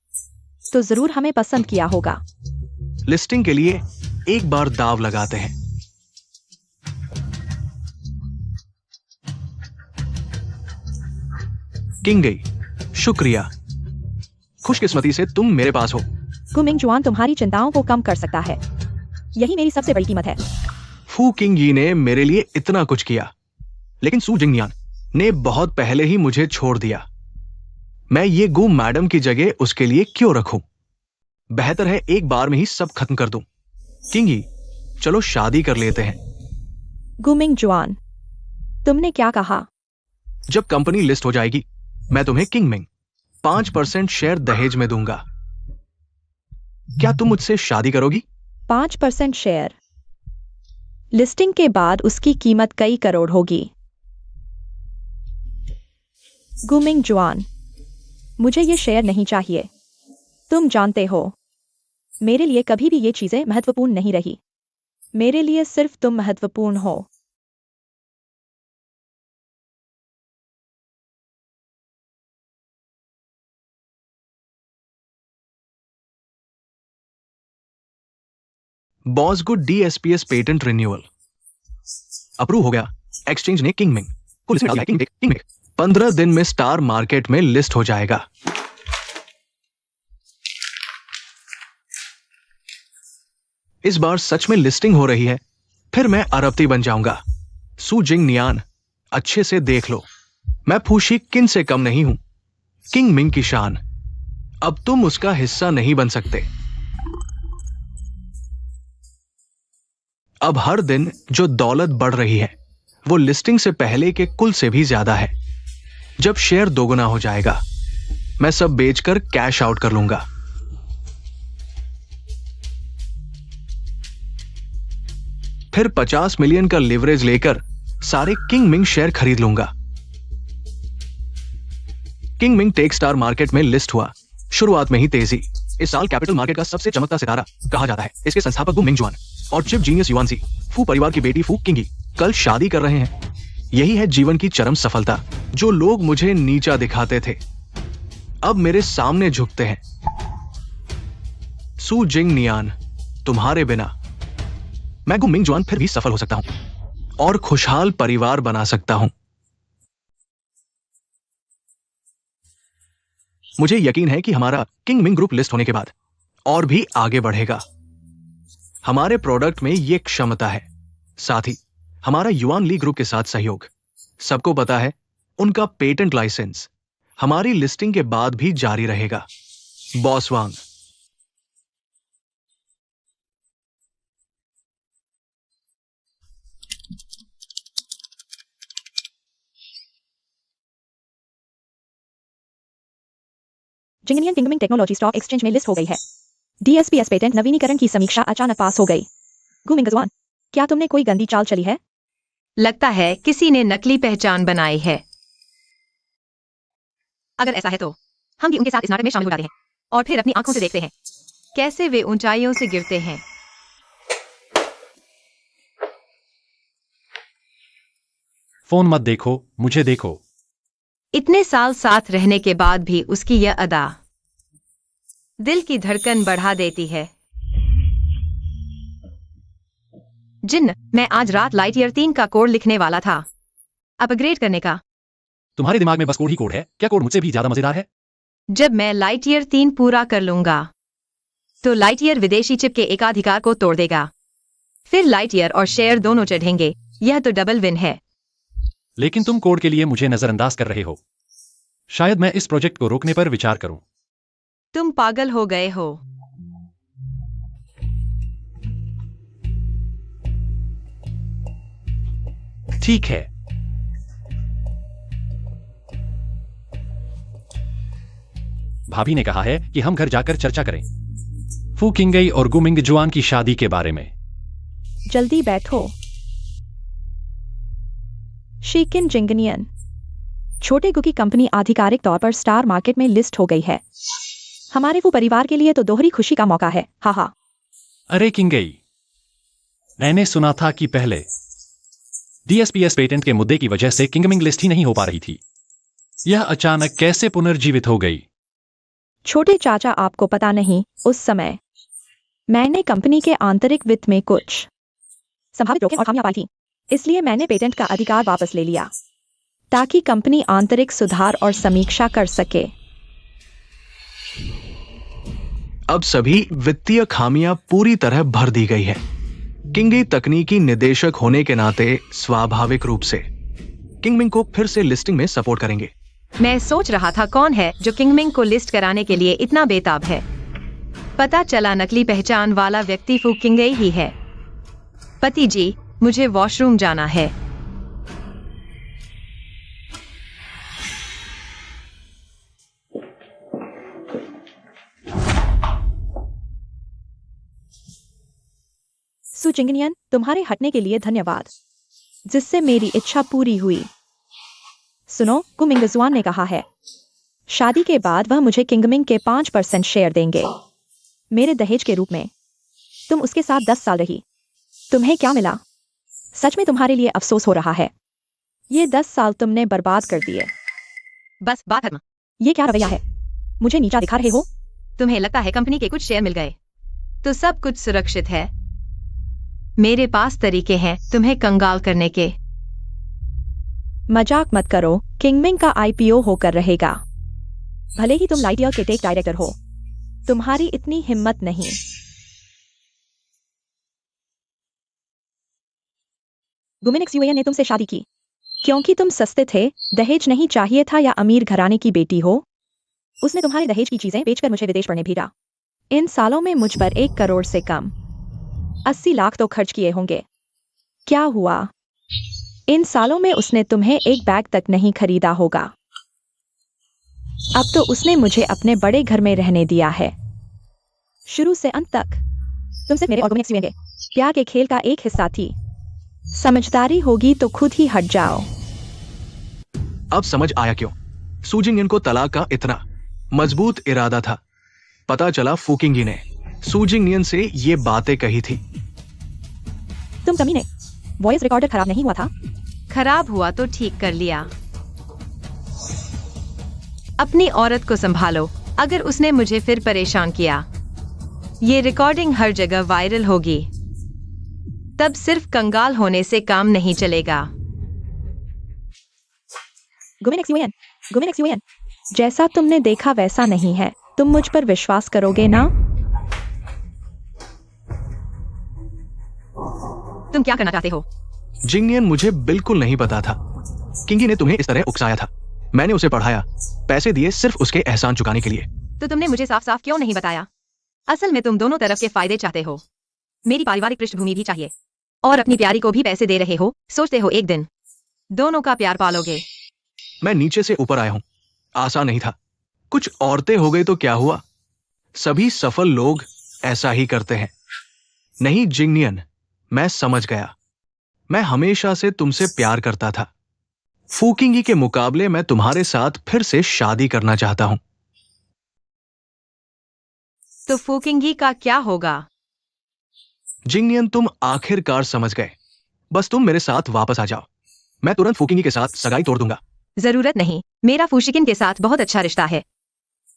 तो जरूर हमें पसंद किया होगा। लिस्टिंग के लिए एक बार दाव लगाते हैं। किंग गई, शुक्रिया। खुशकिस्मती से तुम मेरे पास हो। गुमिंग जुआन तुम्हारी चिंताओं को कम कर सकता है। यही मेरी सबसे बड़ी कीमत है। फू किंग यी ने मेरे लिए इतना कुछ किया, लेकिन सु जिंगनियन ने बहुत पहले ही मुझे छोड़ दिया। मैं ये गु मैडम की जगह उसके लिए क्यों रखूं? बेहतर है एक बार में ही सब खत्म कर दूं। किंग यी, चलो शादी कर लेते हैं। गुमिंग जुआन, तुमने क्या कहा? जब कंपनी लिस्ट हो जाएगी, मैं तुम्हें किंगमिंग 5% शेयर दहेज में दूंगा। क्या तुम मुझसे शादी करोगी? 5% शेयर? लिस्टिंग के बाद उसकी कीमत कई करोड़ होगी। गुमिंग जुआन, मुझे ये शेयर नहीं चाहिए। तुम जानते हो, मेरे लिए कभी भी ये चीजें महत्वपूर्ण नहीं रही। मेरे लिए सिर्फ तुम महत्वपूर्ण हो। बॉसगुड DSPS पेटेंट रिन्यूअल अप्रूव हो गया। एक्सचेंज ने किंगमिंग को लिस्ट में डाल दिया। किंगमिंग 15 दिन में स्टार मार्केट में लिस्ट हो जाएगा। इस बार सच में लिस्टिंग हो रही है, फिर मैं अरबती बन जाऊंगा। सु जिंगनियन, अच्छे से देख लो, मैं फूशी किन से कम नहीं हूं। किंगमिंग की शान। अब तुम उसका हिस्सा नहीं बन सकते। अब हर दिन जो दौलत बढ़ रही है वो लिस्टिंग से पहले के कुल से भी ज्यादा है। जब शेयर दोगुना हो जाएगा, मैं सब बेचकर कैश आउट कर लूंगा। फिर 50 मिलियन का लिवरेज लेकर सारे किंगमिंग शेयर खरीद लूंगा। किंगमिंग टेक स्टार मार्केट में लिस्ट हुआ। शुरुआत में ही तेजी। इस साल कैपिटल मार्केट का सबसे चमकता सितारा कहा जाता है। इसके संस्थापक गुमिंग जुआन और चिप जीनियस युआनशी, फू परिवार की बेटी फू किंगी, कल शादी कर रहे हैं। यही है जीवन की चरम सफलता। जो लोग मुझे नीचा दिखाते थे, अब मेरे सामने झुकते हैं। सु जिंगनियन, तुम्हारे बिना मैं गु मिंग जुआन फिर भी सफल हो सकता हूं और खुशहाल परिवार बना सकता हूं। मुझे यकीन है कि हमारा किंग मिंग ग्रुप लिस्ट होने के बाद और भी आगे बढ़ेगा। हमारे प्रोडक्ट में यह क्षमता है। साथ ही हमारा युआन ली ग्रुप के साथ सहयोग, सबको पता है उनका पेटेंट लाइसेंस हमारी लिस्टिंग के बाद भी जारी रहेगा। बॉस वांग, जिंगनियन किंगमिंग टेक्नोलॉजी स्टॉक एक्सचेंज में लिस्ट हो गई है। डीएसपीएस पेटेंट नवीनीकरण की समीक्षा अचानक पास हो गई। गु मिंगजुआन, क्या तुमने कोई गंदी चाल चली है? लगता है किसी ने नकली पहचान बनाई है। अगर ऐसा है तो हम भी उनके साथ इस नाटक में शामिल हो जाते हैं और फिर अपनी आंखों से देखते हैं कैसे वे ऊंचाइयों से गिरते हैं। फोन मत देखो, मुझे देखो। इतने साल साथ रहने के बाद भी उसकी यह अदा दिल की धड़कन बढ़ा देती है। जिन्न, मैं आज रात लाइटईयर 3 का कोड लिखने वाला था, अपग्रेड करने का। तुम्हारे दिमाग में बस कोड ही कोड है क्या? कोड मुझसे भी ज्यादा मजेदार है। जब मैं लाइटईयर 3 पूरा कर लूंगा तो लाइटईयर विदेशी चिप के एकाधिकार को तोड़ देगा। फिर लाइटईयर और शेयर दोनों चढ़ेंगे। यह तो डबल विन है। लेकिन तुम कोड के लिए मुझे नजरअंदाज कर रहे हो। शायद मैं इस प्रोजेक्ट को रोकने पर विचार करूं। तुम पागल हो गए हो। ठीक है। भाभी ने कहा है कि हम घर जाकर चर्चा करें फू किंगई और गु मिंग जुआन की शादी के बारे में। जल्दी बैठो। शीकिन जिंगनियन, छोटे गु की कंपनी आधिकारिक तौर पर स्टार मार्केट में लिस्ट हो गई है। हमारे वो परिवार के लिए तो दोहरी खुशी का मौका है। हा हा। अरे किंगई, मैंने सुना था कि पहले डीएसपीएस पेटेंट के मुद्दे की वजह से किंगमिंग लिस्ट ही नहीं हो पा रही थी। यह अचानक कैसे पुनर्जीवित हो गई? छोटे चाचा, आपको पता नहीं, उस समय मैंने कंपनी के आंतरिक वित्त में कुछ संभावित जोखिम और खामियां पाई थी। इसलिए मैंने पेटेंट का अधिकार वापस ले लिया ताकि कंपनी आंतरिक सुधार और समीक्षा कर सके। अब सभी वित्तीय खामियां पूरी तरह भर दी गई है। किंगी तकनीकी निदेशक होने के नाते स्वाभाविक रूप से किंगमिंग को फिर से लिस्टिंग में सपोर्ट करेंगे। मैं सोच रहा था कौन है जो किंगमिंग को लिस्ट कराने के लिए इतना बेताब है। पता चला नकली पहचान वाला व्यक्ति फू किंगई ही है। पति जी, मुझे वॉशरूम जाना है। सु जिंगनियन, तुम्हारे हटने के लिए धन्यवाद, जिससे मेरी इच्छा पूरी हुई। सुनो, गु मिंगजुआन ने कहा है शादी के बाद वह मुझे किंगमिंग के 5% शेयर देंगे मेरे दहेज के रूप में। तुम उसके साथ 10 साल रही। तुम्हें क्या मिला? सच में तुम्हारे लिए अफसोस हो रहा है। ये 10 साल तुमने बर्बाद कर दिए। बस बात खत्म। ये क्या रवैया है? मुझे नीचा दिखा रहे हो? तुम्हें लगता है कंपनी के कुछ शेयर मिल गए तो सब कुछ सुरक्षित है? मेरे पास तरीके हैं तुम्हें कंगाल करने के। मजाक मत करो। किंगमिंग का आईपीओ होकर रहेगा। भले ही तुम लाइटईयर के टेक डायरेक्टर हो, तुम्हारी इतनी हिम्मत नहीं। गुमिनिक्स यूएन ने तुमसे शादी की क्योंकि तुम सस्ते थे, दहेज नहीं चाहिए था, या अमीर घराने की बेटी हो? उसने तुम्हारे दहेज की चीजें बेचकर मुझे विदेश पढ़ने भेजा। इन सालों में मुझ पर 1 करोड़ से कम 80 लाख तो खर्च किए होंगे। क्या हुआ? इन सालों में उसने तुम्हें एक बैग तक नहीं खरीदा होगा। अब तो उसने मुझे अपने बड़े घर में रहने दिया है, शुरू से अंत तक। तुम सिर्फ मेरे और गुमिनिक्स यूएन के प्यार के खेल का एक हिस्सा थी। समझदारी होगी तो खुद ही हट जाओ। अब समझ आया क्यों सु जिंगनियन को तलाक का इतना मजबूत इरादा था। पता चला फू किंगी ने सु जिंगनियन से ये बातें कही थी। तुम कमीने, वॉइस रिकॉर्डर खराब नहीं हुआ था? खराब हुआ तो ठीक कर लिया। अपनी औरत को संभालो। अगर उसने मुझे फिर परेशान किया, ये रिकॉर्डिंग हर जगह वायरल होगी। तब सिर्फ कंगाल होने से काम नहीं चलेगा। गुमिन एक्सयूएन, गुमिन एक्सयूएन, जैसा तुमने देखा वैसा नहीं है। तुम मुझ पर विश्वास करोगे ना? तुम क्या करना चाहते हो? जिंगनियन, मुझे बिल्कुल नहीं पता था। किंगी ने तुम्हें इस तरह उकसाया था। मैंने उसे पढ़ाया, पैसे दिए सिर्फ उसके एहसान चुकाने के लिए। तो तुमने मुझे साफ साफ क्यों नहीं बताया? असल में तुम दोनों तरफ के फायदे चाहते हो। मेरी पारिवारिक पृष्ठभूमि भी चाहिए और अपनी प्यारी को भी पैसे दे रहे हो। सोचते हो एक दिन दोनों का प्यार पालोगे। मैं नीचे से ऊपर आया हूं, आसान नहीं था। कुछ औरतें हो गई तो क्या हुआ? सभी सफल लोग ऐसा ही करते हैं। नहीं जिंगनियन, मैं समझ गया। मैं हमेशा से तुमसे प्यार करता था। फूकिंगी के मुकाबले मैं तुम्हारे साथ फिर से शादी करना चाहता हूं। तो फूकिंगी का क्या होगा? जिंगनियन, तुम आखिरकार समझ गए। बस तुम मेरे साथ वापस आ जाओ। मैं तुरंत फूकिंगी के साथ सगाई तोड़ दूंगा। जरूरत नहीं, मेरा फूशिकिन के साथ बहुत अच्छा रिश्ता है।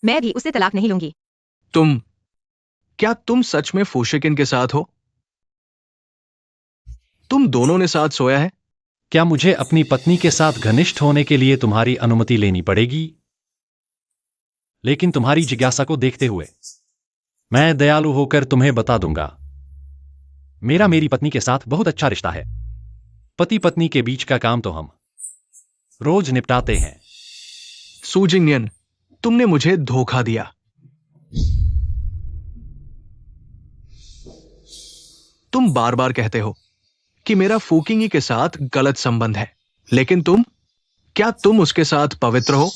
मैं भी उसे तलाक नहीं लूंगी। क्या तुम सच में फूशिकिन के साथ हो? तुम दोनों ने साथ सोया है? क्या मुझे अपनी पत्नी के साथ घनिष्ठ होने के लिए तुम्हारी अनुमति लेनी पड़ेगी? लेकिन तुम्हारी जिज्ञासा को देखते हुए मैं दयालु होकर तुम्हें बता दूंगा। मेरी पत्नी के साथ बहुत अच्छा रिश्ता है। पति पत्नी के बीच का काम तो हम रोज निपटाते हैं। सू जिंगनियन, तुमने मुझे धोखा दिया। तुम बार बार कहते हो कि मेरा फूकिंगी के साथ गलत संबंध है, लेकिन क्या तुम उसके साथ पवित्र हो?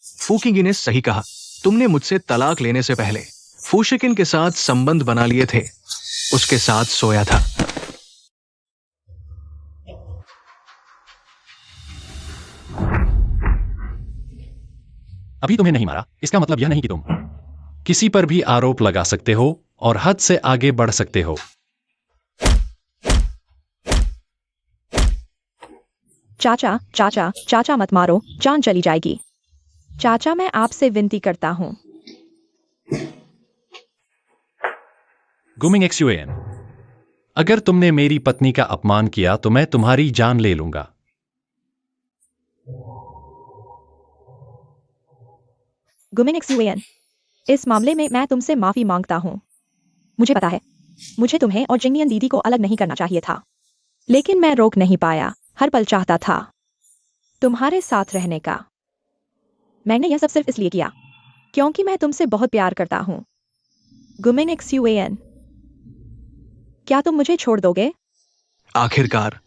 फूकिंगी ने सही कहा। तुमने मुझसे तलाक लेने से पहले फूशिकिन के साथ संबंध बना लिए थे, उसके साथ सोया था। अभी तुम्हें नहीं मारा, इसका मतलब यह नहीं कि तुम किसी पर भी आरोप लगा सकते हो और हद से आगे बढ़ सकते हो। चाचा, चाचा, चाचा मत मारो, जान चली जाएगी। चाचा, मैं आपसे विनती करता हूँ। गुमिंग एक्सयूएन, अगर तुमने मेरी पत्नी का अपमान किया तो मैं तुम्हारी जान ले लूंगा। गुमिन एक्सयूएन, इस मामले में मैं तुमसे माफी मांगता हूँ। मुझे पता है, मुझे तुम्हें और जिंगनियन दीदी को अलग नहीं करना चाहिए था, लेकिन मैं रोक नहीं पाया। हर पल चाहता था तुम्हारे साथ रहने का। मैंने यह सब सिर्फ इसलिए किया क्योंकि मैं तुमसे बहुत प्यार करता हूँ। गुमिन एक्सयूएन, क्या तुम मुझे छोड़ दोगे? आखिरकार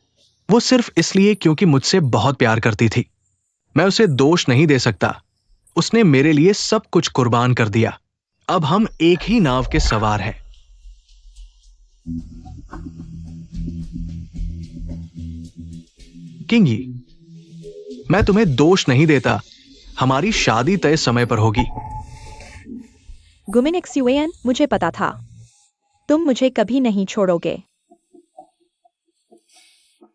वो सिर्फ इसलिए क्योंकि मुझसे बहुत प्यार करती थी। मैं उसे दोष नहीं दे सकता। उसने मेरे लिए सब कुछ कुर्बान कर दिया। अब हम एक ही नाव के सवार हैं। किंगी, मैं तुम्हें दोष नहीं देता। हमारी शादी तय समय पर होगी। गुमिन एक्सयूएन, मुझे पता था तुम मुझे कभी नहीं छोड़ोगे।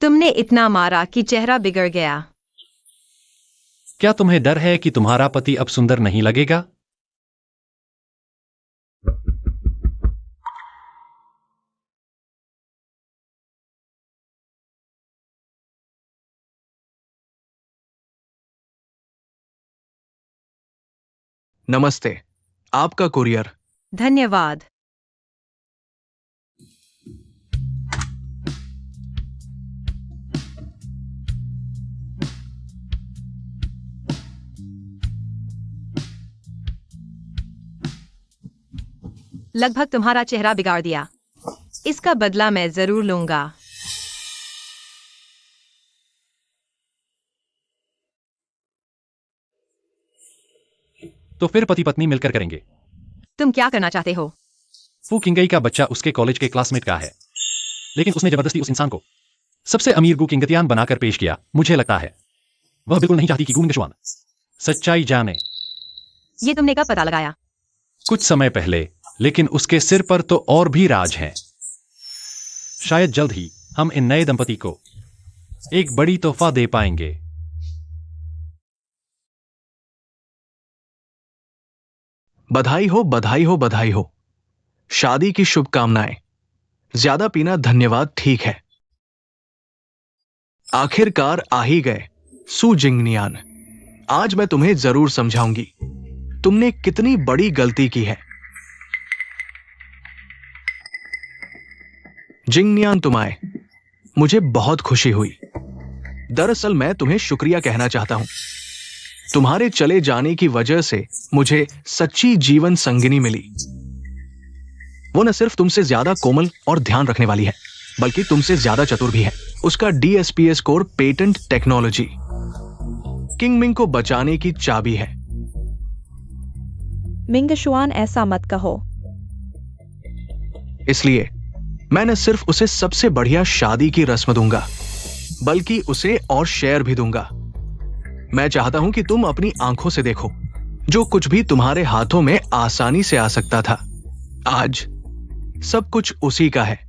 तुमने इतना मारा कि चेहरा बिगड़ गया। क्या तुम्हें डर है कि तुम्हारा पति अब सुंदर नहीं लगेगा? नमस्ते, आपका कुरियर। धन्यवाद। लगभग तुम्हारा चेहरा बिगाड़ दिया। इसका बदला मैं जरूर लूंगा। तो फिर पति पत्नी मिलकर करेंगे। तुम क्या करना चाहते हो? फू किंगई का बच्चा उसके कॉलेज के क्लासमेट का है, लेकिन उसने जबरदस्ती उस इंसान को सबसे अमीर गु किंगतियान बनाकर पेश किया। मुझे लगता है वह बिल्कुल नहीं चाहती कि गुंगशवान सच्चाई जाने। ये तुमने कब पता लगाया? कुछ समय पहले, लेकिन उसके सिर पर तो और भी राज हैं। शायद जल्द ही हम इन नए दंपति को एक बड़ी तोहफा दे पाएंगे। बधाई हो, बधाई हो, बधाई हो। शादी की शुभकामनाएं। ज्यादा पीना धन्यवाद ठीक है। आखिरकार आ ही गए सु जिंगनियान। आज मैं तुम्हें जरूर समझाऊंगी तुमने कितनी बड़ी गलती की है। जिंगनियान तुम आए, मुझे बहुत खुशी हुई। दरअसल मैं तुम्हें शुक्रिया कहना चाहता हूं। तुम्हारे चले जाने की वजह से मुझे सच्ची जीवन संगिनी मिली। वो न सिर्फ तुमसे ज्यादा कोमल और ध्यान रखने वाली है, बल्कि तुमसे ज्यादा चतुर भी है। उसका DSPS core patent technology Qingming को बचाने की चाबी है। मिंगशुआन, ऐसा मत कहो। इसलिए मैं न सिर्फ उसे सबसे बढ़िया शादी की रस्म दूंगा, बल्कि उसे और शेयर भी दूंगा। मैं चाहता हूं कि तुम अपनी आंखों से देखो जो कुछ भी तुम्हारे हाथों में आसानी से आ सकता था, आज सब कुछ उसी का है।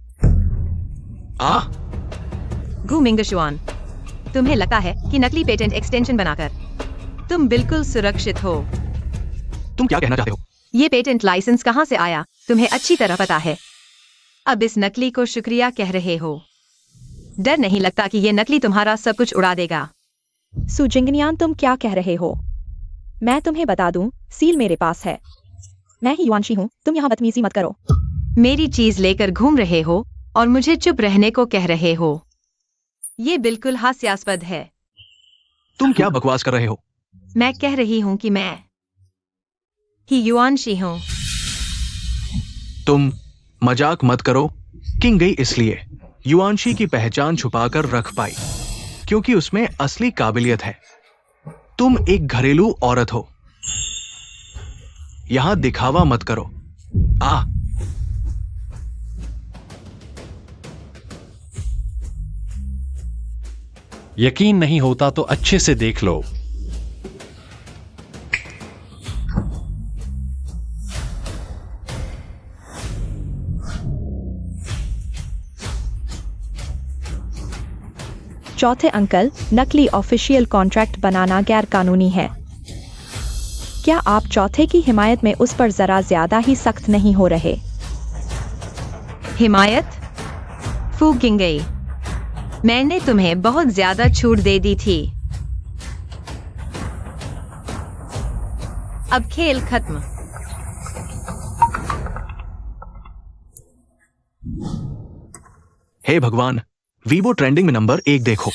गु मिंगशुआन, तुम्हें लगता है कि नकली पेटेंट एक्सटेंशन बनाकर तुम बिल्कुल सुरक्षित हो? तुम क्या कहना चाहते हो? ये पेटेंट लाइसेंस कहां से आया तुम्हें अच्छी तरह पता है। अब इस नकली को शुक्रिया कह रहे हो। डर नहीं लगता कि ये नकली तुम्हारा सब कुछ उड़ा देगा? सु जिंगनियान, तुम क्या कह रहे हो? मैं तुम्हें बता दूं, सील मेरे पास है। मैं ही युआनशी हूं, तुम यहां बदतमीजी मत करो। मेरी चीज लेकर घूम रहे हो और मुझे चुप रहने को कह रहे हो। ये बिल्कुल हास्यास्पद है। तुम क्या बकवास कर रहे हो? मैं कह रही हूं कि मैं ही युआनशी हूं। तुम मजाक मत करो। किंग गई इसलिए युआनशी की पहचान छुपाकर रख पाई क्योंकि उसमें असली काबिलियत है। तुम एक घरेलू औरत हो। यहां दिखावा मत करो। यकीन नहीं होता तो अच्छे से देख लो। चौथे अंकल, नकली ऑफिशियल कॉन्ट्रैक्ट बनाना गैर कानूनी है। क्या आप चौथे की हिमायत में उस पर जरा ज्यादा ही सख्त नहीं हो रहे? हिमायत? फूक गई। मैंने तुम्हें बहुत ज्यादा छूट दे दी थी। अब खेल खत्म। हे भगवान, वीवो ट्रेंडिंग में नंबर 1 देखो।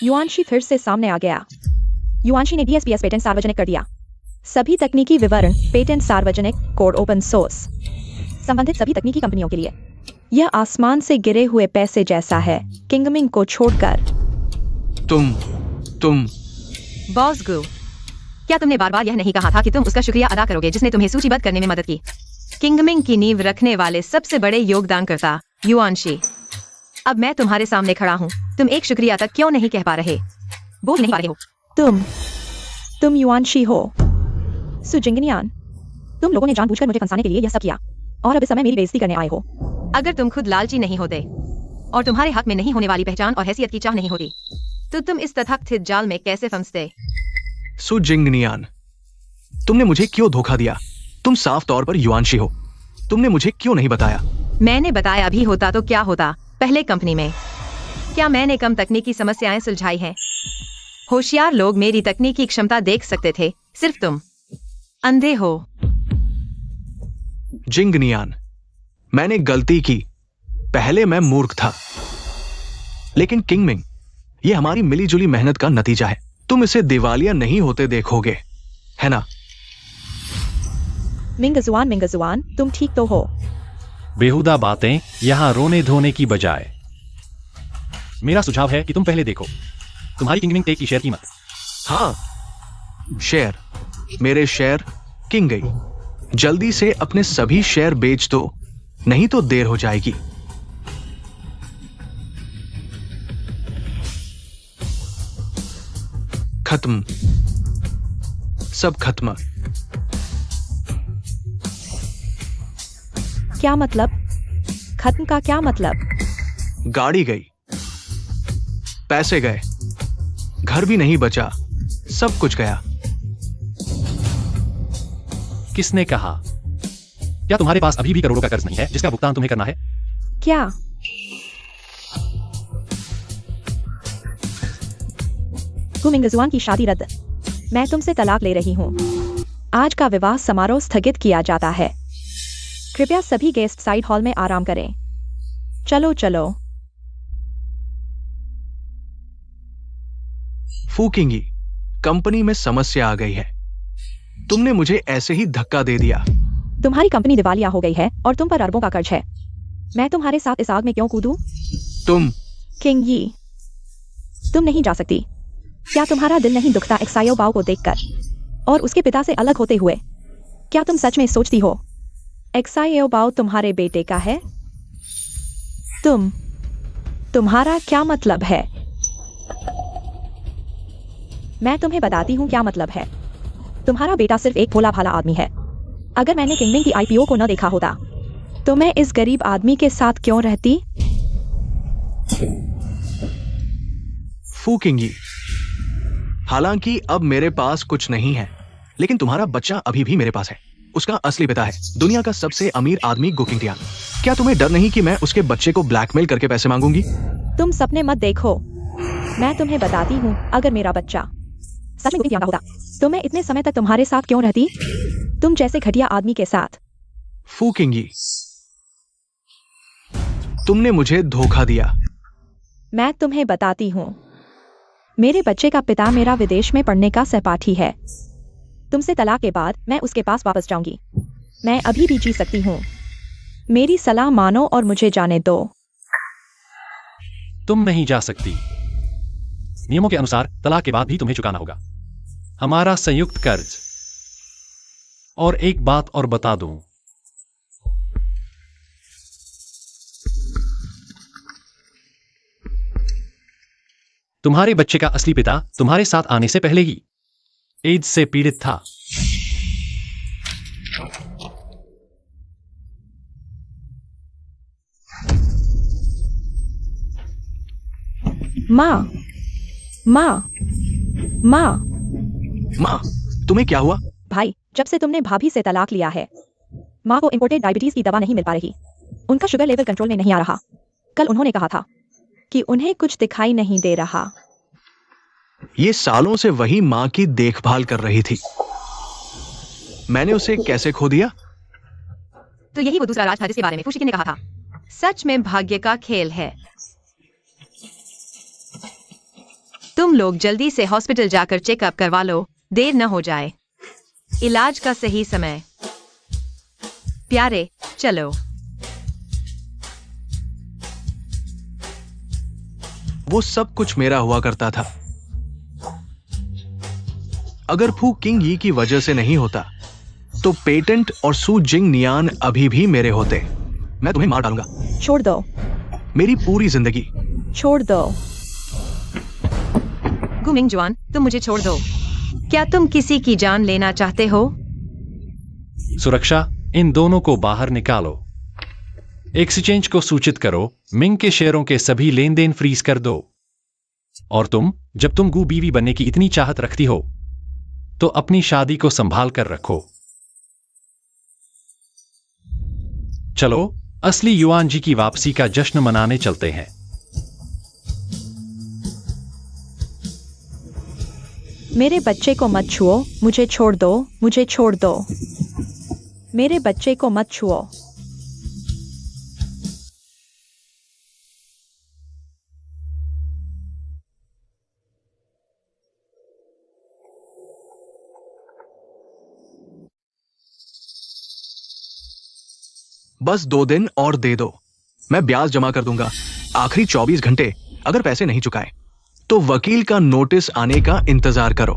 युआनशी फिर से सामने आ गया। युआनशी ने DSPS पेटेंट सार्वजनिक कर दिया। सभी तकनीकी विवरण पेटेंट सार्वजनिक, कोड ओपन सोर्स, संबंधित सभी तकनीकी कंपनियों के लिए। यह आसमान से गिरे हुए पैसे जैसा है, किंगमिंग को छोड़कर। तुम बॉस गु, क्या तुमने बार बार यह नहीं कहा था कि तुम उसका शुक्रिया अदा करोगे जिसने तुम्हें सूचीबद्ध करने में मदद की? किंगमिंग की नींव रखने वाले सबसे बड़े योगदानकर्ता युआनशी। अब मैं तुम्हारे सामने खड़ा हूँ, तुम एक शुक्रिया तक क्यों नहीं कह पा रहे? बोल नहीं पा रहे हो? तुम युआनशी हो। सु जिंगनियान, तुम लोगों ने जानबूझकर मुझे फंसाने के लिए यह सब किया और अब इस समय मेरी बेइज्जती करने आए हो। अगर तुम खुद लालची नहीं होते और तुम्हारे हक में नहीं होने वाली पहचान और हैसियत की चाह नहीं होती तो तुम इस तथाकथित जाल में कैसे फंसते? सु जिंगनियान, तुमने मुझे क्यों धोखा दिया? तुम साफ तौर पर युआनशी हो। तुमने मुझे क्यों नहीं बताया? मैंने बताया भी होता तो क्या होता? पहले कंपनी में क्या मैंने कम तकनीकी समस्याएं सुलझाई हैं? होशियार लोग मेरी तकनीकी क्षमता देख सकते थे, सिर्फ तुम अंधे हो। जिंगनियान, मैंने गलती की। पहले मैं मूर्ख था, लेकिन किंगमिंग ये हमारी मिलीजुली मेहनत का नतीजा है। तुम इसे दिवालिया नहीं होते देखोगे, है ना? मिंगजुआन, तुम ठीक तो हो? बेहुदा बातें यहां रोने धोने की बजाय। मेरा सुझाव है कि तुम पहले देखो तुम्हारी किंगमिंग टेक की शेयर कीमत। हाँ, शेयर, मेरे शेयर किंग गई। जल्दी से अपने सभी शेयर बेच दो, नहीं तो देर हो जाएगी। खत्म, सब खत्म। क्या मतलब? खत्म का क्या मतलब? गाड़ी गई, पैसे गए, घर भी नहीं बचा, सब कुछ गया। किसने कहा? क्या तुम्हारे पास अभी भी करोड़ों का कर्ज नहीं है जिसका भुगतान तुम्हें करना है? क्या गुमिंग जुआन की शादी रद्द। मैं तुमसे तलाक ले रही हूँ। आज का विवाह समारोह स्थगित किया जाता है। कृपया सभी गेस्ट साइड हॉल में आराम करें। चलो चलो। फूकिंगी, कंपनी में समस्या आ गई है। तुमने मुझे ऐसे ही धक्का दे दिया। तुम्हारी कंपनी दिवालिया हो गई है और तुम पर अरबों का कर्ज है। मैं तुम्हारे साथ इस आग में क्यों कूदूं? तुम किंग यी, तुम नहीं जा सकती। क्या तुम्हारा दिल नहीं दुखता एक्सायो बाओ को देखकर और उसके पिता से अलग होते हुए? क्या तुम सच में सोचती हो एक्सायो बाओ तुम्हारे बेटे का है? तुम्हारा क्या मतलब है? मैं तुम्हें बताती हूँ क्या मतलब है। तुम्हारा बेटा सिर्फ एक भोला भाला आदमी है। अगर मैंने किंगमिंग की आईपीओ को न देखा होता तो मैं इस गरीब आदमी के साथ क्यों रहती? फूकिंगी, हालांकि अब मेरे पास कुछ नहीं है, लेकिन तुम्हारा बच्चा अभी भी मेरे पास है। उसका असली पिता है दुनिया का सबसे अमीर आदमी गुकिंगटियान। क्या तुम्हें डर नहीं कि मैं उसके बच्चे को ब्लैकमेल करके पैसे मांगूंगी? तुम सपने मत देखो। मैं तुम्हें बताती हूँ, अगर मेरा बच्चा सच में गुकिंगटियान का होता तो मैं इतने समय तक तुम्हारे साथ क्यों रहती, तुम जैसे घटिया आदमी के साथ। फूकिंगी, तुमने मुझे धोखा दिया। मैं तुम्हें बताती हूँ, मेरे बच्चे का पिता मेरा विदेश में पढ़ने का सहपाठी है। तुमसे तलाक के बाद मैं उसके पास वापस जाऊंगी। मैं अभी भी जी सकती हूँ। मेरी सलाह मानो और मुझे जाने दो। तुम नहीं जा सकती। नियमों के अनुसार तलाक के बाद भी तुम्हें चुकाना होगा हमारा संयुक्त कर्ज। और एक बात और बता दूं, तुम्हारे बच्चे का असली पिता तुम्हारे साथ आने से पहले ही एड्स से पीड़ित था। माँ, माँ, माँ। माँ, तुम्हें क्या हुआ? भाई, जब से तुमने भाभी से तलाक लिया है, माँ को इंपोर्टेड डायबिटीज की दवा नहीं मिल पा रही। उनका शुगर लेवल कंट्रोल में नहीं आ रहा। कल उन्होंने कहा था कि उन्हें कुछ दिखाई नहीं दे रहा। ये सालों से वही माँ की देखभाल कर रही थी। मैंने उसे कैसे खो दिया? तो यही वो दूसरा राज था जिसके बारे में फुशिकी ने कहा था। सच में भाग्य का खेल है। तुम लोग जल्दी से हॉस्पिटल जाकर चेकअप करवा लो, देर न हो जाए। इलाज का सही समय। प्यारे, चलो। वो सब कुछ मेरा हुआ करता था। अगर फू किंग यी की वजह से नहीं होता तो पेटेंट और सू जिंग नियान अभी भी मेरे होते। मैं तुम्हें मार डालूंगा। छोड़ दो, मेरी पूरी जिंदगी। छोड़ दो। गुमिंग जुआन, तुम मुझे छोड़ दो। क्या तुम किसी की जान लेना चाहते हो? सुरक्षा, इन दोनों को बाहर निकालो। एक्सचेंज को सूचित करो, मिंग के शेयरों के सभी लेन देन फ्रीज कर दो। और तुम, जब तुम गू बीवी बनने की इतनी चाहत रखती हो तो अपनी शादी को संभाल कर रखो। चलो, असली युआन जी की वापसी का जश्न मनाने चलते हैं। मेरे बच्चे को मत छुओ, मुझे छोड़ दो, मुझे छोड़ दो। मेरे बच्चे को मत छुओ। बस 2 दिन और दे दो, मैं ब्याज जमा कर दूंगा। आखिरी 24 घंटे अगर पैसे नहीं चुकाए तो वकील का नोटिस आने का इंतजार करो।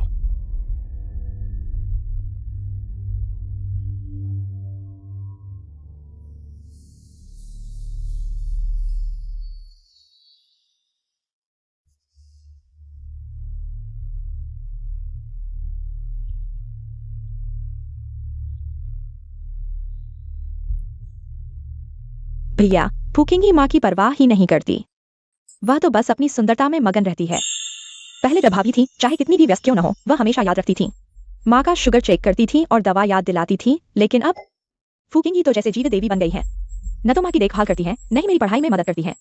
भैया, फूकिंगी माँ की परवाह ही नहीं करती। वह तो बस अपनी सुंदरता में मगन रहती है। पहले जब भाभी थी, चाहे कितनी भी व्यस्त क्यों न हो, वह हमेशा याद रखती थी। माँ का शुगर चेक करती थी और दवा याद दिलाती थी। लेकिन अब फूकिंगी तो जैसे जीवित देवी बन गई है। न तो माँ की देखभाल करती है, न ही मेरी पढ़ाई में मदद करती है,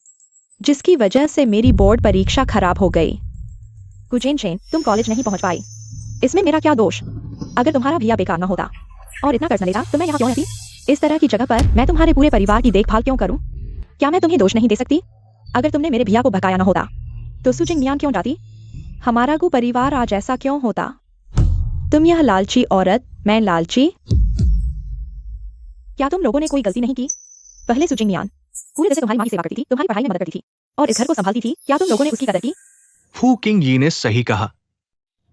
जिसकी वजह से मेरी बोर्ड परीक्षा खराब हो गई। कुजेन चेन, तुम कॉलेज नहीं पहुंच पाई, इसमें मेरा क्या दोष? अगर तुम्हारा भैया बेकार ना होता और इतना कर्ज न लेता तो मैं यहाँ क्यों रहती? इस तरह की जगह पर मैं तुम्हारे पूरे परिवार की देखभाल क्यों करूं? क्या मैं तुम्हें दोष नहीं दे सकती? अगर तुमने मेरे भैया को भगाया ना होता तो सुजिंग मियान क्यों जाती? हमारा गु परिवार आज ऐसा क्यों होता? तुम यह लालची औरत, मैं लालची? क्या तुम लोगों ने कोई गलती नहीं की? पहले सुजिंग मियान पूरे जैसे तुम्हारी माँ की सेवा करती थी, तुम्हारी पढ़ाई में मदद करती थी और इस घर को संभालती थी। क्या तुम लोगों ने उसकी कदर की? फू किंग यी ने सही कहा।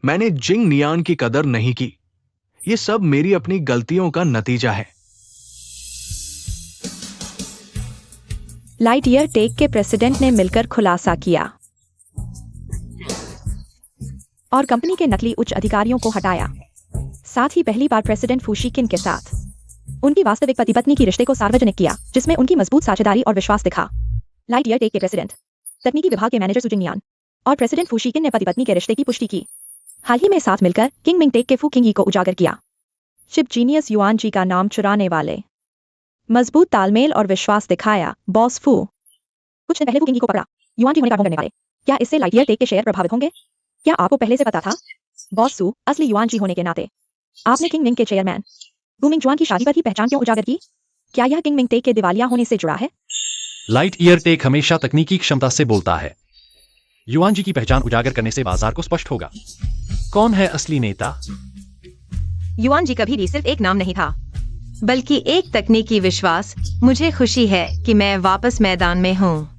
मैंने जिंग नियान की कदर नहीं की। ये सब मेरी अपनी गलतियों का नतीजा है। लाइट ईयर टेक के प्रेसिडेंट ने मिलकर खुलासा किया और कंपनी के नकली उच्च अधिकारियों को हटाया। साथ ही पहली बार प्रेसिडेंट फूशिकिन के साथ उनकी वास्तविक पति पत्नी की रिश्ते को सार्वजनिक किया, जिसमें उनकी मजबूत साझेदारी और विश्वास दिखा। लाइट ईयर टेक के प्रेसिडेंट, तकनीकी विभाग के मैनेजर सुजिंग मियान और प्रेसिडेंट फूशिकिन ने पति पत्नी के रिश्ते की पुष्टि की। हाल ही में साथ मिलकर किंग मिंग टेक के फू किंग यी को उजागर किया। शिप जीनियस युआन जी का नाम चुराने वाले, मजबूत तालमेल और विश्वास दिखाया। बॉस फू कुछ दिन पहले फू किंग यी को पकड़ा, युआन जी होने का ढोंग करने वाले। क्या इससे लाइट ईयर टेक के शेयर प्रभावित होंगे? क्या आपको पहले से पता था? बॉस सू, असली युआन जी होने के नाते आपने किंग मिंग के चेयरमैन गुमिंग जुआन की शादी पर ही पहचान क्यों उजागर की? क्या यह किंग मिंग टेक के दिवालिया होने से जुड़ा है? लाइट ईयर टेक हमेशा तकनीकी क्षमता से बोलता है। युआन जी की पहचान उजागर करने से बाजार को स्पष्ट होगा। कौन है असली नेता? युआन जी कभी भी सिर्फ एक नाम नहीं था, बल्कि एक तकनीकी विश्वास। मुझे खुशी है कि मैं वापस मैदान में हूँ।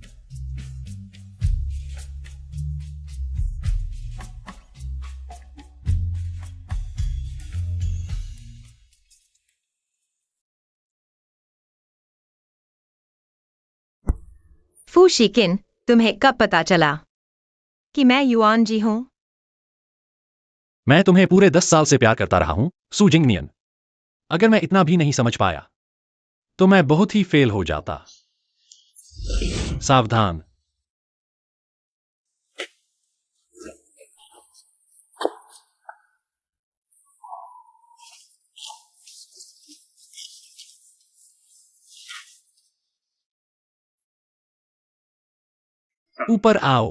फू शिकिन, तुम्हें कब पता चला कि मैं युआन जी हूँ? मैं तुम्हें पूरे 10 साल से प्यार करता रहा हूं, सू जिंग मियन। अगर मैं इतना भी नहीं समझ पाया तो मैं बहुत ही फेल हो जाता। सावधान। ऊपर आओ।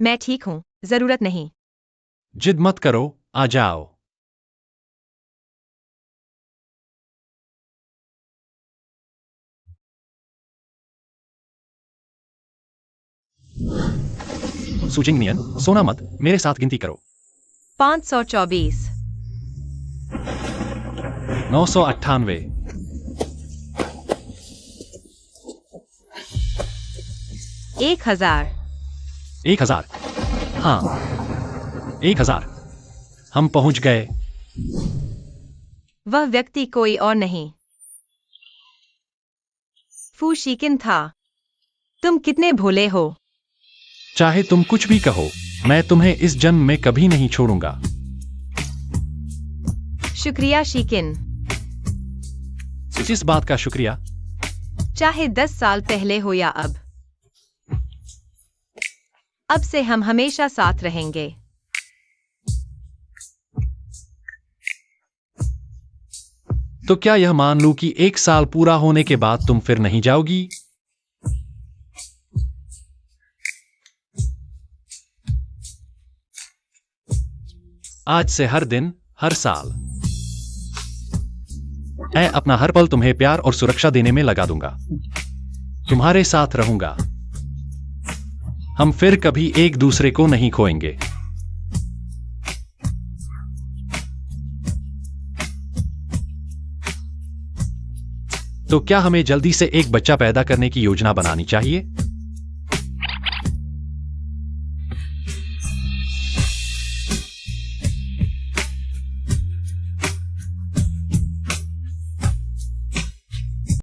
मैं ठीक हूँ, जरूरत नहीं। जिद मत करो, आ जाओ। सुजिंग मियन, सोना मत, मेरे साथ गिनती करो। 524, 998, 1000, 1000। हाँ, 1000। हम पहुंच गए। वह व्यक्ति कोई और नहीं, फू शिकिन था। तुम कितने भोले हो। चाहे तुम कुछ भी कहो, मैं तुम्हें इस जन्म में कभी नहीं छोड़ूंगा। शुक्रिया शिकिन। इस बात का शुक्रिया। चाहे 10 साल पहले हो या अब से हम हमेशा साथ रहेंगे। तो क्या यह मान लूं कि 1 साल पूरा होने के बाद तुम फिर नहीं जाओगी? आज से हर दिन, हर साल मैं अपना हर पल तुम्हें प्यार और सुरक्षा देने में लगा दूंगा। तुम्हारे साथ रहूंगा। हम फिर कभी एक दूसरे को नहीं खोएंगे। तो क्या हमें जल्दी से एक बच्चा पैदा करने की योजना बनानी चाहिए?